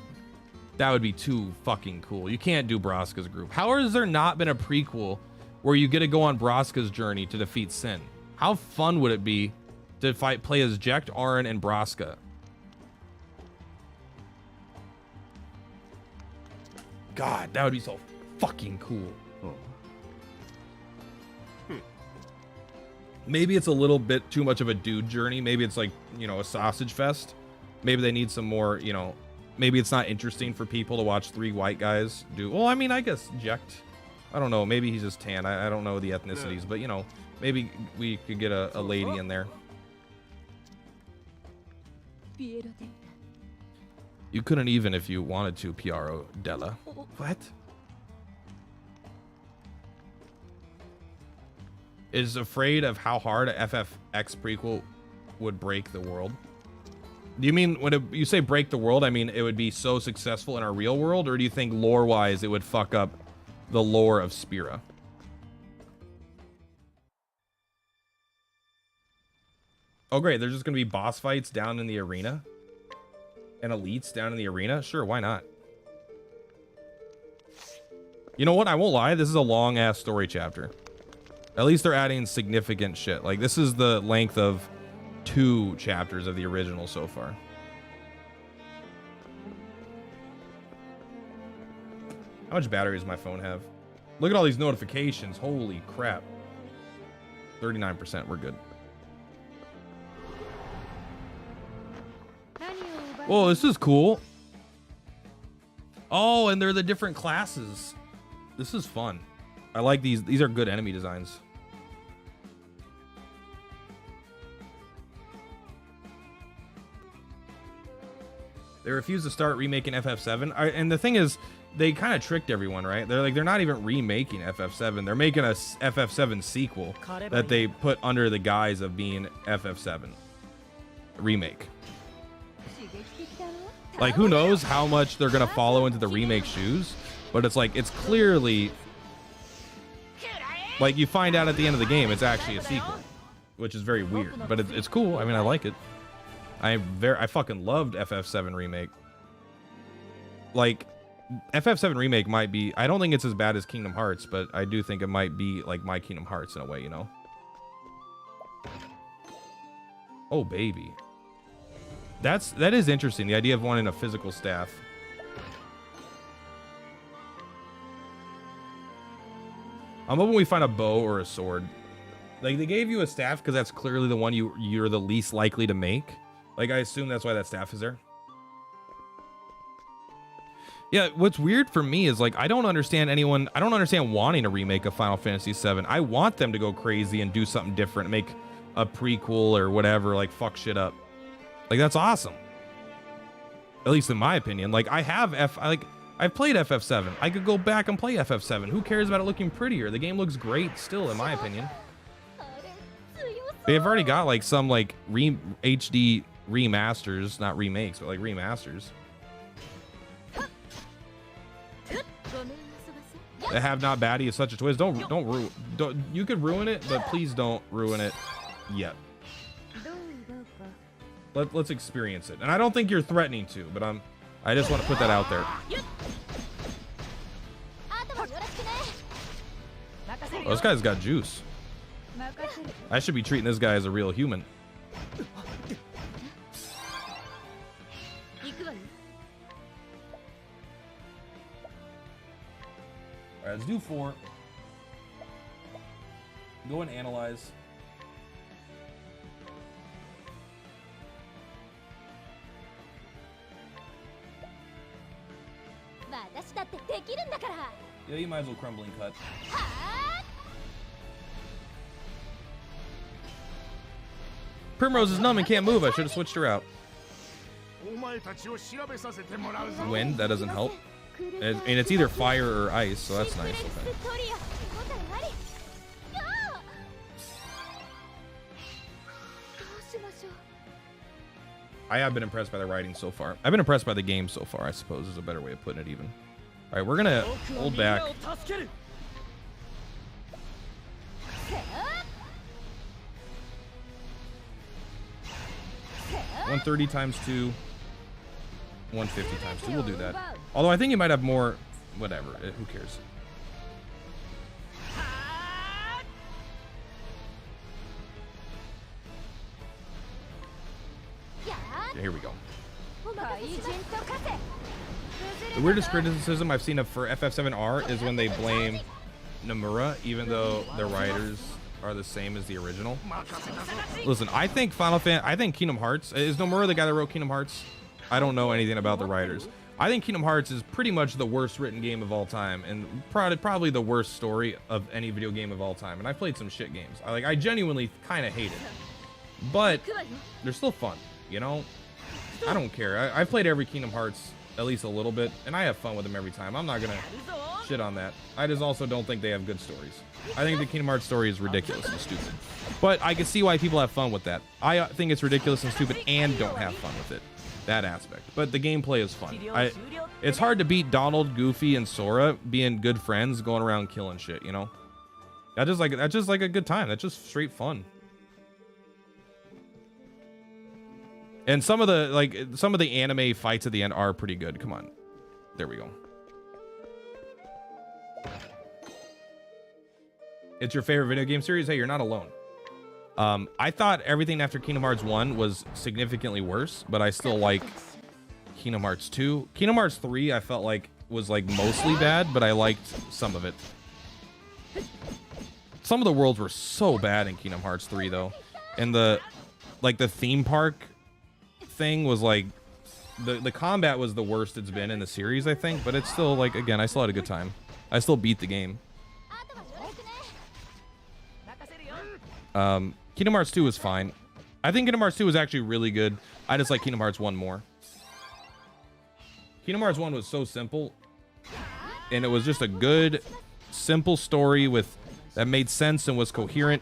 That would be too fucking cool. You can't do Braska's group. How has there not been a prequel where you get to go on Braska's journey to defeat Sin? How fun would it be to play as Jecht, Auron, and Braska? God, that would be so fucking cool. Maybe it's a little bit too much of a dude journey. Maybe it's like, you know, a sausage fest. Maybe they need some more, you know, maybe it's not interesting for people to watch 3 white guys do. Well, I mean, I guess Jecht. I don't know. Maybe he's just tan. I don't know the ethnicities, but, you know, maybe we could get a lady in there. You couldn't even if you wanted to, Piaro Della. What? Is afraid of how hard a FFX prequel would break the world. Do you mean when you say break the world, I mean it would be so successful in our real world, or do you think lore-wise it would fuck up the lore of Spira? Oh great, there's just gonna be boss fights down in the arena? And elites down in the arena? Sure, why not? You know what, I won't lie, this is a long-ass story chapter. At least they're adding significant shit. Like, this is the length of 2 chapters of the original so far. How much battery does my phone have? Look at all these notifications. Holy crap. 39%. We're good. Whoa, this is cool. Oh, and they're the different classes. This is fun. I like these. These are good enemy designs. They refuse to start remaking FF7. And the thing is, they kind of tricked everyone, right? They're not even remaking FF7. They're making a FF7 sequel that they put under the guise of being FF7 remake. Like, who knows how much they're going to follow into the remake shoes, but it's like, it's clearly, like, you find out at the end of the game, it's actually a sequel, which is very weird, but it's cool. I mean, I like it. I fucking loved FF7 remake. Like, FF7 remake might be, I don't think it's as bad as Kingdom Hearts, but I do think it might be like my Kingdom Hearts in a way, you know? Oh, baby. That is interesting, the idea of wanting a physical staff. I'm hoping we find a bow or a sword. Like, they gave you a staff because that's clearly the one you're the least likely to make. Like, I assume that's why that staff is there. Yeah, what's weird for me is, like, I don't understand wanting a remake of Final Fantasy VII. I want them to go crazy and do something different, make a prequel or whatever, like, fuck shit up. Like, that's awesome. At least in my opinion. Like, I've played FF7. I could go back and play FF7. Who cares about it looking prettier? The game looks great still, in my opinion. They've already got, like, some, like, HD remasters, not remakes, but, like, remasters. The have not baddie is such a twist. Don't you could ruin it, but please don't ruin it yet. Let's experience it. And I don't think you're threatening to, but I just want to put that out there. Oh, this guy's got juice. I should be treating this guy as a real human. All right, let's do 4. Go and analyze. Yeah, you might as well crumbling cut. Primrose is numb and can't move. I should have switched her out. Wind, that doesn't help. And it's either fire or ice, so that's nice. Okay. I have been impressed by the writing so far. I've been impressed by the game so far, I suppose, is a better way of putting it even. All right, we're going to hold back. 130 times 2. 150 times 2. We'll do that. Although I think you might have more. Whatever. Who cares? Okay, here we go. The weirdest criticism I've seen for FF7R is when they blame Nomura, even though the writers are the same as the original. Listen, I think Kingdom Hearts is Nomura the guy that wrote Kingdom Hearts. I don't know anything about the writers. I think Kingdom Hearts is pretty much the worst written game of all time, and probably the worst story of any video game of all time. And I played some shit games. I genuinely kind of hate it, but they're still fun, you know. I don't care. I've played every Kingdom Hearts at least a little bit, and I have fun with them every time. I'm not gonna shit on that. I just also don't think they have good stories. I think the Kingdom Hearts story is ridiculous and stupid, but I can see why people have fun with that. I think it's ridiculous and stupid and don't have fun with it. That aspect, but the gameplay is fun. It's hard to beat Donald, Goofy, and Sora being good friends, going around killing shit. You know, that's just like a good time. That's just straight fun. And some of the anime fights at the end are pretty good. Come on, there we go. It's your favorite video game series? Hey, you're not alone. I thought everything after Kingdom Hearts 1 was significantly worse, but I still like Kingdom Hearts 2. Kingdom Hearts 3 I felt like was like mostly bad, but I liked some of it. Some of the worlds were so bad in Kingdom Hearts 3 though. And the theme park thing was like the combat was the worst it's been in the series, I think, but it's still like, again, I still had a good time. I still beat the game. Kingdom Hearts 2 was fine. I think Kingdom Hearts 2 was actually really good. I just like Kingdom Hearts 1 more. Kingdom Hearts 1 was so simple, and it was just a good, simple story that made sense and was coherent,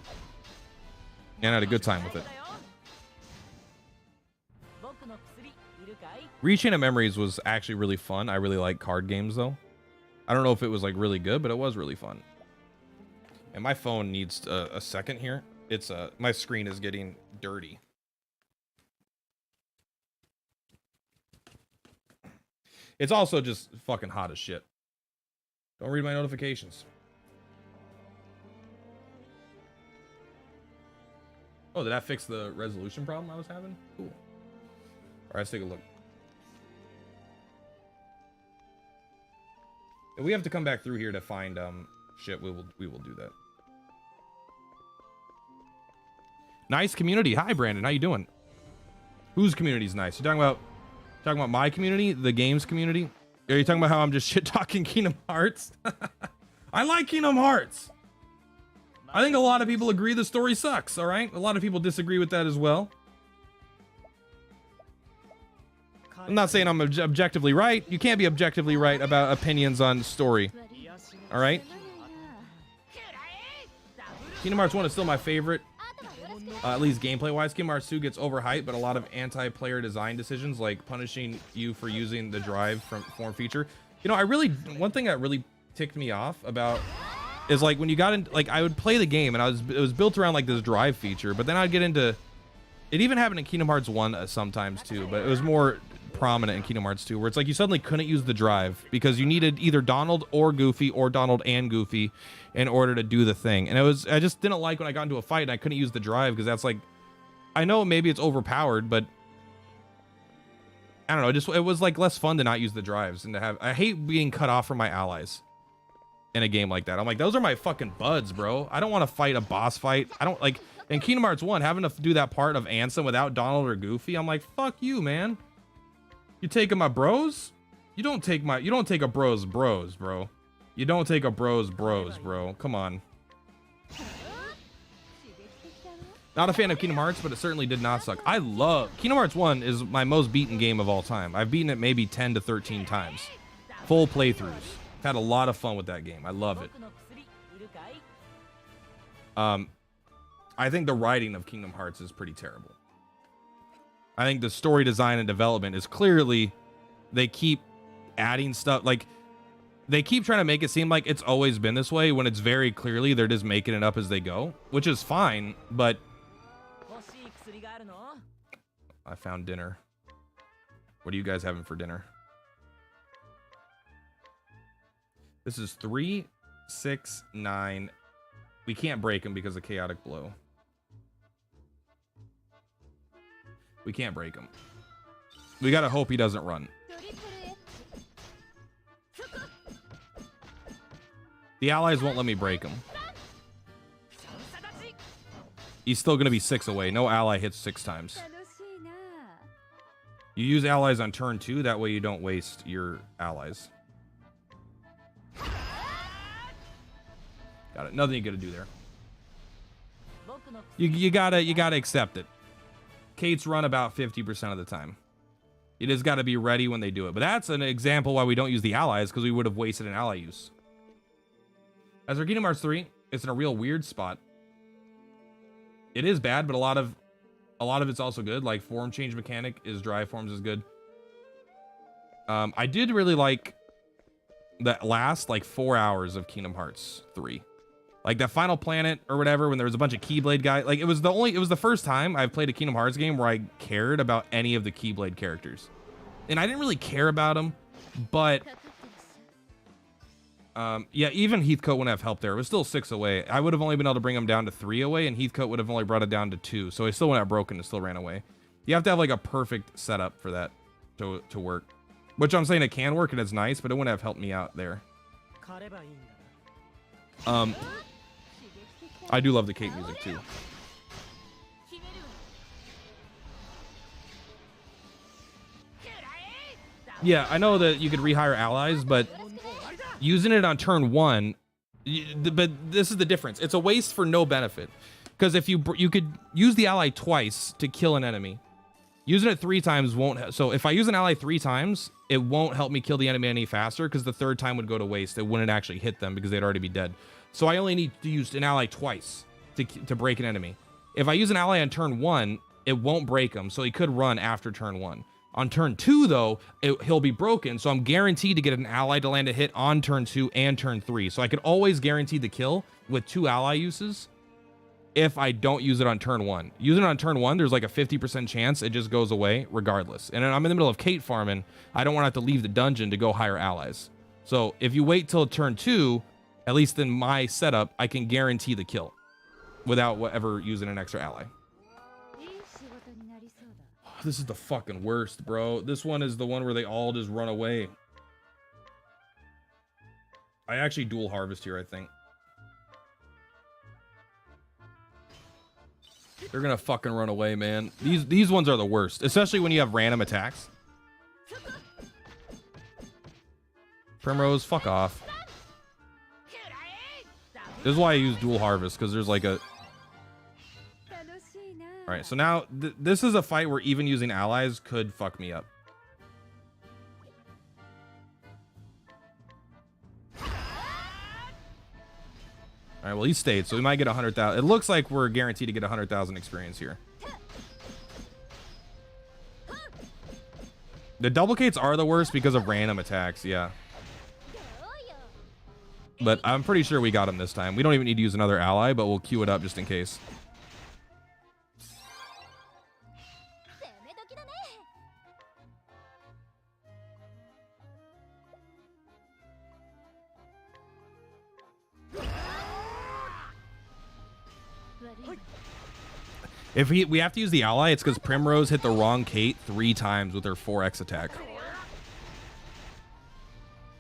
and I had a good time with it. Reaching of Memories was actually really fun. I really like card games though. I don't know if it was like really good, but it was really fun. And my phone needs a second here. It's my screen is getting dirty. It's also just fucking hot as shit. Don't read my notifications. Oh, did that fix the resolution problem I was having? Cool. All right, let's take a look. If we have to come back through here to find shit, we will do that. Nice community. Hi, Brandon. How you doing? Whose community's nice? You talking about my community, the games community? Are you talking about how I'm just shit talking Kingdom Hearts? I like Kingdom Hearts. I think a lot of people agree the story sucks. All right, a lot of people disagree with that as well. I'm not saying I'm objectively right. You can't be objectively right about opinions on story. All right. Kingdom Hearts 1 is still my favorite. At least gameplay-wise, Kingdom Hearts 2 gets overhyped, but a lot of anti-player design decisions, like punishing you for using the drive from form feature. You know, one thing that really ticked me off about is like when you got in, like I would play the game and it was built around like this drive feature, but then I'd get into, it even happened in Kingdom Hearts 1 sometimes too, but it was more prominent in Kingdom Hearts 2, where it's like you suddenly couldn't use the drive because you needed either Donald or Goofy or Donald and Goofy in order to do the thing. And I just didn't like when I got into a fight and I couldn't use the drive, because that's like, I know maybe it's overpowered, but I don't know, it was like less fun to not use the drives and to have, I hate being cut off from my allies in a game like that. I'm like, those are my fucking buds, bro. I don't want to fight a boss fight. I don't like, in Kingdom Hearts 1, having to do that part of Ansem without Donald or Goofy, I'm like, fuck you, man. You taking my bros? You don't take a bros, bro. You don't take a bros, bro. Come on. Not a fan of Kingdom Hearts, but it certainly did not suck. I love Kingdom Hearts 1 is my most beaten game of all time. I've beaten it maybe 10 to 13 times. Full playthroughs. Had a lot of fun with that game. I love it. I think the writing of Kingdom Hearts is pretty terrible. I think the story design and development is clearly, they keep adding stuff, like they keep trying to make it seem like it's always been this way when it's very clearly they're just making it up as they go, which is fine, but I found dinner. What are you guys having for dinner? This is 3, 6, 9. We can't break him because of chaotic blow. We can't break him. We gotta hope he doesn't run. The allies won't let me break him. He's still gonna be 6 away. No ally hits 6 times. You use allies on turn 2, that way you don't waste your allies. Got it. Nothing you gotta do there. You gotta accept it. Kate's run about 50% of the time. You just gotta be ready when they do it. But that's an example why we don't use the allies, because we would have wasted an ally use. As for Kingdom Hearts 3, it's in a real weird spot. It is bad, but a lot of it's also good. Like form change mechanic is drive forms is good. I did really like that last like 4 hours of Kingdom Hearts 3. Like that final planet or whatever, when there was a bunch of Keyblade guys. Like it was the first time I've played a Kingdom Hearts game where I cared about any of the Keyblade characters. And I didn't really care about them, but yeah, even Heathcote wouldn't have helped there. It was still 6 away. I would have only been able to bring him down to 3 away, and Heathcote would have only brought it down to 2. So he still wouldn't have broken, it still ran away. You have to have like a perfect setup for that to work. Which I'm saying it can work and it's nice, but it wouldn't have helped me out there. I do love the Kate music too. Yeah, I know that you could rehire allies, but using it on turn 1, but this is the difference. It's a waste for no benefit. Because if you could use the ally twice to kill an enemy. Using it 3 times won't. So if I use an ally 3 times, it won't help me kill the enemy any faster, because the 3rd time would go to waste. It wouldn't actually hit them because they'd already be dead. So I only need to use an ally twice to break an enemy. If I use an ally on turn 1, it won't break him, so he could run after turn 1. On turn 2, though, he'll be broken, so I'm guaranteed to get an ally to land a hit on turn 2 and turn 3. So I could always guarantee the kill with 2 ally uses if I don't use it on turn 1. Using it on turn 1, there's like a 50% chance it just goes away regardless. And I'm in the middle of Kate farming. I don't want to have to leave the dungeon to go hire allies. So if you wait till turn 2, at least in my setup, I can guarantee the kill without ever using an extra ally. This is the fucking worst, bro. This one is the one where they all just run away. I actually dual harvest here, I think. They're gonna fucking run away, man. These ones are the worst, especially when you have random attacks. Primrose, fuck off. This is why I use dual harvest, because there's like a... Alright, so now this is a fight where even using allies could fuck me up. Alright, well he stayed, so we might get 100,000. It looks like we're guaranteed to get 100,000 experience here. The duplicates are the worst because of random attacks, yeah. But I'm pretty sure we got him this time. We don't even need to use another ally, but we'll queue it up just in case. If we have to use the ally, it's because Primrose hit the wrong Kate 3 times with her 4x attack.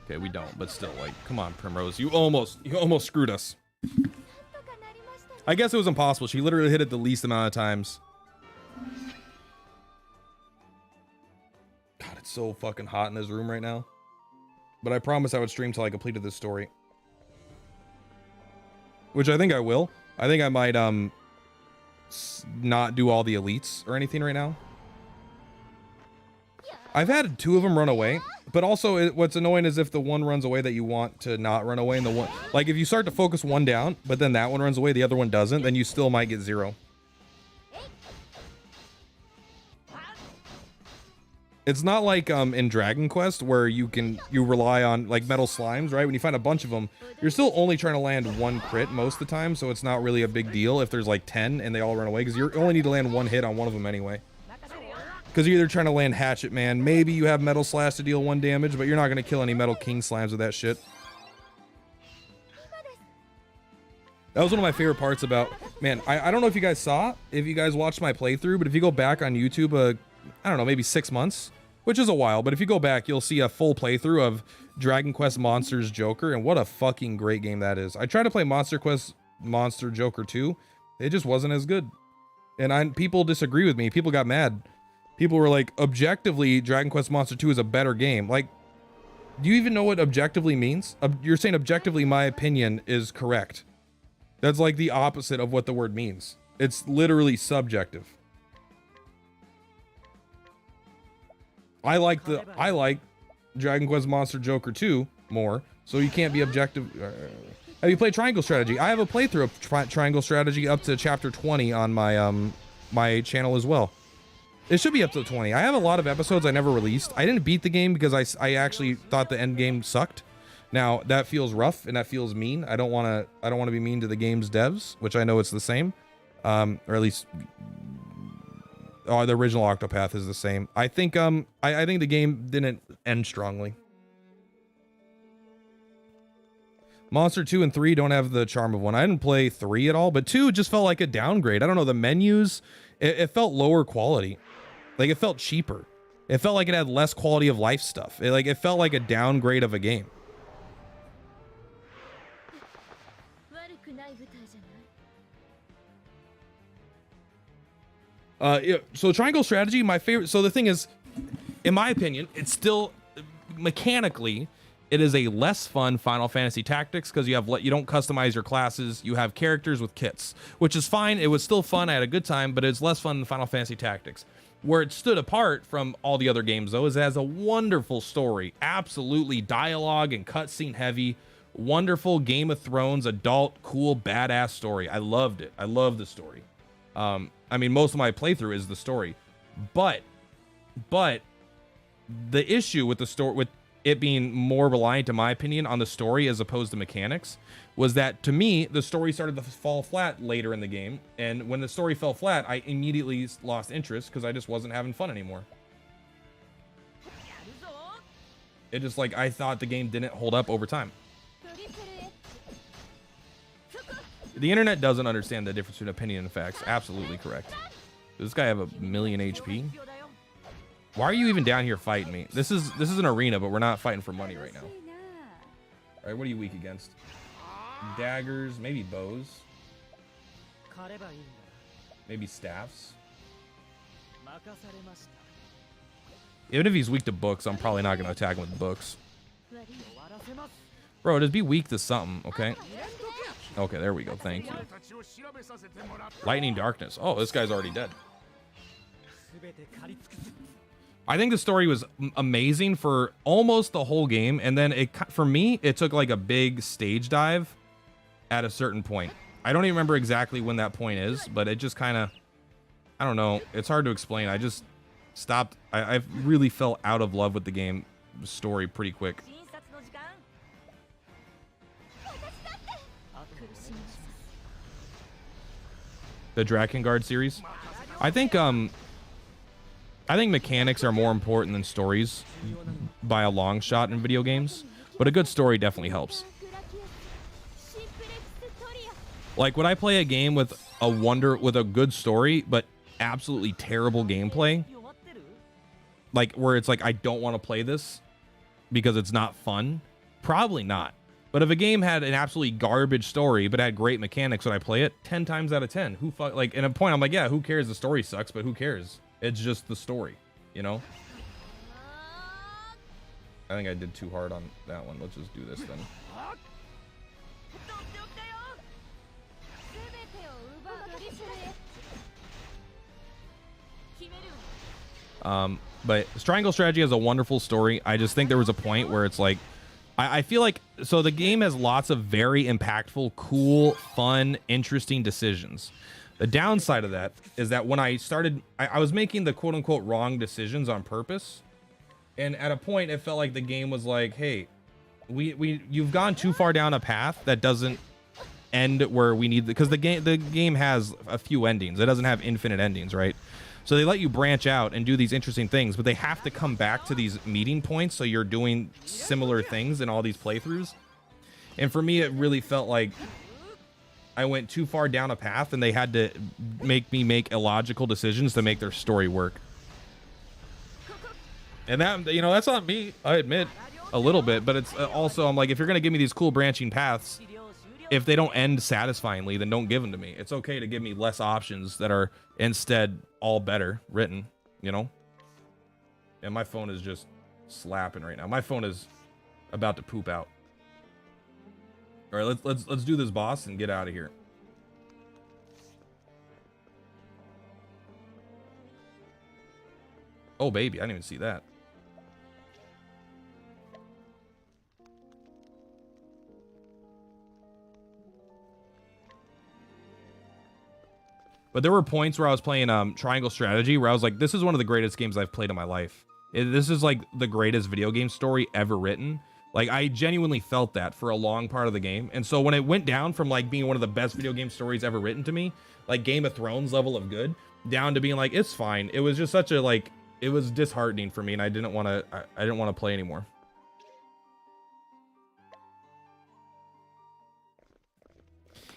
Okay, we don't, but still, like, come on, Primrose. You almost screwed us. I guess it was impossible. She literally hit it the least amount of times. God, it's so fucking hot in this room right now. But I promised I would stream till I completed this story. Which I think I will. I think I might, not do all the elites or anything right now. I've had 2 of them run away, but also what's annoying is if the one runs away that you want to not run away, and the one, like if you start to focus one down, but then that one runs away, the other one doesn't, then you still might get 0. It's not like in Dragon Quest where you rely on like metal slimes, right? When you find a bunch of them, you're still only trying to land 1 crit most of the time, so it's not really a big deal if there's like 10 and they all run away, because you only need to land 1 hit on one of them anyway. Because you're either trying to land Hatchet Man, maybe you have Metal Slash to deal 1 damage, but you're not going to kill any Metal King Slimes with that shit. That was one of my favorite parts about, man, I don't know if you guys watched my playthrough, but if you go back on YouTube, I don't know, maybe 6 months, which is a while, but if you go back, you'll see a full playthrough of Dragon Quest Monsters Joker, and what a fucking great game that is. I tried to play Monster Quest Monster Joker 2. It just wasn't as good. And people disagree with me. People got mad. People were like, objectively, Dragon Quest Monster 2 is a better game. Like, do you even know what objectively means? You're saying objectively, my opinion is correct. That's like the opposite of what the word means. It's literally subjective. I like Dragon Quest Monster Joker 2 more, so you can't be objective. Have you played Triangle Strategy? I have a playthrough of Triangle Strategy up to chapter 20 on my my channel as well. It should be up to 20. I have a lot of episodes I never released. I didn't beat the game because I actually thought the end game sucked. Now that feels rough and that feels mean. I don't want to be mean to the game's devs, which I know it's the same, or at least. Oh, the original Octopath is the same. I think I think the game didn't end strongly. Monster 2 and 3 don't have the charm of 1. I didn't play 3 at all, but 2 just felt like a downgrade. I don't know, the menus, it felt lower quality. Like it felt cheaper. It felt like it had less quality of life stuff. It felt like a downgrade of a game. Yeah, so Triangle Strategy, my favorite. So the thing is, in my opinion, it's still mechanically, it is a less fun Final Fantasy Tactics because you don't customize your classes. You have characters with kits, which is fine. It was still fun. I had a good time, but it's less fun than Final Fantasy Tactics. Where it stood apart from all the other games, though, is it has a wonderful story, absolutely dialogue and cutscene heavy, wonderful Game of Thrones adult cool badass story. I loved it. I love the story. I mean, most of my playthrough is the story, but the issue with the story, with it being more reliant, in my opinion, on the story as opposed to mechanics, was that to me, the story started to fall flat later in the game. And when the story fell flat, I immediately lost interest because I just wasn't having fun anymore. It just like, I thought the game didn't hold up over time. The internet doesn't understand the difference between opinion and facts. Absolutely correct. Does this guy have a million HP? Why are you even down here fighting me? This is an arena, but we're not fighting for money right now. All right, what are you weak against? Daggers, maybe bows. Maybe staffs. 任されました Even if he's weak to books, I'm probably not going to attack him with books. 終わらせます Bro, just be weak to something, okay? Okay, there we go. Thank you. たちを調べさせてもらった Lightning Darkness. Oh, this guy's already dead. 全て借り尽くす I think the story was amazing for almost the whole game, and then for me, it took like a big stage dive at a certain point. I don't even remember exactly when that point is, but it just kind of, I don't know. It's hard to explain. I just stopped. I really fell out of love with the game story pretty quick. 診察の時間あと苦しみます The Drakengard series. I think mechanics are more important than stories by a long shot in video games, but a good story definitely helps. グラキアスシンプレックストリア Like when I play a game with a good story but absolutely terrible gameplay, 終わってる like where it's like I don't want to play this because it's not fun, probably not. But if a game had an absolutely garbage story but had great mechanics when I play it, 10 times out of 10, like at a point I'm like, yeah, who cares? The story sucks, but who cares? It's just the story, you know? I think I did too hard on that one. Let's just do this then. 取っておきだよ全てを奪うリスへ 決めるわ But Triangle Strategy has a wonderful story. I just think there was a point where it's like, I feel like, so the game has lots of very impactful, cool, fun, interesting decisions. The downside of that is that when I started, I was making the quote unquote wrong decisions on purpose. And at a point, it felt like the game was like, hey, you've gone too far down a path that doesn't end where we need, because the game has a few endings. It doesn't have infinite endings, right? So they let you branch out and do these interesting things, but they have to come back to these meeting points. So you're doing similar things in all these playthroughs. And for me, it really felt like I went too far down a path and they had to make me make illogical decisions to make their story work. And that, you know, that's on me, I admit, a little bit, but it's also, I'm like, if you're going to give me these cool branching paths, 治療終了 if they don't end satisfyingly, then don't give them to me. It's okay to give me less options that are instead all better written, you know? And my phone is just slapping right now. My phone is about to poop out. All right, let's do this boss and get out of here. Oh baby, I didn't even see that. But there were points where I was playing Triangle Strategy where I was like, this is one of the greatest games I've played in my life. This is like the greatest video game story ever written. Like, I genuinely felt that for a long part of the game. And so when it went down from like being one of the best video game stories ever written to me, like Game of Thrones level of good, down to being like, it's fine. It was just such a, like, it was disheartening for me, and I didn't want to play anymore.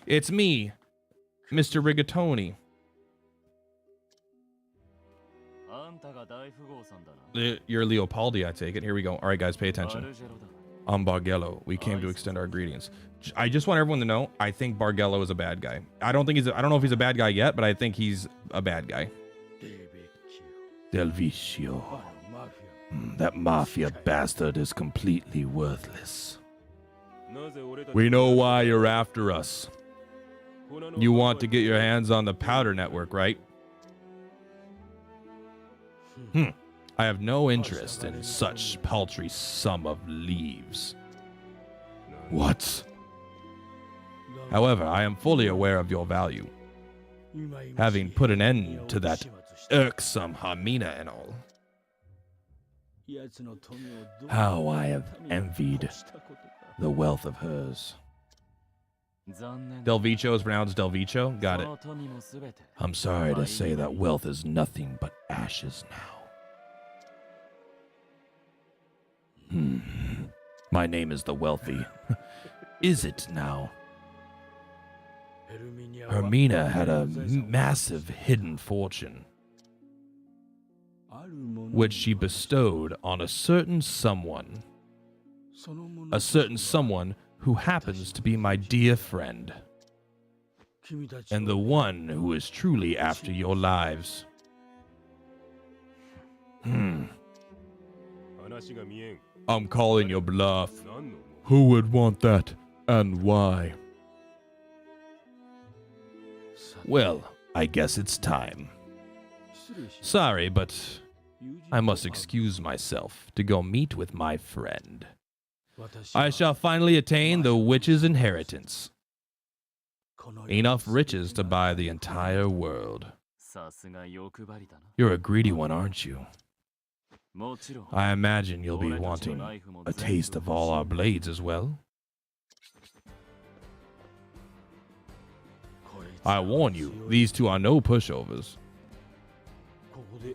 It's me, Mr. Rigatoni. あんたが大富豪さんだな You're Leopoldi, I take it. Here we go. All right, guys, pay ア attention. ルジェロだ I'm Bargello. We came to extend our greetings. I just want everyone to know, I think Bargello is a bad guy. I don't know if he's a bad guy yet, but I think he's a bad guy. Del Vicio. That mafia bastard is completely worthless. なぜ俺たち We know why you're after us. You want to get your hands on the powder network, right? I have no interest in such paltry sum of leaves. What? However, I am fully aware of your value, having put an end to that irksome Hermina and all. How I have envied the wealth of hers. 残念 Del Vicio is pronounced Del Vicio? Got そ it. の富も全て I'm sorry to say that wealth is nothing but ashes now. My name is the Wealthy. Is it now? Hermina had a massive hidden fortune, which she bestowed on a certain someone. A certain someone who happens to be my dear friend. and the one who is truly after your lives. I'm calling your bluff. Who would want that, and why? Well, I guess it's time. Sorry, but I must excuse myself to go meet with my friend. I shall finally attain the witch's inheritance. Enough riches to buy the entire world. You're a greedy one, aren't you? I imagine you'll be wanting a taste of all our blades as well. I warn you, these two are no pushovers.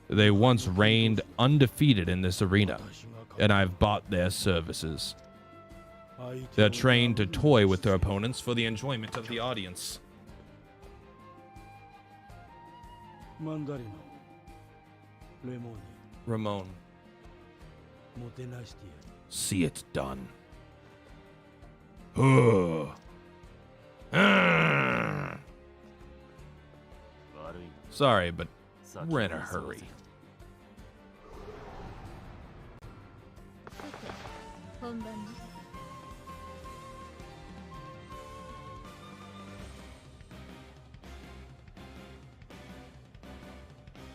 They once reigned undefeated in this arena, and I've bought their services. They're trained to toy with their opponents for the enjoyment of the audience. Ramon. See it done. Sorry, but we're in a hurry.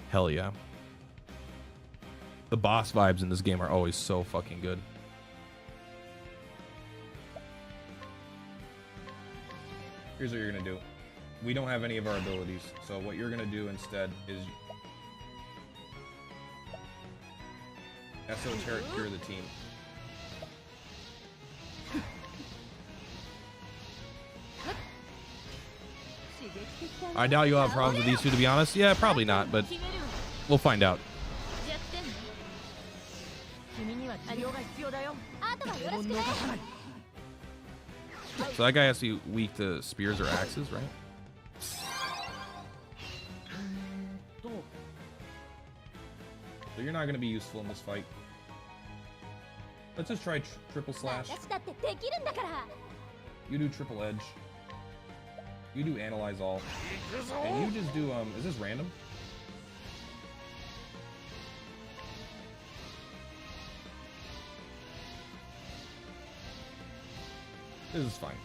Hell yeah. The boss vibes in this game are always so fucking good. Here's what you're gonna do. We don't have any of our abilities, so what you're gonna do instead is esoteric cure the team. I doubt you'll have problems with these two, to be honest. Yeah, probably not, but we'll find out. So that guy has to be weak to spears or axes, right? So you're not going to be useful in this fight. Let's just try triple slash. You do triple edge. You do analyze all. And you just do, is this random? This is fine.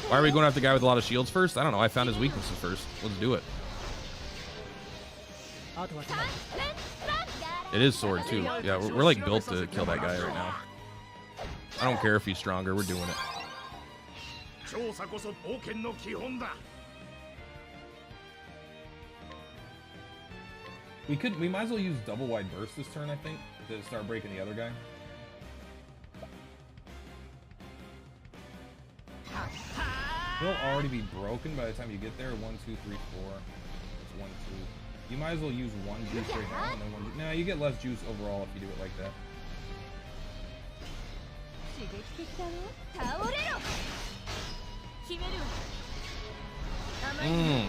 Why are we going after the guy with a lot of shields first? I don't know. I found his weaknesses first. Let's do it. It is sword, too. Yeah, we're like built to kill that guy right now. I don't care if he's stronger. We're doing it. We might as well use double wide burst this turn, I think, to start breaking the other guy. He'll already be broken by the time you get there. 1, 2, 3, 4. It's 1, 2. You might as well use one juice right now and then one. Nah, you get less juice overall if you do it like that.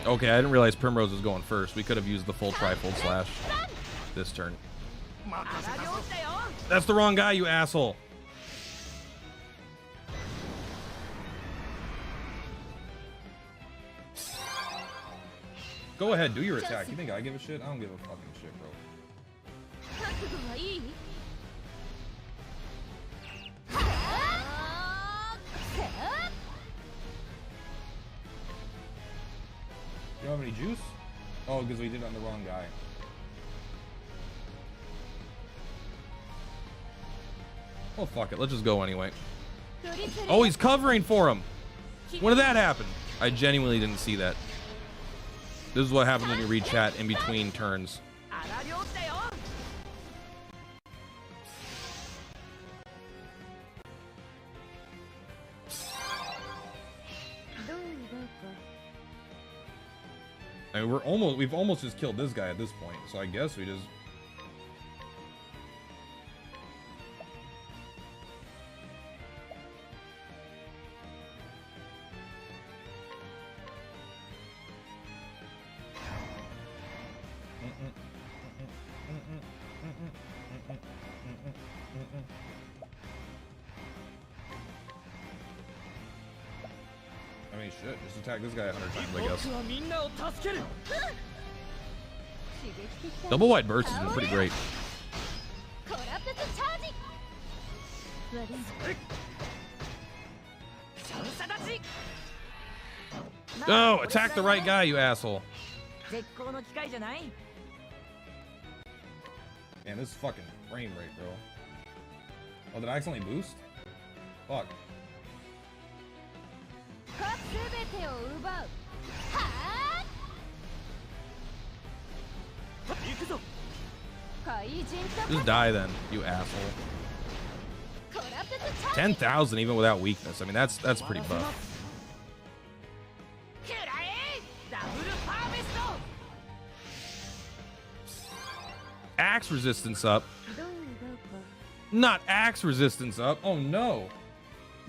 Okay, I didn't realize Primrose was going first. We could have used the full trifold slash this turn. That's the wrong guy, you asshole. Go ahead, do your attack. You think I give a shit? I don't give a fucking shit, bro. You don't have any juice? Oh, because we did it on the wrong guy. Oh, fuck it. Let's just go anyway. Oh, he's covering for him. When did that happen? I genuinely didn't see that. This is what happens when you read chat in between turns. I mean, we've almost just killed this guy at this point, so I guess we just... I mean, shit, just attack this guy 100 times, I guess. 僕はみんなを助ける Double wide burst has been pretty great. コラプスチャージ悪いチャンサ立ち Oh, attack the right guy, you asshole. 絶好の機会じゃない Man, this fucking frame rate, bro. Oh, did I accidentally boost? Fuck. 全てを奪うは行くぞ あ怪人と Just die then, you asshole. コラプスチャージ 10,000 even without weakness. I mean, that's pretty buff. 食らえダブルパーフェスト Axe resistance up. どう奪うか Not axe resistance up. Oh no.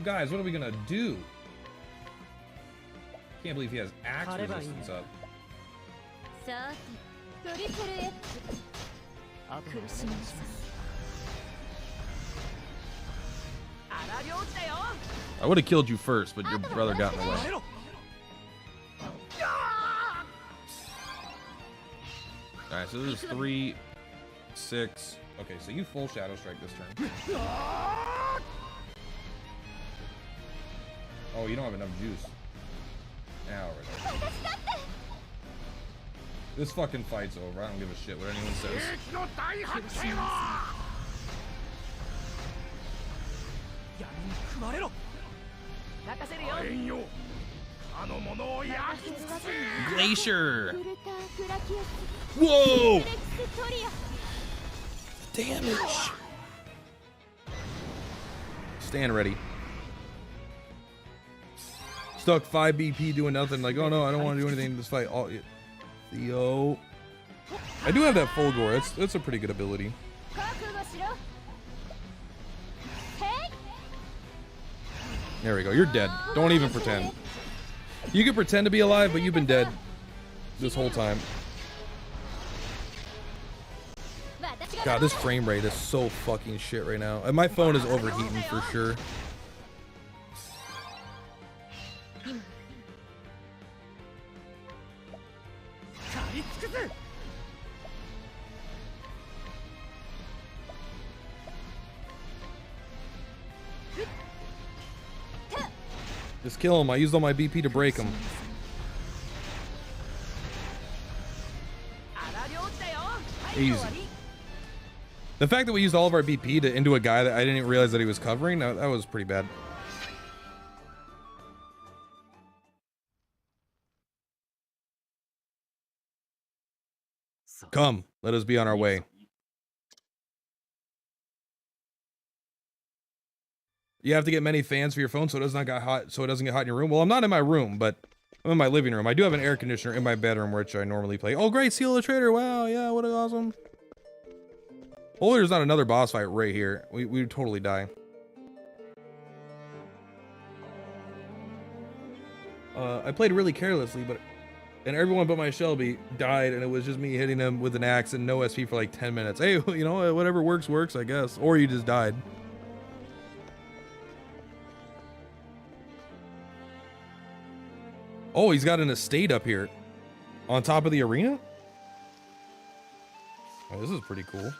Guys, what are we gonna do? Can't believe he has axe resistance up. さてトリプル X 苦しみます 荒領地だよ I would have killed you first, but your brother got in the way. 耐えろ Alright, so there's 3, 6. Okay, so you full Shadow Strike this turn. Oh, you don't have enough juice. Now, right. This fucking fight's over. I don't give a shit what anyone says. 世紀の大発見は闇に食われろ任せるよ大変よあの者を焼き尽くせ Glacier! フルタークラキアス Whoa! フレックストリア Damage! Stand ready. Stuck 5 BP doing nothing. Like, oh no, I don't want to do anything in this fight. Oh, Theo. I do have that full gore. That's a pretty good ability. 覚悟しろへい There we go. You're dead. Don't even pretend. You can pretend to be alive, but you've been dead this whole time. 私が God, this frame rate is so fucking shit right now. And my phone is overheating for sure. Just kill him. I used all my BP to break him. 荒領地だよ Easy. The fact that we used all of our BP into a guy that I didn't even realize that he was covering, that was pretty bad. Come, let us be on our way. You have to get many fans for your phone so it doesn't get hot. So it doesn't get hot in your room. Well, I'm not in my room, but I'm in my living room. I do have an air conditioner in my bedroom, which I normally play. Oh, great, Seal of the Trader! Wow, yeah, what awesome. Hopefully there's not another boss fight right here. We would totally die. I played really carelessly, and everyone but my Shelby died, and it was just me hitting them with an axe and no SP for like 10 minutes. Hey, you know, whatever works, works, I guess. Or you just died. Oh, he's got an estate up here. On top of the arena? Oh, this is pretty cool.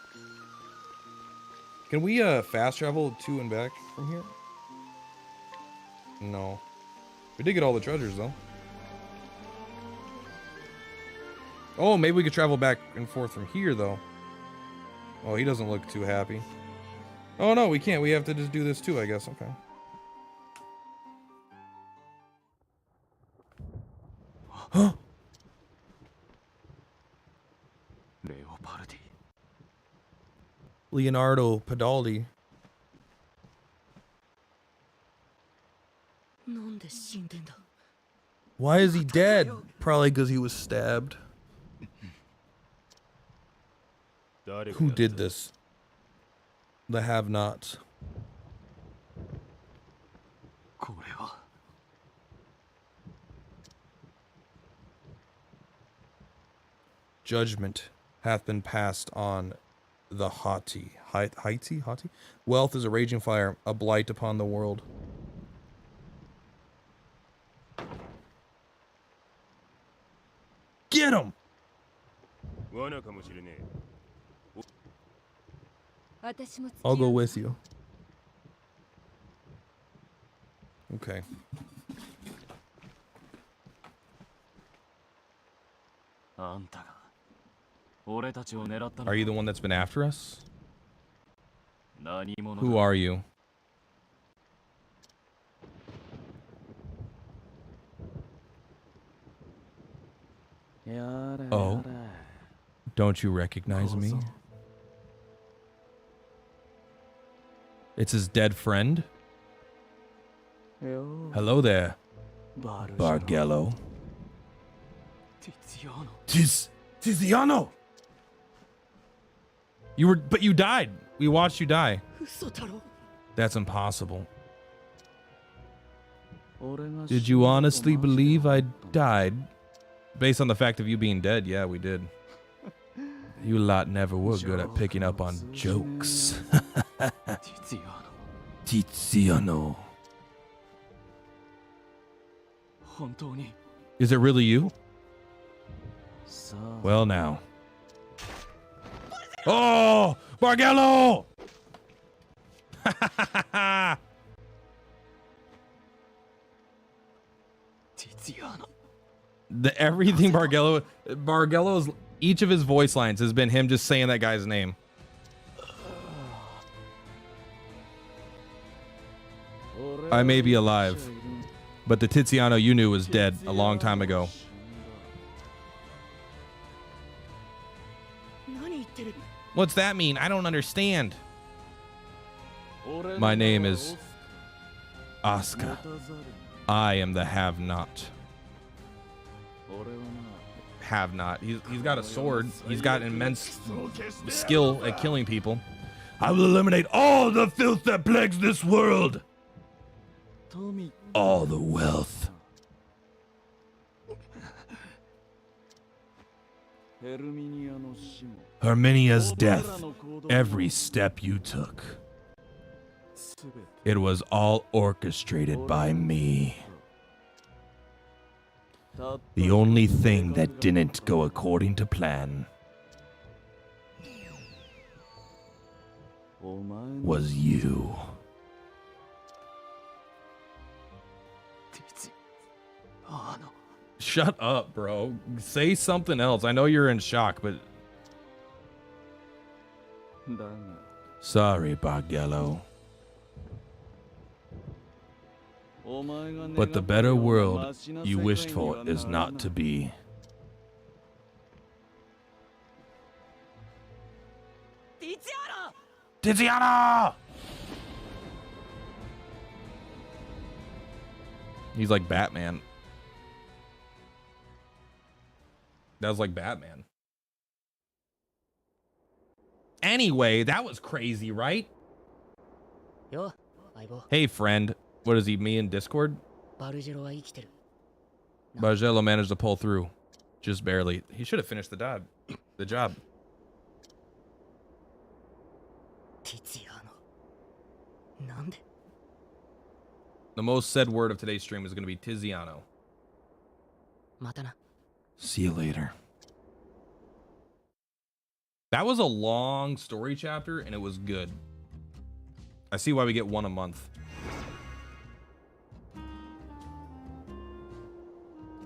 Can we fast travel to and back from here? No. We did get all the treasures though. Oh, maybe we could travel back and forth from here though. Oh, he doesn't look too happy. Oh no, we can't. We have to just do this too, I guess. Okay. Huh? Leonardo Padaldi. なんで死んでんだ Why is he dead? Probably because he was stabbed. Who did this? The have-nots. これは Judgment hath been passed on the haughty. Haughty? Wealth is a raging fire, a blight upon the world. Get him! 罠かもしれねえ。私も付き I'll 合 go う with you. Okay. あんたが俺たちを狙ったの Are you the one that's been after us? 何者 Who だ are you? Oh. Don't you recognize me? It's his dead friend? Hello there, Bargello. Tiziano! But you died. We watched you die. 嘘だろ That's impossible. Did you honestly believe I died? Based on the fact of you being dead, yeah, we did. You lot never were good at picking up on jokes. Tiziano. 本当に Is it really you? さあ Well, now. Oh! Bargello! Everything Bargello's, each of his voice lines has been him just saying that guy's name. I may be alive, but the Tiziano you knew was dead a long time ago. 何言ってる What's that mean? I don't understand. My name is Asuka. I am the have-not. Have-not. He's got a sword. He's got immense skill at killing people. I will eliminate all the filth that plagues this world. All the wealth. Herminia's death. Every step you took. It was all orchestrated by me. The only thing that didn't go according to plan was you. Shut up, bro. Say something else. I know you're in shock, but... Sorry, Bargello. But the better world you wished for is not to be. Tiziano! He's like Batman. That was like Batman. Anyway, that was crazy, right? よ相棒 Hey, friend. What is he, me in Discord? バルジェロは生きてる Bargello managed to pull through. Just barely. He should have finished the job. The job. ティツィアノなんで The most said word of today's stream is going to be Tiziano. またな See you later. That was a long story chapter, and it was good. I see why we get one a month.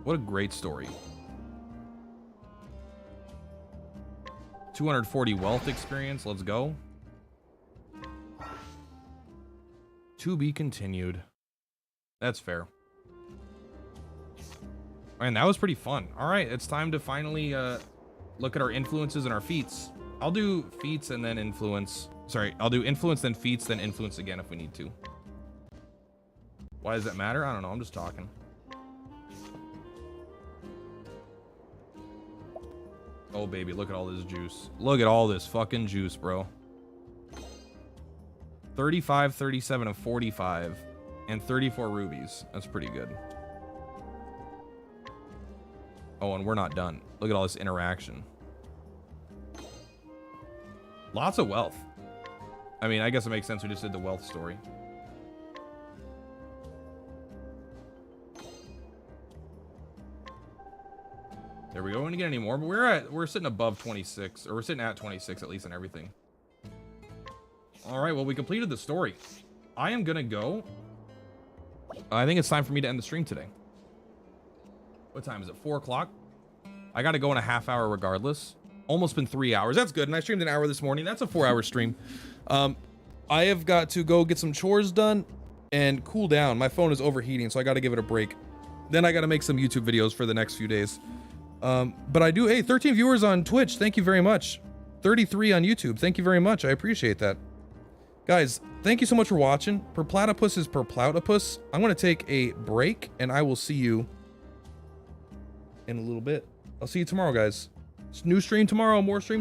What a great story. 240 wealth experience. Let's go. To be continued. That's fair. Man, that was pretty fun. All right, it's time to finally look at our influences and our feats. I'll do feats and then influence. Sorry, I'll do influence, then feats, then influence again if we need to. Why does that matter? I don't know. I'm just talking. Oh, baby, look at all this juice. Look at all this fucking juice, bro. 35, 37, and 45. And 34 rubies. That's pretty good. Oh, and we're not done. Look at all this interaction. Lots of wealth. I mean, I guess it makes sense we just did the wealth story. There we go. We don't get any more, but we're sitting above 26, or we're sitting at 26 at least in everything. All right, well, we completed the story. I am gonna go. I think it's time for me to end the stream today. What time is it? 4 o'clock. I gotta go in a half hour regardless. Almost been 3 hours. That's good. And I streamed an hour this morning. That's a 4-hour stream. I have got to go get some chores done and cool down. My phone is overheating, so I got to give it a break. Then I got to make some YouTube videos for the next few days. But I do, hey, 13 viewers on Twitch. Thank you very much. 33 on YouTube. Thank you very much. I appreciate that. Guys, thank you so much for watching. Per platypus is per platypus. I'm going to take a break, and I will see you in a little bit. I'll see you tomorrow, guys. New stream tomorrow, more streams.